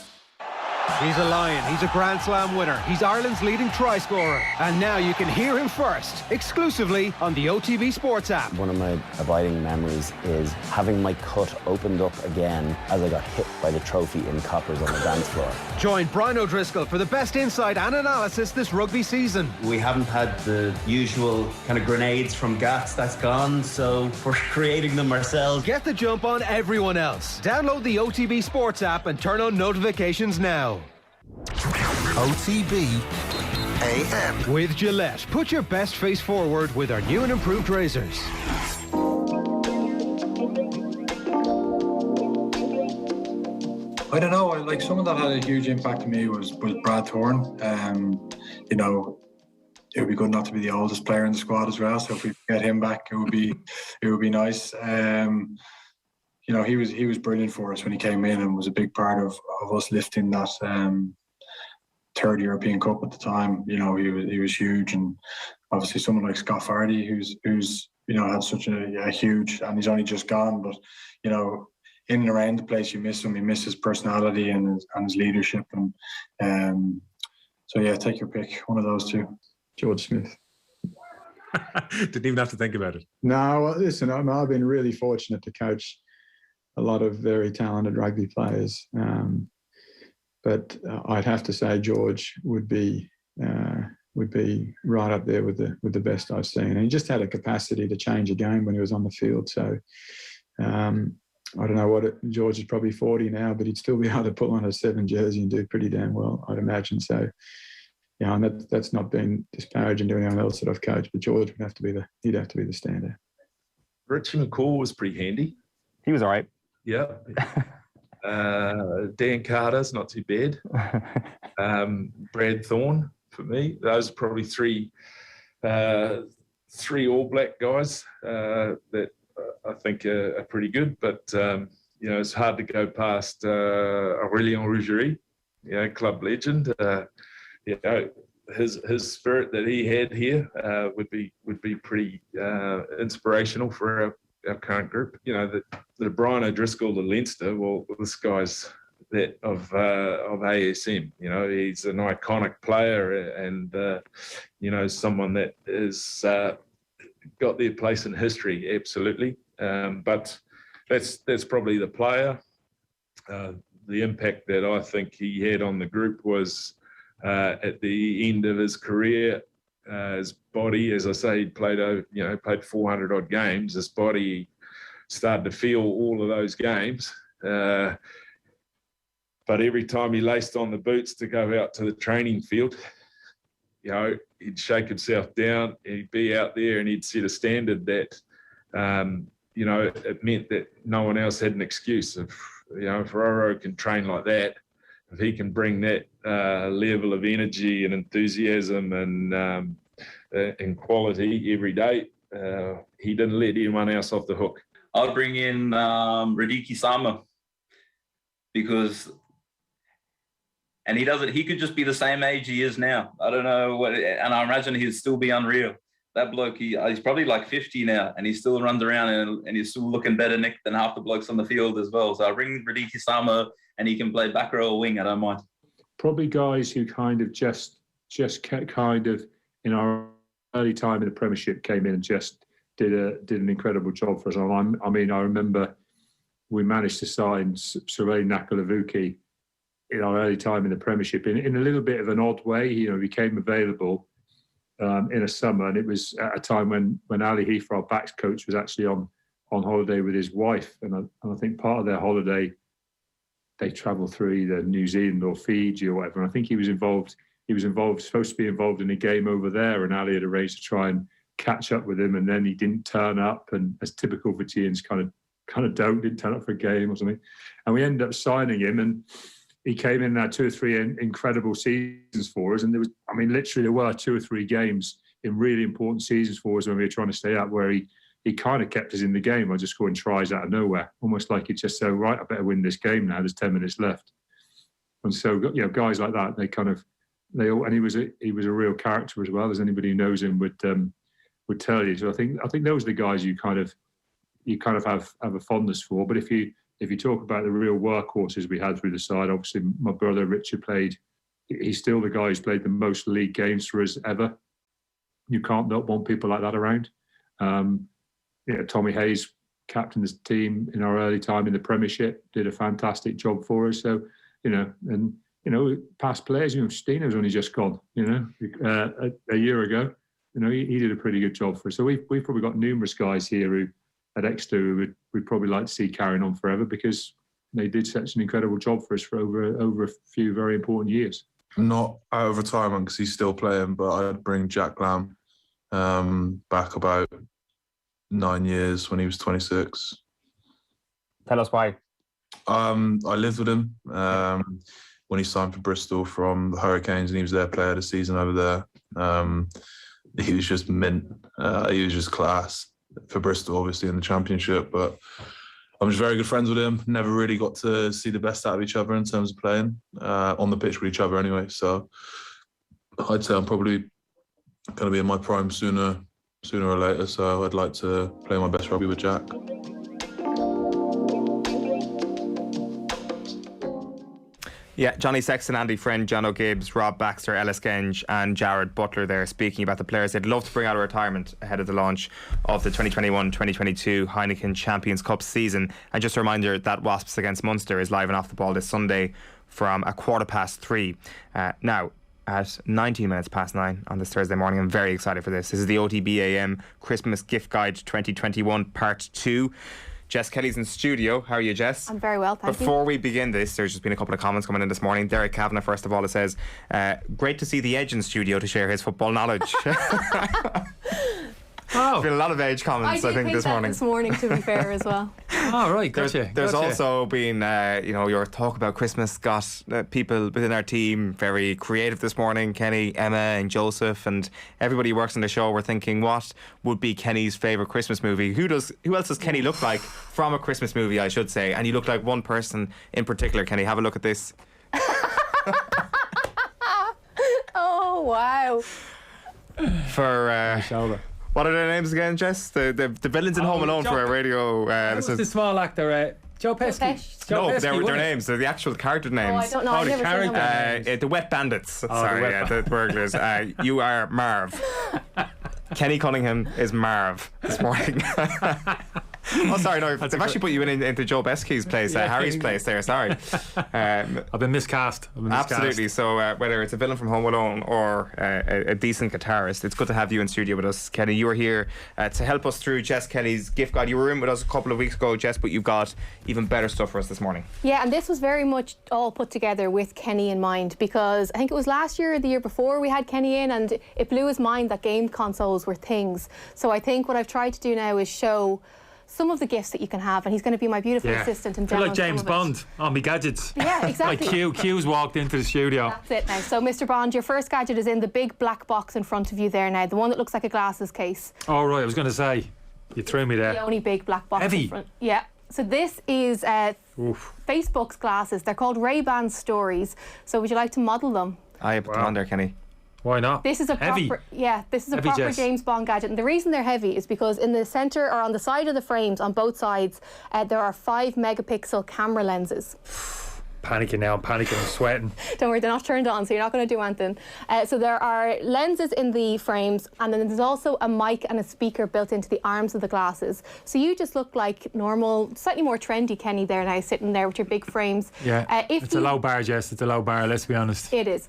He's a Lion, he's a Grand Slam winner, he's Ireland's leading try scorer, and now you can hear him first, exclusively on the OTB Sports app. One of my abiding memories is having my cut opened up again as I got hit by the trophy in coppers on the dance floor. Join Brian O'Driscoll for the best insight and analysis this rugby season. We haven't had the usual kind of grenades from Gats, that's gone, so we're creating them ourselves. Get the jump on everyone else. Download the OTB Sports app and turn on notifications now. OTB AM. With Gillette, put your best face forward with our new and improved razors. I don't know. Like someone that had a huge impact on me was Brad Thorne. You know, it would be good not to be the oldest player in the squad as well. So if we get him back, it would be nice. You know, he was brilliant for us when he came in and was a big part of us lifting that third European Cup at the time. You know, he was huge, and obviously someone like Scott Fardy, who's you know, had such a huge, and he's only just gone, but you know, in and around the place, you miss him. You miss his personality and his leadership, and so yeah, take your pick. One of those two. George Smith. Didn't even have to think about it. No, well, listen, I've been really fortunate to coach a lot of very talented rugby players, but I'd have to say George would be right up there with the best I've seen. And he just had a capacity to change a game when he was on the field. So I don't know George is probably 40 now, but he'd still be able to put on a 7 jersey and do pretty damn well, I'd imagine. So yeah, and that's not been disparaging to anyone else that I've coached, but George would have to be the standout. Richie McCaw was pretty handy. He was all right. Yeah. Dan Carter's not too bad. Brad Thorne for me. Those are probably three All Black guys that I think are pretty good. But you know, it's hard to go past Aurélien Rougerie, you know, club legend. You know, his spirit that he had here would be pretty inspirational for our current group. You know, the Brian O'Driscoll to Leinster. Well, this guy's that of ASM. You know, he's an iconic player and you know, someone that is got their place in history. Absolutely. But that's probably the player. The impact that I think he had on the group was at the end of his career. His body, as I say, he played 400 odd games. His body started to feel all of those games. But every time he laced on the boots to go out to the training field, you know, he'd shake himself down, he'd be out there and he'd set a standard that, you know, it meant that no one else had an excuse. If, you know, if Roro can train like that, if he can bring that level of energy and enthusiasm and quality every day, he didn't let anyone else off the hook. I'll bring in Radiki Sama because, and he could just be the same age he is now. I don't know what, and I imagine he'd still be unreal. That bloke, he's probably like 50 now, and he still runs around and he's still looking better, Nick, than half the blokes on the field as well. So I'll bring Radiki Sama, and he can play back row or wing. I don't mind. Probably guys who kind of just kind of in our early time in the Premiership came in and just did an incredible job for us. I mean, I remember we managed to sign Surrey Nakalavuki in our early time in the Premiership in a little bit of an odd way. You know, he became available in a summer, and it was at a time when Ali Heath, our backs coach, was actually on holiday with his wife, and I think part of their holiday they travelled through either New Zealand or Fiji or whatever. And I think he was supposed to be involved in a game over there, and Ali had arranged to try and catch up with him, and then he didn't turn up, and as typical Fijians kind of didn't turn up for a game or something. And we ended up signing him, and he came in there 2 or 3 incredible seasons for us. And there were 2 or 3 games in really important seasons for us when we were trying to stay up, where he kind of kept us in the game by just scoring tries out of nowhere, almost like he just said, right, I better win this game now. There's 10 minutes left. And so, you know, guys like that, and he was a real character as well, as anybody who knows him would tell you. So I think those are the guys you kind of have a fondness for. But if you talk about the real workhorses we had through the side, obviously my brother Richard he's still the guy who's played the most league games for us ever. You can't not want people like that around. Tommy Hayes captained the team in our early time in the Premiership, did a fantastic job for us. So, past players, Stino's only just gone, a year ago. He did a pretty good job for us. So we've probably got numerous guys here at Exeter who we'd probably like to see carrying on forever, because they did such an incredible job for us for over a few very important years. Not out of retirement because he's still playing, but I'd bring Jack Lamb back about 9 years when he was 26. Tell us why. I lived with him when he signed for Bristol from the Hurricanes, and he was their player of the season over there. He was just mint. He was just class for Bristol, obviously, in the Championship. But I'm just very good friends with him. Never really got to see the best out of each other in terms of playing on the pitch with each other anyway. So I'd say I'm probably going to be in my prime sooner or later. So I'd like to play my best rugby with Jack. Yeah, Johnny Sexton, Andy Friend, John O'Gibbs, Rob Baxter, Ellis Genge and Jared Butler there speaking about the players they'd love to bring out of retirement ahead of the launch of the 2021-2022 Heineken Champions Cup season. And just a reminder that Wasps against Munster is live and off the ball this Sunday from 3:15. Now, at 19 minutes past 9 on this Thursday morning, I'm very excited for this. This is the OTB AM Christmas Gift Guide 2021 Part 2. Jess Kelly's in studio. How are you, Jess? I'm very well, thank you. Before we begin this, there's just been a couple of comments coming in this morning. Derek Kavanagh, first of all, it says, great to see the Edge in studio to share his football knowledge. There's been a lot of Edge comments, I think, this morning. This morning, to be fair, as well. Oh, right, gotcha. There's also been, your talk about Christmas got people within our team very creative this morning. Kenny, Emma and Joseph and everybody who works on the show were thinking, what would be Kenny's favourite Christmas movie? Who else does Kenny look like from a Christmas movie, I should say? And you look like one person in particular. Kenny, have a look at this. Oh, wow. For... what are their names again, Jess? The villains in Home Alone for a radio. What's the small actor? Joe Pesci. No, their names. They're the actual character names. I don't know. I've never seen them. The Wet Bandits. The burglars. You are Marv. Kenny Cunningham is Marv this morning. Oh, sorry, no, they've actually put you into Joe Besky's place, Harry's place there, sorry. I've been miscast. Absolutely, so whether it's a villain from Home Alone or a decent guitarist, it's good to have you in studio with us, Kenny. You are here to help us through Jess Kelly's gift guide. You were in with us a couple of weeks ago, Jess, but you've got even better stuff for us this morning. Yeah, and this was very much all put together with Kenny in mind, because I think it was last year or the year before we had Kenny in, and it blew his mind that game consoles were things. So I think what I've tried to do now is show some of the gifts that you can have, and he's going to be my beautiful assistant and like James Bond on me gadgets. Yeah, exactly. Like Q's walked into the studio. That's it now. So Mr. Bond, your first gadget is in the big black box in front of you there now, the one that looks like a glasses case. Oh right, I was going to say, you threw me there. The only big black box Heavy. in front. Yeah. So this is Facebook's glasses. They're called Ray-Ban Stories. So would you like to model them? I put them on there, Kenny. Why not? This is a heavy. proper, this is a heavy, proper Jess. James Bond gadget. And the reason they're heavy is because in the centre or on the side of the frames, on both sides, there are 5 megapixel camera lenses. Panicking now, I'm sweating. Don't worry, they're not turned on, so you're not going to do anything. So there are lenses in the frames, and then there's also a mic and a speaker built into the arms of the glasses. So you just look like normal, slightly more trendy Kenny there now, sitting there with your big frames. Yeah, it's a low bar, Jess. It's a low bar, let's be honest. It is.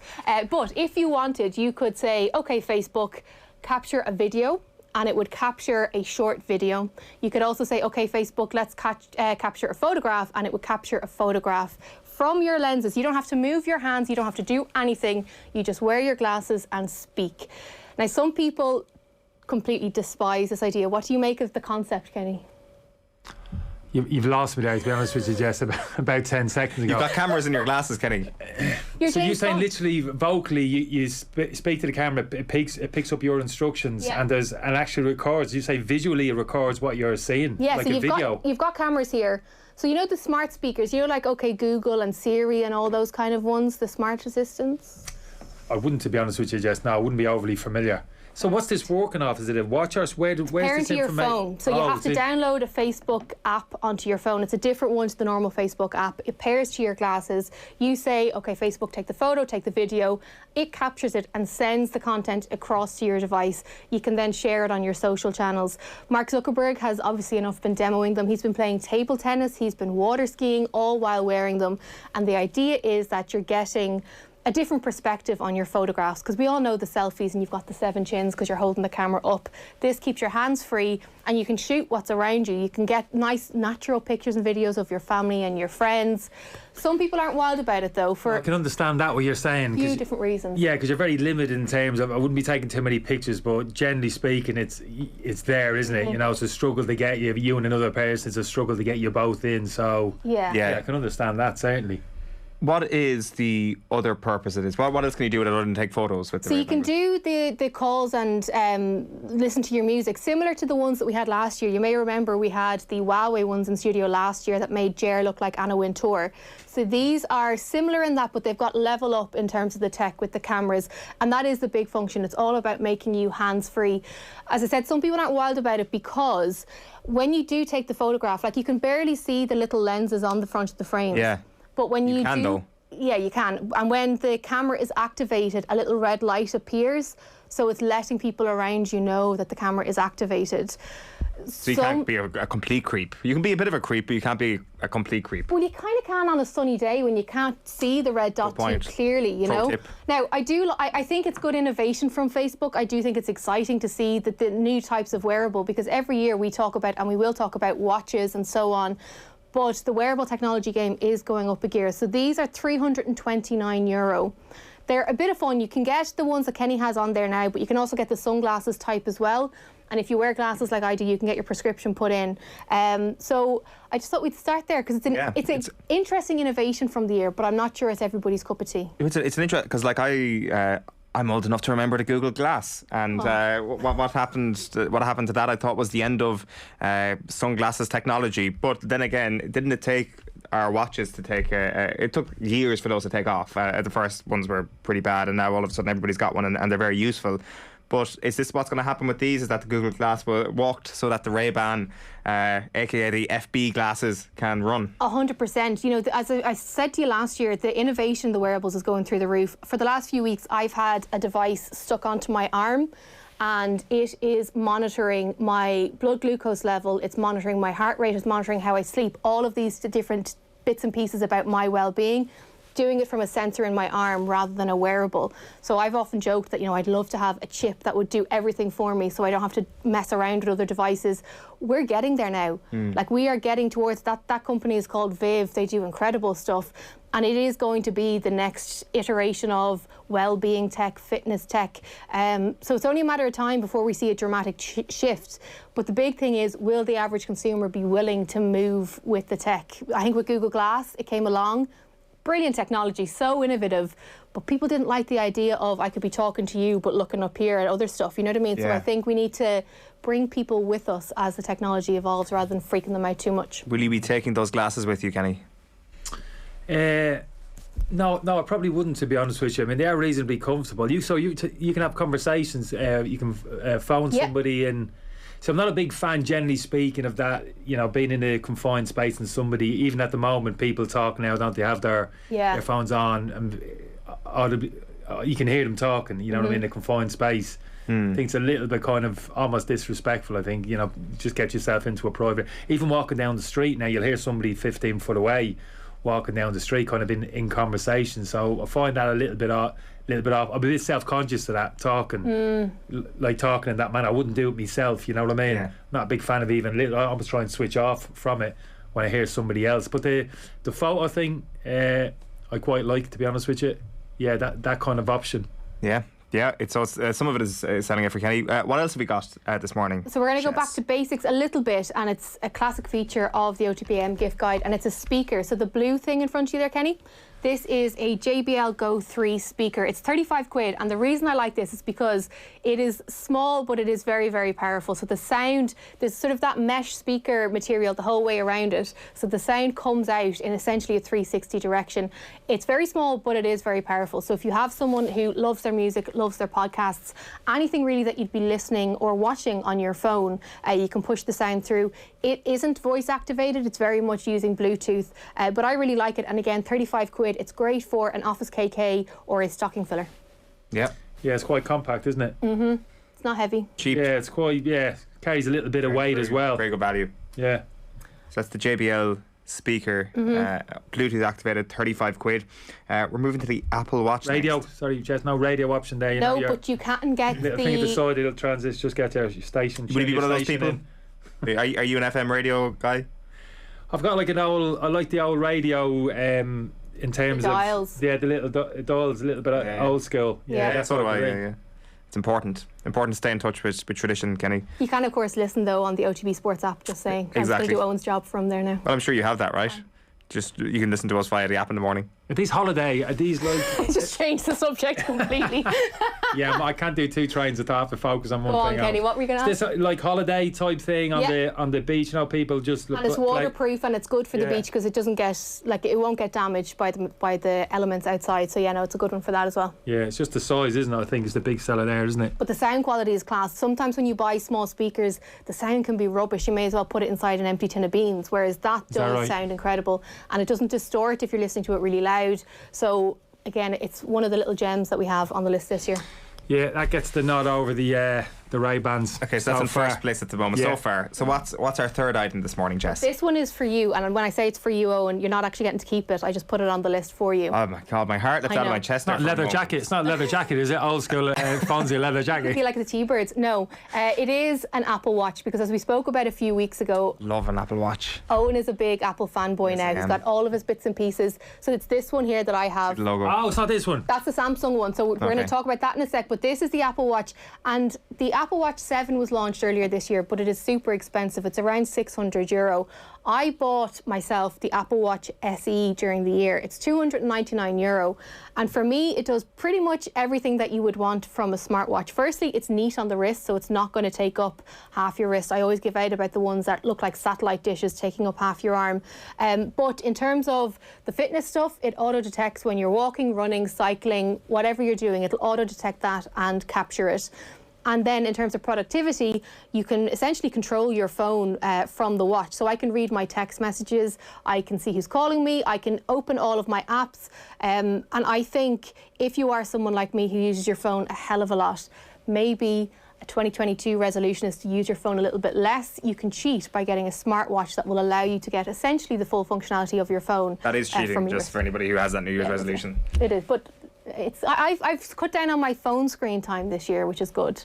But if you wanted, you could say, OK, Facebook, capture a video, and it would capture a short video. You could also say, OK, Facebook, let's capture a photograph, and it would capture a photograph from your lenses. You don't have to move your hands, you don't have to do anything. You just wear your glasses and speak. Now, some people completely despise this idea. What do you make of the concept, Kenny? You've lost me there, to be honest with you, Jess, about 10 seconds ago. You've got cameras in your glasses, Kenny. So you're saying literally vocally you speak to the camera, it picks up your instructions, and actually records. You say visually it records what you're saying, like so a video. You've got cameras here. So you know the smart speakers, like OK Google and Siri and all those kind of ones, the smart assistants? I wouldn't, to be honest with you, Jess. No, I wouldn't be overly familiar. So what's this working off? Is it a watch or where's this information? To your phone. So you have to download a Facebook app onto your phone. It's a different one to the normal Facebook app. It pairs to your glasses. You say, OK, Facebook, take the photo, take the video. It captures it and sends the content across to your device. You can then share it on your social channels. Mark Zuckerberg has obviously enough been demoing them. He's been playing table tennis. He's been water skiing, all while wearing them. And the idea is that you're getting a different perspective on your photographs, because we all know the selfies and you've got the 7 chins because you're holding the camera up. This keeps your hands free and you can shoot what's around you. You can get nice natural pictures and videos of your family and your friends. Some people aren't wild about it though, for I can understand that, what you're saying. a few different reasons. Yeah, because you're very limited in terms of, I wouldn't be taking too many pictures, but generally speaking, it's there, isn't it? You know, it's a struggle to get you and another person, it's a struggle to get you both in, so yeah, I can understand that, certainly. What is the other purpose of this? What else can you do with it other than take photos with the So you can do the calls and listen to your music, similar to the ones that we had last year. You may remember we had the Huawei ones in studio last year that made Jer look like Anna Wintour. So these are similar in that, but they've got level up in terms of the tech with the cameras, and that is the big function. It's all about making you hands-free. As I said, some people aren't wild about it because when you do take the photograph, like, you can barely see the little lenses on the front of the frames. Yeah. But when you can, do, though. yeah, you can. And when the camera is activated, a little red light appears, so it's letting people around you know that the camera is activated. So you can't be a complete creep. You can be a bit of a creep, but you can't be a complete creep. Well, you kind of can on a sunny day when you can't see the red dot too clearly, you know. Tip. Now, I think it's good innovation from Facebook. I do think it's exciting to see that the new types of wearable, because every year we talk about, and we will talk about, watches and so on. But the wearable technology game is going up a gear. So these are €329. They're a bit of fun. You can get the ones that Kenny has on there now, but you can also get the sunglasses type as well. And if you wear glasses like I do, you can get your prescription put in. So I just thought we'd start there because it's an interesting innovation from the year, but I'm not sure it's everybody's cup of tea. It's an interest, because like I'm old enough to remember the Google Glass, and what happened to that, I thought, was the end of sunglasses technology. But then again, didn't it take our watches to take it took years for those to take off. The first ones were pretty bad, and now all of a sudden everybody's got one, and they're very useful. But is this what's going to happen with these? Is that the Google Glass walked so that the Ray-Ban, aka the FB glasses, can run? 100%. You know, as I said to you last year, the innovation in the wearables is going through the roof. For the last few weeks, I've had a device stuck onto my arm, and it is monitoring my blood glucose level, it's monitoring my heart rate, it's monitoring how I sleep, all of these different bits and pieces about my well-being, doing it from a sensor in my arm rather than a wearable. So I've often joked that, you know, I'd love to have a chip that would do everything for me so I don't have to mess around with other devices. We're getting there now. Like, we are getting towards that. That company is called Viv. They do incredible stuff. And it is going to be the next iteration of well-being tech, fitness tech. So it's only a matter of time before we see a dramatic shift. But the big thing is, will the average consumer be willing to move with the tech? I think with Google Glass, it came along. Brilliant technology, so innovative, but people didn't like the idea of I could be talking to you but looking up here at other stuff, you know what I mean? So I think we need to bring people with us as the technology evolves rather than freaking them out too much. Will you be taking those glasses with you, Kenny? No, I probably wouldn't, to be honest with you. I mean, they are reasonably comfortable. You can have conversations, you can phone somebody, and so I'm not a big fan, generally speaking, of that, you know, being in a confined space and somebody, even at the moment, people talk now, don't they, have their phones on, and you can hear them talking, you know what I mean, in a confined space. I think it's a little bit kind of almost disrespectful. I think, you know, just get yourself into a private, even walking down the street now, you'll hear somebody 15 foot away walking down the street kind of in conversation. So I find that a little bit off. I'm a bit self-conscious of that, talking like talking in that manner. I wouldn't do it myself, you know what I mean? Not a big fan of even little. I almost try and switch off from it when I hear somebody else. But the photo thing, I quite like, to be honest with you. Yeah, that kind of option. Yeah, it's some of it is selling it for Kenny. What else have we got this morning? So we're going to go back to basics a little bit, and it's a classic feature of the OTB AM gift guide, and it's a speaker. So the blue thing in front of you there, Kenny, this is a JBL Go 3 speaker. It's 35 quid, and the reason I like this is because it is small, but it is very, very powerful. So the sound, there's sort of that mesh speaker material the whole way around it, so the sound comes out in essentially a 360 direction. It's very small, but it is very powerful. So if you have someone who loves their music, loves their podcasts, anything really that you'd be listening or watching on your phone, you can push the sound through. It isn't voice activated, it's very much using Bluetooth, but I really like it. And again, 35 quid. It's great for an office KK or a stocking filler. Yeah, it's quite compact, isn't it? It's not heavy. Cheap. Yeah, it's quite, carries a little bit of weight as well. Very good value. Yeah. So that's the JBL speaker, Bluetooth activated, 35 quid. We're moving to the Apple Watch radio next. Sorry, Jess, no radio option there. No, but you can't get little thing at the side, it'll transit, just get your station. Would you be one of those people? In. Are you an FM radio guy? I've got like an old, I like the old radio in terms the dials. of, the little dials, a little bit old school. Yeah, that's what I yeah. It's important to stay in touch with tradition, Kenny. You can of course listen though on the OTB Sports app, just saying. Exactly. I'm going to do Owen's job from there now. Well, I'm sure you have that, right? Just you can listen to us via the app in the morning. Are these holiday? Are these like? Just change the subject completely. Yeah, I can't do 2 trains at half to focus on one Go thing. on, Kenny, what were you going to ask? This like holiday type thing on the beach. You know, people just and it's waterproof and it's good for the beach because it doesn't get it won't get damaged by the elements outside. So yeah, no, it's a good one for that as well. Yeah, it's just the size, isn't it? I think is the big seller there, isn't it? But the sound quality is class. Sometimes when you buy small speakers, the sound can be rubbish. You may as well put it inside an empty tin of beans. Whereas that does sound incredible, and it doesn't distort if you're listening to it really loud. So again, it's one of the little gems that we have on the list this year. Yeah, that gets the nod over the Ray-Bans. Okay, so that's in first place at the moment so far. So what's our third item this morning, Jess? This one is for you, and when I say it's for you, Owen, you're not actually getting to keep it. I just put it on the list for you. Oh my God, my heart left out of my chest. It's not leather jacket. It's not leather jacket, is it? Old school Fonzie leather jacket. I feel like the T-Birds. No, it is an Apple Watch because as we spoke about a few weeks ago, love an Apple Watch. Owen is a big Apple fanboy now. He's got all of his bits and pieces. So it's this one here that I have. The logo. Oh, it's not this one. That's the Samsung one. So we're going to talk about that in a sec. But this is the Apple Watch, and the Apple Watch 7 was launched earlier this year, but it is super expensive. It's around €600. I bought myself the Apple Watch SE during the year. It's €299, and for me it does pretty much everything that you would want from a smartwatch. Firstly, it's neat on the wrist, so it's not going to take up half your wrist. I always give out about the ones that look like satellite dishes taking up half your arm. But in terms of the fitness stuff, it auto detects when you're walking, running, cycling, whatever you're doing, it'll auto detect that and capture it. And then in terms of productivity, you can essentially control your phone from the watch. So I can read my text messages, I can see who's calling me, I can open all of my apps. And I think if you are someone like me who uses your phone a hell of a lot, maybe a 2022 resolution is to use your phone a little bit less. You can cheat by getting a smartwatch that will allow you to get essentially the full functionality of your phone. That is cheating, just for anybody who has that New Year's resolution. It is, but I've cut down on my phone screen time this year, which is good.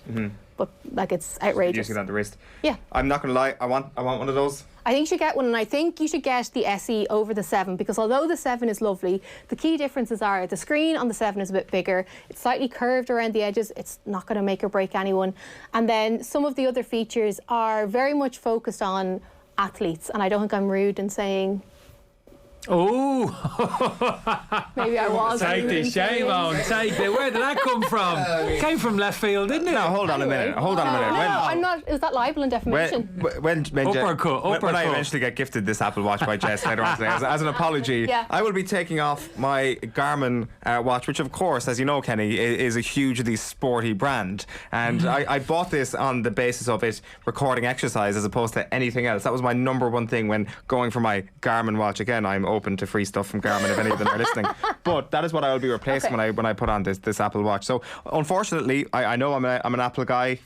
But like, it's outrageous. Using it on the wrist. Yeah. I'm not going to lie. I want one of those. I think you should get one, and I think you should get the SE over the 7 because although the 7 is lovely, the key differences are the screen on the 7 is a bit bigger, it's slightly curved around the edges, it's not going to make or break anyone. And then some of the other features are very much focused on athletes, and I don't think I'm rude in saying... Oh, maybe I was. Take the shame on. Take it. Where did that come from? Came from left field, didn't it? No, hold on a minute. Hold on a minute. No, I'm not. Is that libel and defamation? When I uppercut. eventually get gifted this Apple Watch by Jess later on today, as an apology, I will be taking off my Garmin watch, which of course, as you know, Kenny, is a hugely sporty brand. And I bought this on the basis of it recording exercise as opposed to anything else. That was my number one thing when going for my Garmin watch. Again, I'm open to free stuff from Garmin if any of them are listening, but that is what I will be replacing when I put on this Apple Watch. So unfortunately, I know I'm an Apple guy,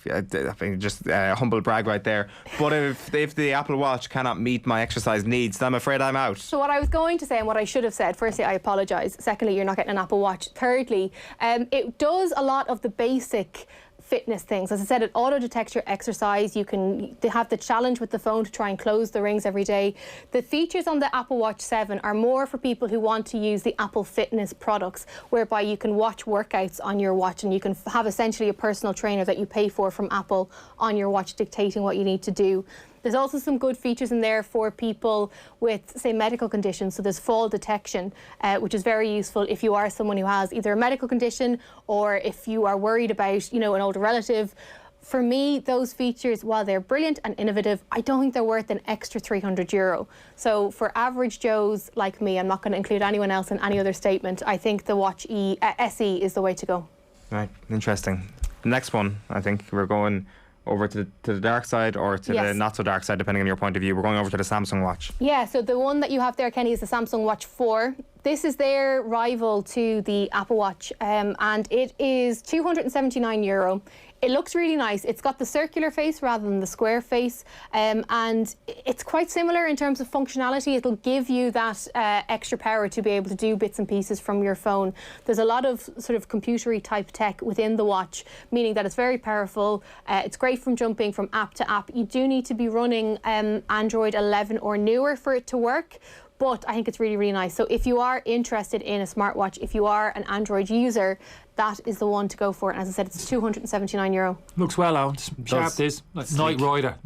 just humble brag right there, but if the Apple Watch cannot meet my exercise needs, then I'm afraid I'm out. So what I was going to say and what I should have said, firstly I apologise, secondly you're not getting an Apple Watch, thirdly it does a lot of the basic fitness things. As I said, it auto detects your exercise. You can have the challenge with the phone to try and close the rings every day. The features on the Apple Watch 7 are more for people who want to use the Apple Fitness products, whereby you can watch workouts on your watch and you can have essentially a personal trainer that you pay for from Apple on your watch dictating what you need to do. There's also some good features in there for people with, say, medical conditions. So there's fall detection, which is very useful if you are someone who has either a medical condition or if you are worried about, an older relative. For me, those features, while they're brilliant and innovative, I don't think they're worth an extra €300. So for average Joes like me, I'm not going to include anyone else in any other statement, I think the Watch SE is the way to go. Right, interesting. The next one, I think we're going over to the dark side or to the not so dark side, depending on your point of view. We're going over to the Samsung Watch. Yeah, so the one that you have there, Kenny, is the Samsung Watch 4. This is their rival to the Apple Watch, and it is €279. It looks really nice. It's got the circular face rather than the square face, and it's quite similar in terms of functionality. It'll give you that extra power to be able to do bits and pieces from your phone. There's a lot of sort of computery type tech within the watch, meaning that it's very powerful. It's great from jumping from app to app. You do need to be running Android 11 or newer for it to work, but I think it's really, really nice. So if you are interested in a smartwatch, if you are an Android user, that is the one to go for. And as I said, it's €279. Looks well owned. Sharp this. Night Rider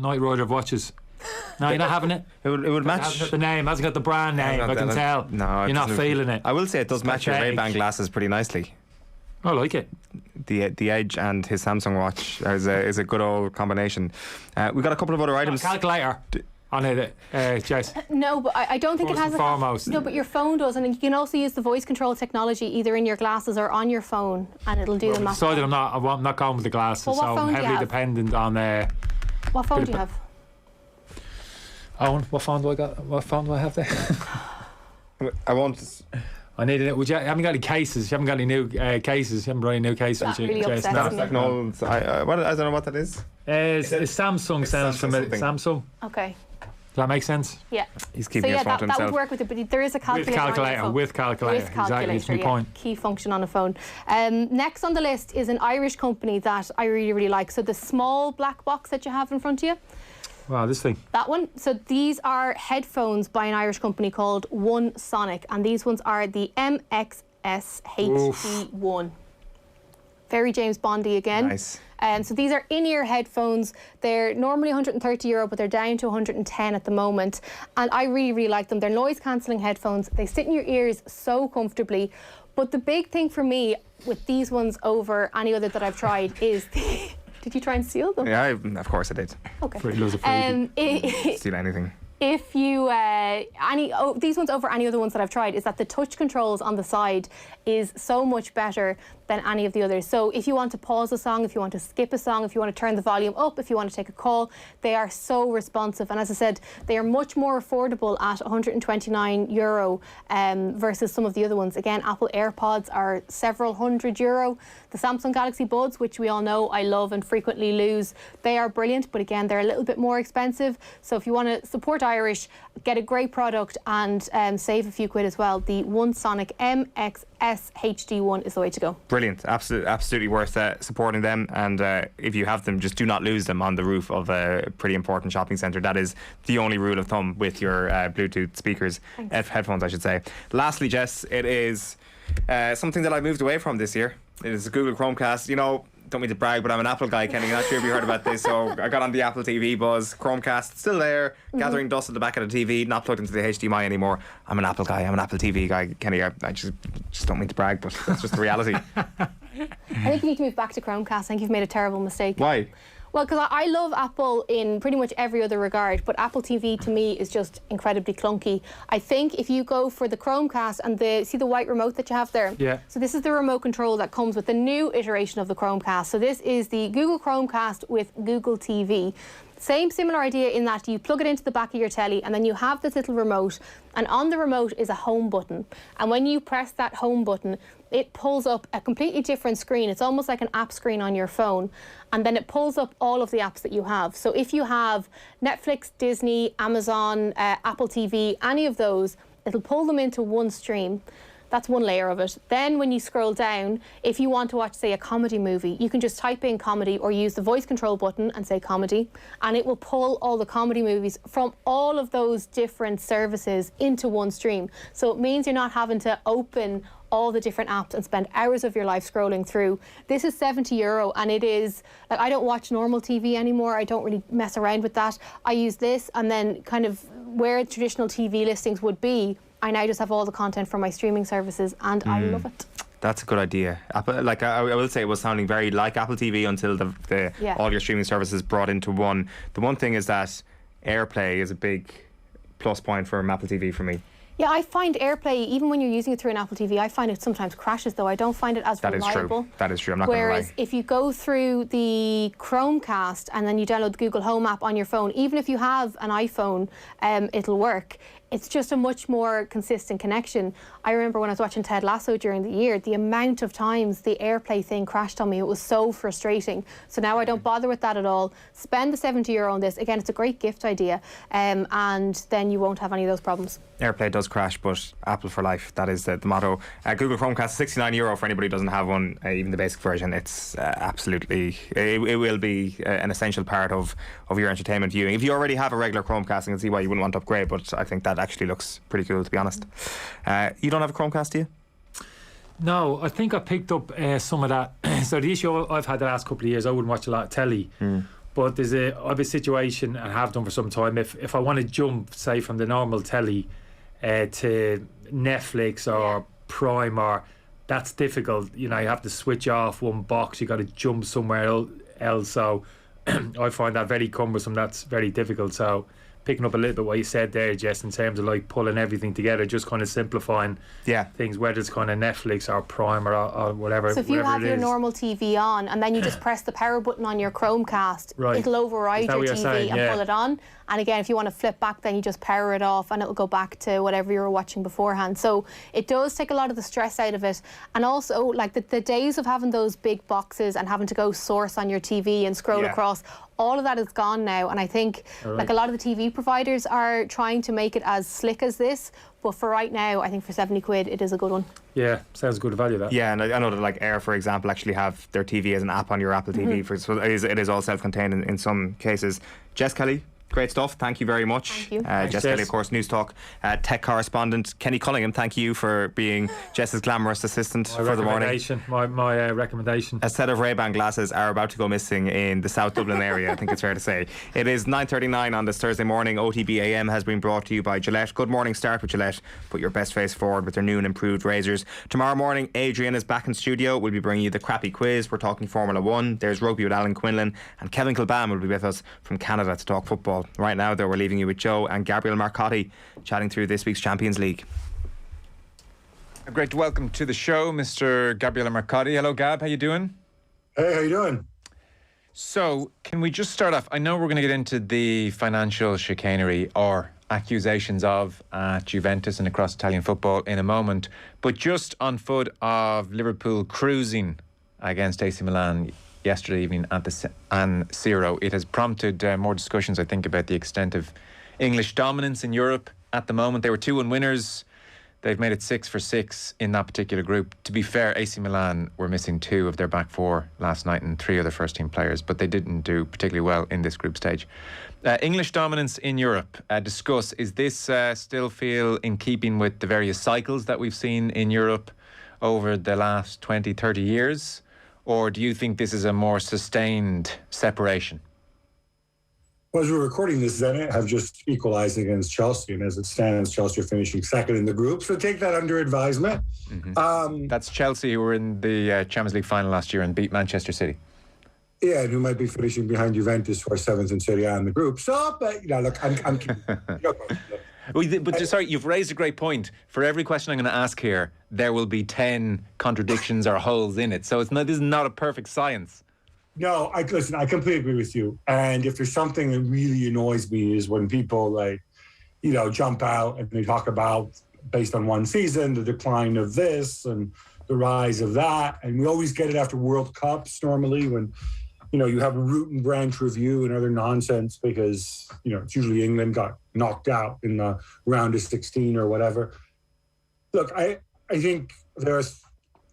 of watches. No, you're not having it? It would match. Hasn't got the name, hasn't got the brand name, I can tell. No, you're not feeling it. I will say it does match your Ray-Ban glasses pretty nicely. I like it. The Edge and his Samsung watch is a good old combination. We've got a couple of other items. Calculator. On it, Jess. No, but I don't think it has foremost. No, but your phone does, and you can also use the voice control technology either in your glasses or on your phone, and it'll do the math. Decided I'm not going with the glasses, well, so I'm heavily dependent on. What phone do you have? Owen, what phone do I got? What phone do I have there? I need it. You haven't got any cases. You haven't got any new cases. You haven't brought any new cases. That really upsets me. I don't know what that is. It's Samsung sounds familiar. Samsung. Okay. Does that make sense? Yeah. He's keeping his phone to himself. That would work with it, but there is a calculator. With calculator. Exactly. It's my point. Key function on a phone. Next on the list is an Irish company that I really, really like. So the small black box that you have in front of you. Wow, this thing. That one. So these are headphones by an Irish company called OneSonic, and these ones are the MXS HD1. Very James Bondy again. Nice. So these are in-ear headphones. They're normally €130, but they're down to 110 at the moment. And I really, really like them. They're noise-cancelling headphones. They sit in your ears so comfortably. But the big thing for me with these ones over any other that I've tried is... Did you try and steal them? Yeah, of course I did. Okay. Steal anything. If you these ones over any other ones that I've tried is that the touch controls on the side is so much better than any of the others. So if you want to pause a song, if you want to skip a song, if you want to turn the volume up, if you want to take a call, they are so responsive. And as I said, they are much more affordable at €129 versus some of the other ones. Again, Apple AirPods are several €100. The Samsung Galaxy Buds, which we all know I love and frequently lose, they are brilliant, but again, they're a little bit more expensive. So if you want to support Irish, get a great product and save a few quid as well. The OneSonic MXS HD1 is the way to go. Brilliant. Absolutely worth supporting them. And if you have them, just do not lose them on the roof of a pretty important shopping centre. That is the only rule of thumb with your Bluetooth speakers, headphones, I should say. Lastly, Jess, it is something that I moved away from this year. It is a Google Chromecast. You know, don't mean to brag, but I'm an Apple guy, Kenny. Not sure if you heard about this. So I got on the Apple TV buzz. Chromecast still there, gathering dust at the back of the TV, not plugged into the HDMI anymore. I'm an Apple guy. I'm an Apple TV guy, Kenny. I just don't mean to brag, but that's just the reality. I think you need to move back to Chromecast. I think you've made a terrible mistake. Why? Well, because I love Apple in pretty much every other regard, but Apple TV to me is just incredibly clunky. I think if you go for the Chromecast and see the white remote that you have there? Yeah. So this is the remote control that comes with the new iteration of the Chromecast. So this is the Google Chromecast with Google TV. Similar idea in that you plug it into the back of your telly and then you have this little remote, and on the remote is a home button, and when you press that home button it pulls up a completely different screen. It's almost like an app screen on your phone, and then it pulls up all of the apps that you have. So if you have Netflix, Disney, Amazon, Apple TV, any of those, it'll pull them into one stream. That's one layer of it. Then when you scroll down, if you want to watch, say, a comedy movie, you can just type in comedy or use the voice control button and say comedy, and it will pull all the comedy movies from all of those different services into one stream. So it means you're not having to open all the different apps and spend hours of your life scrolling through. This is €70, and it is, like, I don't watch normal TV anymore. I don't really mess around with that. I use this, and then kind of where traditional TV listings would be, I now just have all the content from my streaming services, and I love it. That's a good idea. Apple, like I will say, it was sounding very like Apple TV until all your streaming services brought into one. The one thing is that AirPlay is a big plus point for Apple TV for me. Yeah, I find AirPlay, even when you're using it through an Apple TV, I find it sometimes crashes, though. I don't find it as reliable. That is true. I'm not going to lie. Whereas if you go through the Chromecast and then you download the Google Home app on your phone, even if you have an iPhone, it'll work. it's just a much more consistent connection. I remember when I was watching Ted Lasso during the year, the amount of times the AirPlay thing crashed on me, it was so frustrating. So now I don't bother with that at all. Spend the €70 on this. Again, it's a great gift idea, and then you won't have any of those problems. AirPlay does crash, but Apple for life, that is the motto. Google Chromecast, €69 for anybody who doesn't have one, even the basic version. It's absolutely, it will be an essential part of your entertainment viewing. If you already have a regular Chromecast, I can see why you wouldn't want to upgrade, but I think that actually looks pretty cool, to be honest. You don't have a Chromecast, do you? No, I think I picked up some of that. So the issue I've had the last couple of years, I wouldn't watch a lot of telly. But I have a situation, and have done for some time, if I want to jump, say, from the normal telly to Netflix or Prime, or that's difficult. You have to switch off one box, you got to jump somewhere else. So I find that very cumbersome. That's very difficult. So picking up a little bit what you said there, Jess, in terms of like pulling everything together, just kind of simplifying things, whether it's kind of Netflix or Prime or whatever. So if you have your normal TV on and then you just press the power button on your Chromecast, it'll override your TV and pull it on. And again, if you want to flip back, then you just power it off and it'll go back to whatever you were watching beforehand. So it does take a lot of the stress out of it. And also, like the days of having those big boxes and having to go source on your TV and scroll across, all of that is gone now. And I think like a lot of the TV providers are trying to make it as slick as this. But for right now, I think for £70, it is a good one. Yeah, sounds good value, that. Yeah, and I know that like Air, for example, actually have their TV as an app on your Apple TV. So it is all self-contained in some cases. Jess Kelly, great stuff. Thank you very much. Thank you. Jess Kelly, of course, News Talk tech correspondent. Kenny Cunningham, thank you for being Jess's glamorous assistant for the morning. My recommendation. A set of Ray-Ban glasses are about to go missing in the South Dublin area, I think it's fair to say. It is 9:39 on this Thursday morning. OTB AM has been brought to you by Gillette. Good morning, start with Gillette. Put your best face forward with their new and improved razors. Tomorrow morning, Adrian is back in studio. We'll be bringing you the crappy quiz. We're talking Formula 1. There's rugby with Alan Quinlan, and Kevin Kilbane will be with us from Canada to talk football. Right now, though, we're leaving you with Joe and Gabriel Marcotti chatting through this week's Champions League. A great welcome to the show, Mr. Gabriel Marcotti. Hello, Gab. How you doing? Hey, how you doing? So, can we just start off? I know we're going to get into the financial chicanery or accusations of at Juventus and across Italian football in a moment, but just on foot of Liverpool cruising against AC Milan yesterday evening at the San Siro, it has prompted more discussions, I think, about the extent of English dominance in Europe at the moment. They were 2-1 winners. They've made it 6 for 6 in that particular group. To be fair, AC Milan were missing 2 of their back 4 last night and 3 of their first team players, but they didn't do particularly well in this group stage. English dominance in Europe. Discuss, is this still feel in keeping with the various cycles that we've seen in Europe over the last 20, 30 years? Or do you think this is a more sustained separation? Well, as we're recording this, Zenit have just equalised against Chelsea, and as it stands, Chelsea are finishing second in the group. So take that under advisement. That's Chelsea, who were in the Champions League final last year and beat Manchester City. Yeah, and who might be finishing behind Juventus, who are 7th in Serie A in the group. So, but look, I'm But sorry, you've raised a great point. For every question I'm going to ask here, there will be 10 contradictions or holes in it. So this is not a perfect science. No, listen, I completely agree with you. And if there's something that really annoys me is when people jump out and they talk about, based on one season, the decline of this and the rise of that. And we always get it after World Cups normally when, you have a root and branch review and other nonsense because, it's usually England got knocked out in the round of 16 or whatever. Look, I think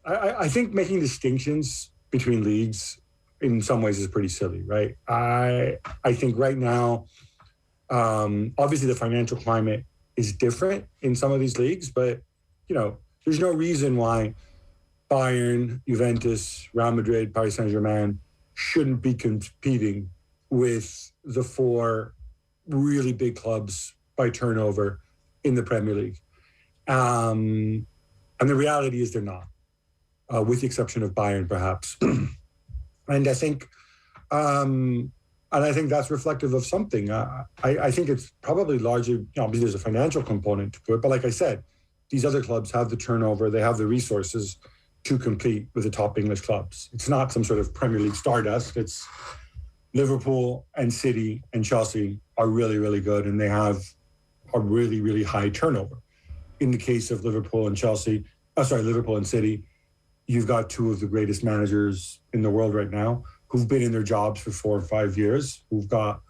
I think making distinctions between leagues in some ways is pretty silly, right? I think right now, obviously the financial climate is different in some of these leagues, but, there's no reason why Bayern, Juventus, Real Madrid, Paris Saint-Germain shouldn't be competing with the 4 really big clubs by turnover in the Premier League. And the reality is they're not, with the exception of Bayern, perhaps. And I think that's reflective of something. I think it's probably largely, obviously there's a financial component to it, but like I said, these other clubs have the turnover, they have the resources to compete with the top English clubs. It's not some sort of Premier League stardust. It's Liverpool and City and Chelsea are really, really good, and they have a really, really high turnover. In the case of Liverpool and Liverpool and City, you've got two of the greatest managers in the world right now who've been in their jobs for 4 or 5 years, who've got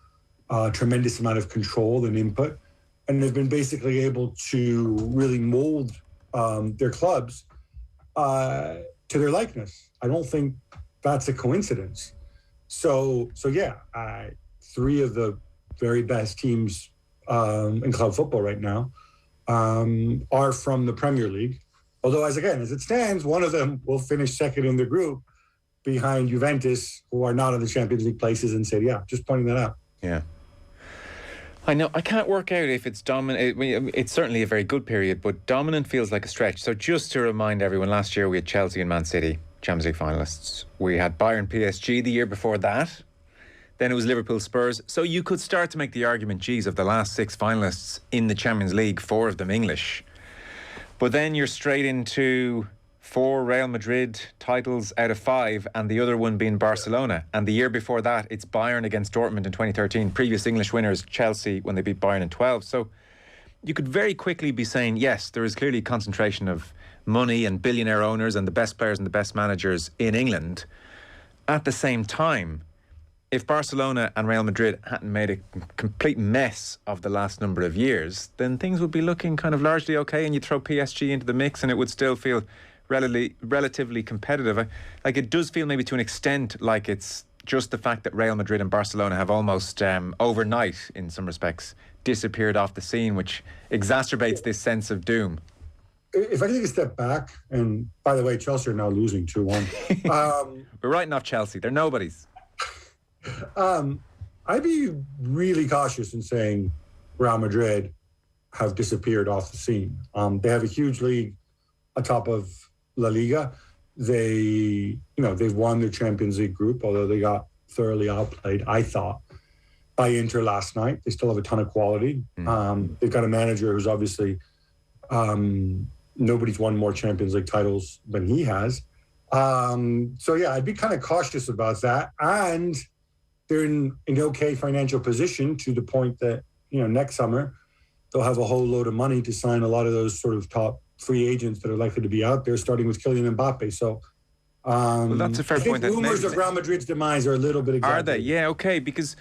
a tremendous amount of control and input, and they've been basically able to really mold their clubs to their likeness. I don't think that's a coincidence. So yeah, 3 of the very best teams in club football right now are from the Premier League. Although, as it stands, one of them will finish second in the group behind Juventus, who are not in the Champions League places in Serie A. Just pointing that out. Yeah. I know, I can't work out if it's dominant. It's certainly a very good period, but dominant feels like a stretch. So just to remind everyone, last year we had Chelsea and Man City, Champions League finalists. We had Bayern PSG the year before that. Then it was Liverpool Spurs. So you could start to make the argument, geez, of the last 6 finalists in the Champions League, 4 of them English. But then you're straight into 4 Real Madrid titles out of 5, and the other one being Barcelona. And the year before that, it's Bayern against Dortmund in 2013. Previous English winners, Chelsea, when they beat Bayern in 12. So you could very quickly be saying, yes, there is clearly a concentration of money and billionaire owners and the best players and the best managers in England. At the same time, if Barcelona and Real Madrid hadn't made a complete mess of the last number of years, then things would be looking kind of largely okay, and you throw PSG into the mix and it would still feel relatively competitive. Like, it does feel maybe to an extent like it's just the fact that Real Madrid and Barcelona have almost overnight, in some respects, disappeared off the scene, which exacerbates this sense of doom. If I take a step back, and by the way, Chelsea are now losing 2-1. We're writing off Chelsea. They're nobodies. I'd be really cautious in saying Real Madrid have disappeared off the scene. They have a huge league atop of La Liga. They've won their Champions League group, although they got thoroughly outplayed, I thought, by Inter last night. They still have a ton of quality. They've got a manager who's obviously nobody's won more Champions League titles than he has. So yeah, I'd be kind of cautious about that. And they're in an okay financial position to the point that, next summer they'll have a whole load of money to sign a lot of those sort of top free agents that are likely to be out there, starting with Kylian Mbappe. So well, that's a fair point. Rumors of Real Madrid's demise are a little bit exaggerated. Are they? Yeah, okay, because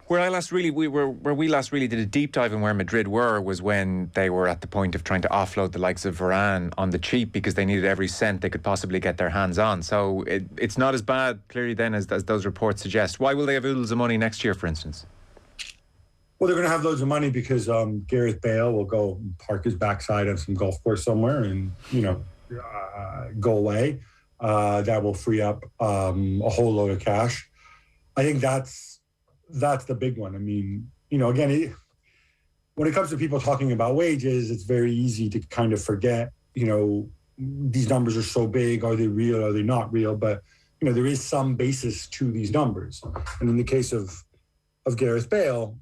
where we last really did a deep dive in where Madrid were was when they were at the point of trying to offload the likes of Varane on the cheap because they needed every cent they could possibly get their hands on. So it's not as bad, clearly, then, as those reports suggest. Why will they have oodles of money next year, for instance? Well, they're going to have loads of money because Gareth Bale will go park his backside on some golf course somewhere and, go away. That will free up a whole load of cash. I think that's the big one. I mean, again, when it comes to people talking about wages, it's very easy to kind of forget, these numbers are so big. Are they real? Are they not real? But, there is some basis to these numbers. And in the case of Gareth Bale,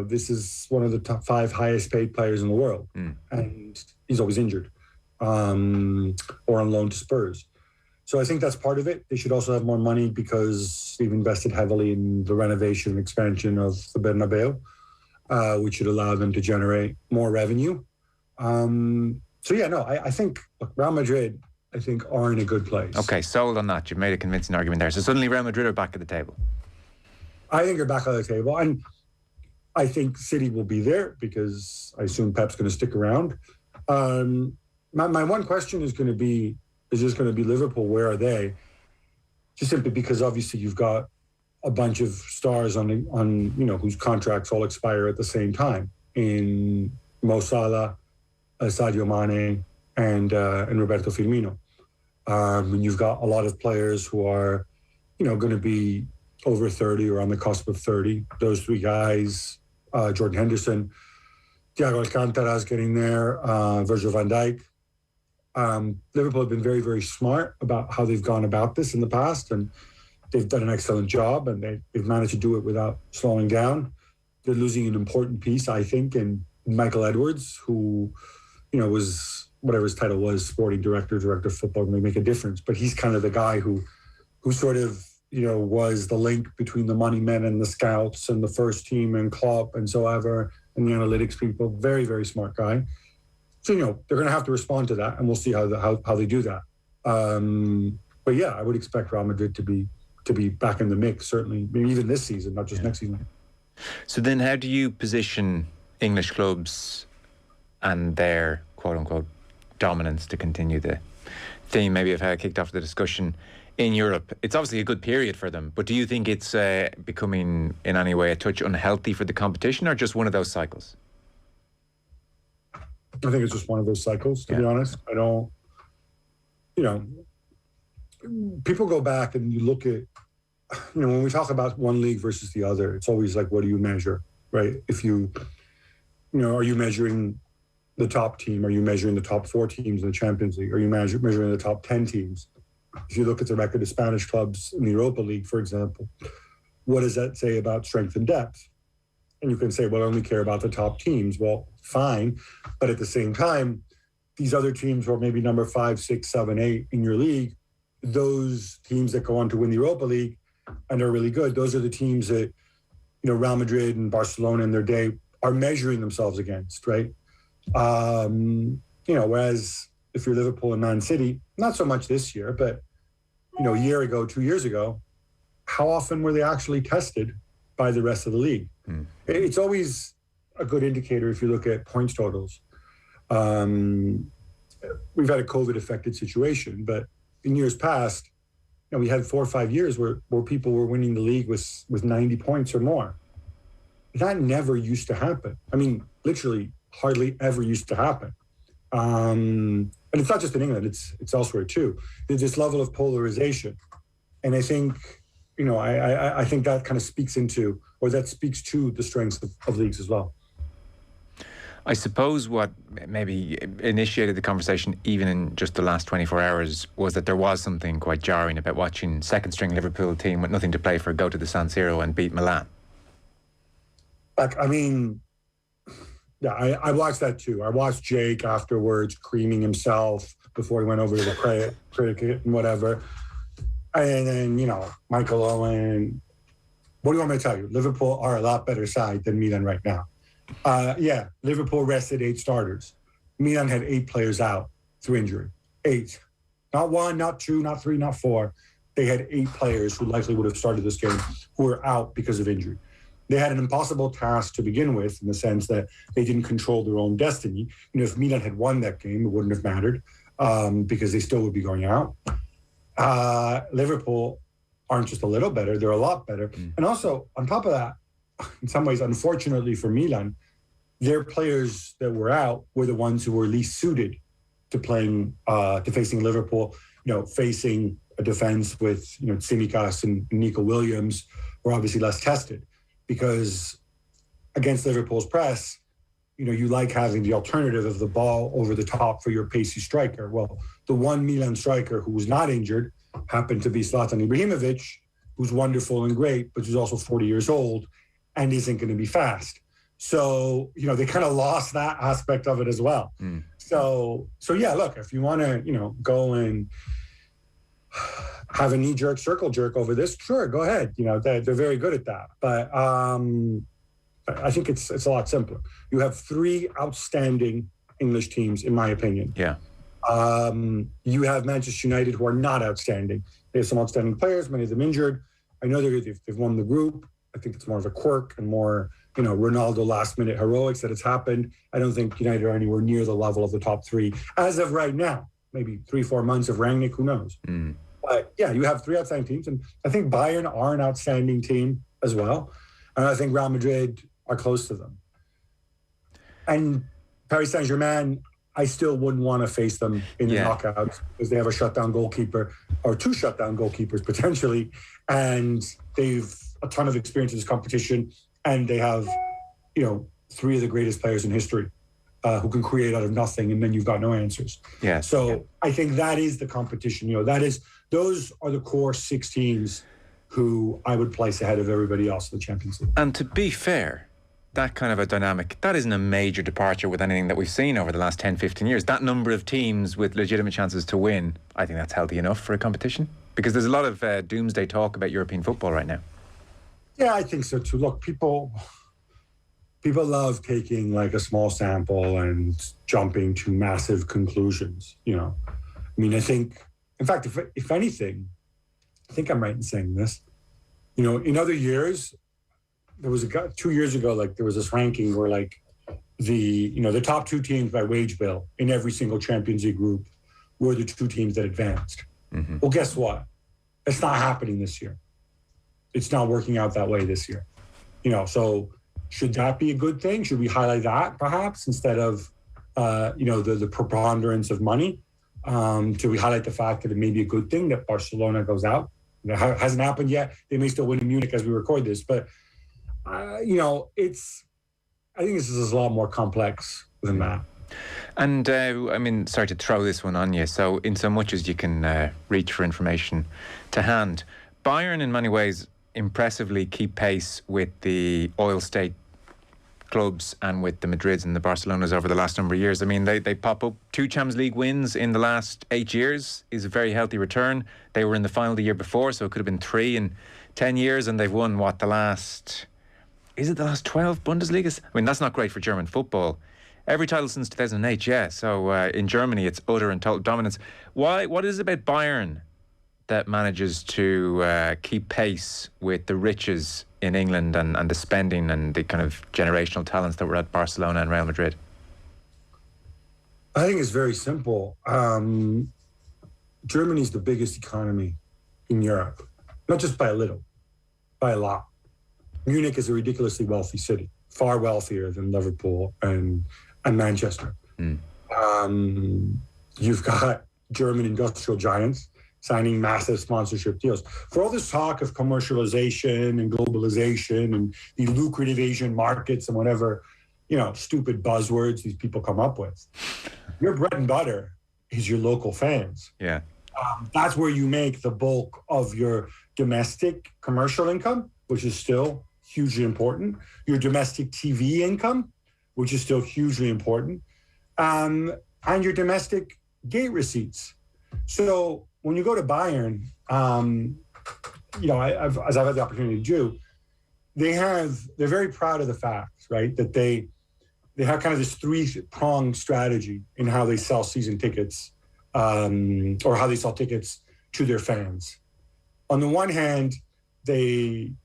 this is one of the top 5 highest paid players in the world. And he's always injured or on loan to Spurs. So I think that's part of it. They should also have more money because they've invested heavily in the renovation and expansion of the Bernabeu, which should allow them to generate more revenue. I think Real Madrid, are in a good place. Okay, sold on that. You've made a convincing argument there. So suddenly Real Madrid are back at the table. I think they're back at the table. And I think City will be there because I assume Pep's going to stick around. My one question is going to be, is just going to be Liverpool. Where are they? Just simply because obviously you've got a bunch of stars on whose contracts all expire at the same time in Mo Salah, Sadio Mane, and Roberto Firmino. And you've got a lot of players who are, going to be over 30 or on the cusp of 30. Those 3 guys, Jordan Henderson, Thiago Alcantara's getting there, Virgil van Dijk. Liverpool have been very, very smart about how they've gone about this in the past, and they've done an excellent job, and they've managed to do it without slowing down. They're losing an important piece, I think, in Michael Edwards, who, was whatever his title was, sporting director of football, may make a difference. But he's kind of the guy who sort of, was the link between the money men and the scouts and the first team and Klopp and so ever. and the analytics people, very, very smart guy. So, they're going to have to respond to that, and we'll see how they do that. But yeah, I would expect Real Madrid to be back in the mix, certainly, maybe even this season, not just next season. So then how do you position English clubs and their quote-unquote dominance, to continue the theme maybe of how I kicked off the discussion, in Europe? It's obviously a good period for them, but do you think it's becoming in any way a touch unhealthy for the competition, or just one of those cycles? I think it's just one of those cycles, to be honest. I don't, people go back and you look at, when we talk about one league versus the other, it's always like, what do you measure, right? If you, are you measuring the top team? Are you measuring the top 4 teams in the Champions League? Are you measuring the top 10 teams? If you look at the record of Spanish clubs in the Europa League, for example, what does that say about strength and depth? And you can say, well, I only care about the top teams. Well, fine. But at the same time, these other teams who are maybe number 5, 6, 7, 8 in your league, those teams that go on to win the Europa League and are really good, those are the teams that, Real Madrid and Barcelona in their day are measuring themselves against, right? Whereas if you're Liverpool and Man City, not so much this year, but, a year ago, 2 years ago, how often were they actually tested by the rest of the league? It's always a good indicator if you look at points totals. We've had a COVID-affected situation, but in years past, we had 4 or 5 years where people were winning the league with 90 points or more. That never used to happen. I mean, literally hardly ever used to happen. And it's not just in England, it's elsewhere too. There's this level of polarization. And I think, I think that kind of speaks to the strengths of leagues as well. I suppose what maybe initiated the conversation, even in just the last 24 hours, was that there was something quite jarring about watching second-string Liverpool team with nothing to play for go to the San Siro and beat Milan. I watched that too. I watched Jake afterwards creaming himself before he went over to the cricket and whatever. And then, Michael Owen. What do you want me to tell you? Liverpool are a lot better side than Milan right now. Liverpool rested 8 starters. Milan had 8 players out through injury. 8. Not 1, not 2, not 3, not 4. They had 8 players who likely would have started this game who were out because of injury. They had an impossible task to begin with, in the sense that they didn't control their own destiny. If Milan had won that game, it wouldn't have mattered because they still would be going out. Liverpool aren't just a little better, they're a lot better. And also, on top of that, in some ways, unfortunately for Milan, their players that were out were the ones who were least suited to playing, to facing Liverpool, facing a defense with, Tsimikas and Nico Williams were obviously less tested. Because against Liverpool's press, you like having the alternative of the ball over the top for your pacey striker. Well, the one Milan striker who was not injured happened to be Zlatan Ibrahimovic, who's wonderful and great, but who's also 40 years old and isn't going to be fast. So, they kind of lost that aspect of it as well. So yeah, look, if you want to, go and have a knee-jerk circle jerk over this, sure, go ahead. They're very good at that. But I think it's a lot simpler. You have 3 outstanding English teams, in my opinion. Yeah. You have Manchester United, who are not outstanding. They have some outstanding players, many of them injured. I know they've won the group. I think it's more of a quirk and more, Ronaldo last-minute heroics that it's happened. I don't think United are anywhere near the level of the top 3 as of right now. Maybe 3-4 months of Rangnick, who knows? But yeah, you have 3 outstanding teams, and I think Bayern are an outstanding team as well, and I think Real Madrid are close to them. And Paris Saint-Germain, I still wouldn't want to face them in the knockouts because they have a shutdown goalkeeper, or 2 shutdown goalkeepers potentially, and they've a ton of experience in this competition, and they have, 3 of the greatest players in history. Who can create out of nothing, and then you've got no answers. Yeah. So I think that is the competition. Those are the core 6 teams who I would place ahead of everybody else in the Champions League. And to be fair, that kind of a dynamic, that isn't a major departure with anything that we've seen over the last 10, 15 years. That number of teams with legitimate chances to win, I think that's healthy enough for a competition. Because there's a lot of doomsday talk about European football right now. Yeah, I think so too. Look, people people love taking like a small sample and jumping to massive conclusions. I mean, I think, in fact, if anything, I think I'm right in saying this. In other years, there was 2 years ago, like there was this ranking where like the top 2 teams by wage bill in every single Champions League group were the 2 teams that advanced. Mm-hmm. Well, guess what? It's not happening this year. It's not working out that way this year. So should that be a good thing? Should we highlight that perhaps instead of, the preponderance of money? Should we highlight the fact that it may be a good thing that Barcelona goes out? It hasn't happened yet. They may still win in Munich as we record this, but I think this is a lot more complex than that. And sorry to throw this one on you. So in so much as you can reach for information to hand, Bayern in many ways impressively keep pace with the oil state clubs and with the Madrids and the Barcelonas over the last number of years. I mean, they pop up 2 Champions League wins in the last 8 years is a very healthy return. They were in the final the year before, so it could have been 3 in 10 years, and they've won, the last 12 Bundesligas? I mean, that's not great for German football. Every title since 2008, yeah. So in Germany, it's utter and total dominance. What is it about Bayern that manages to keep pace with the riches in England and the spending and the kind of generational talents that were at Barcelona and Real Madrid? I think it's very simple. Germany's the biggest economy in Europe, not just by a little, by a lot. Munich is a ridiculously wealthy city, far wealthier than Liverpool and Manchester. You've got German industrial giants signing massive sponsorship deals. For all this talk of commercialization and globalization and the lucrative Asian markets and whatever, stupid buzzwords these people come up with, your bread and butter is your local fans. Yeah. That's where you make the bulk of your domestic commercial income, which is still hugely important. Your domestic TV income, which is still hugely important. And your domestic gate receipts. So when you go to Bayern, as I've had the opportunity to do, they're very proud of the fact, right, that they have kind of this 3-pronged strategy in how they sell season tickets, or how they sell tickets to their fans. On the one hand, I'm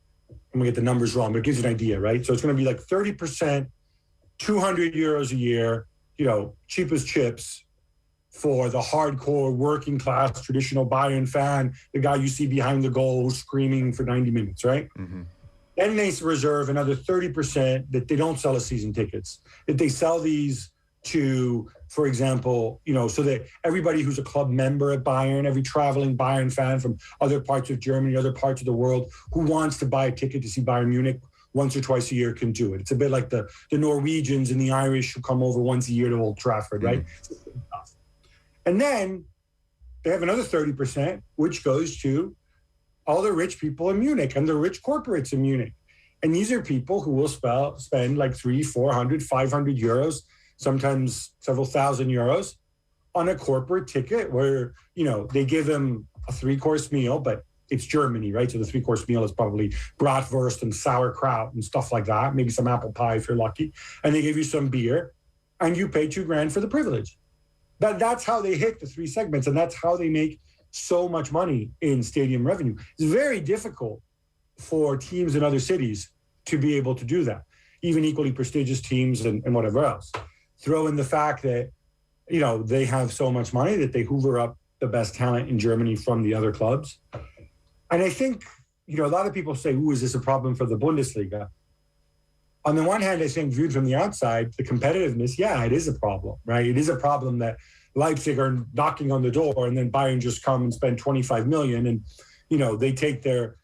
gonna get the numbers wrong, but it gives you an idea, right? So it's gonna be like 30%, 200 euros a year, cheap as chips, for the hardcore working class traditional Bayern fan, the guy you see behind the goal screaming for 90 minutes, right? Mm-hmm. Then they reserve another 30% that they don't sell as season tickets, that they sell these to, for example, so that everybody who's a club member at Bayern, every traveling Bayern fan from other parts of Germany, other parts of the world, who wants to buy a ticket to see Bayern Munich once or twice a year can do it. It's a bit like the Norwegians and the Irish who come over once a year to Old Trafford, right? Mm-hmm. And then they have another 30%, which goes to all the rich people in Munich and the rich corporates in Munich. And these are people who will spend like 300, 400, 500 euros, sometimes several thousand euros on a corporate ticket where, they give them a 3-course meal, but it's Germany, right? So the 3-course meal is probably bratwurst and sauerkraut and stuff like that, maybe some apple pie if you're lucky. And they give you some beer and you pay $2,000 for the privilege. That's how they hit the 3 segments, and that's how they make so much money in stadium revenue. It's very difficult for teams in other cities to be able to do that, even equally prestigious teams and whatever else. Throw in the fact that, they have so much money that they hoover up the best talent in Germany from the other clubs. And I think, a lot of people say, is this a problem for the Bundesliga? On the one hand, I think viewed from the outside, the competitiveness, it is a problem, right? It is a problem that Leipzig are knocking on the door and then Bayern just come and spend 25 million and, they take their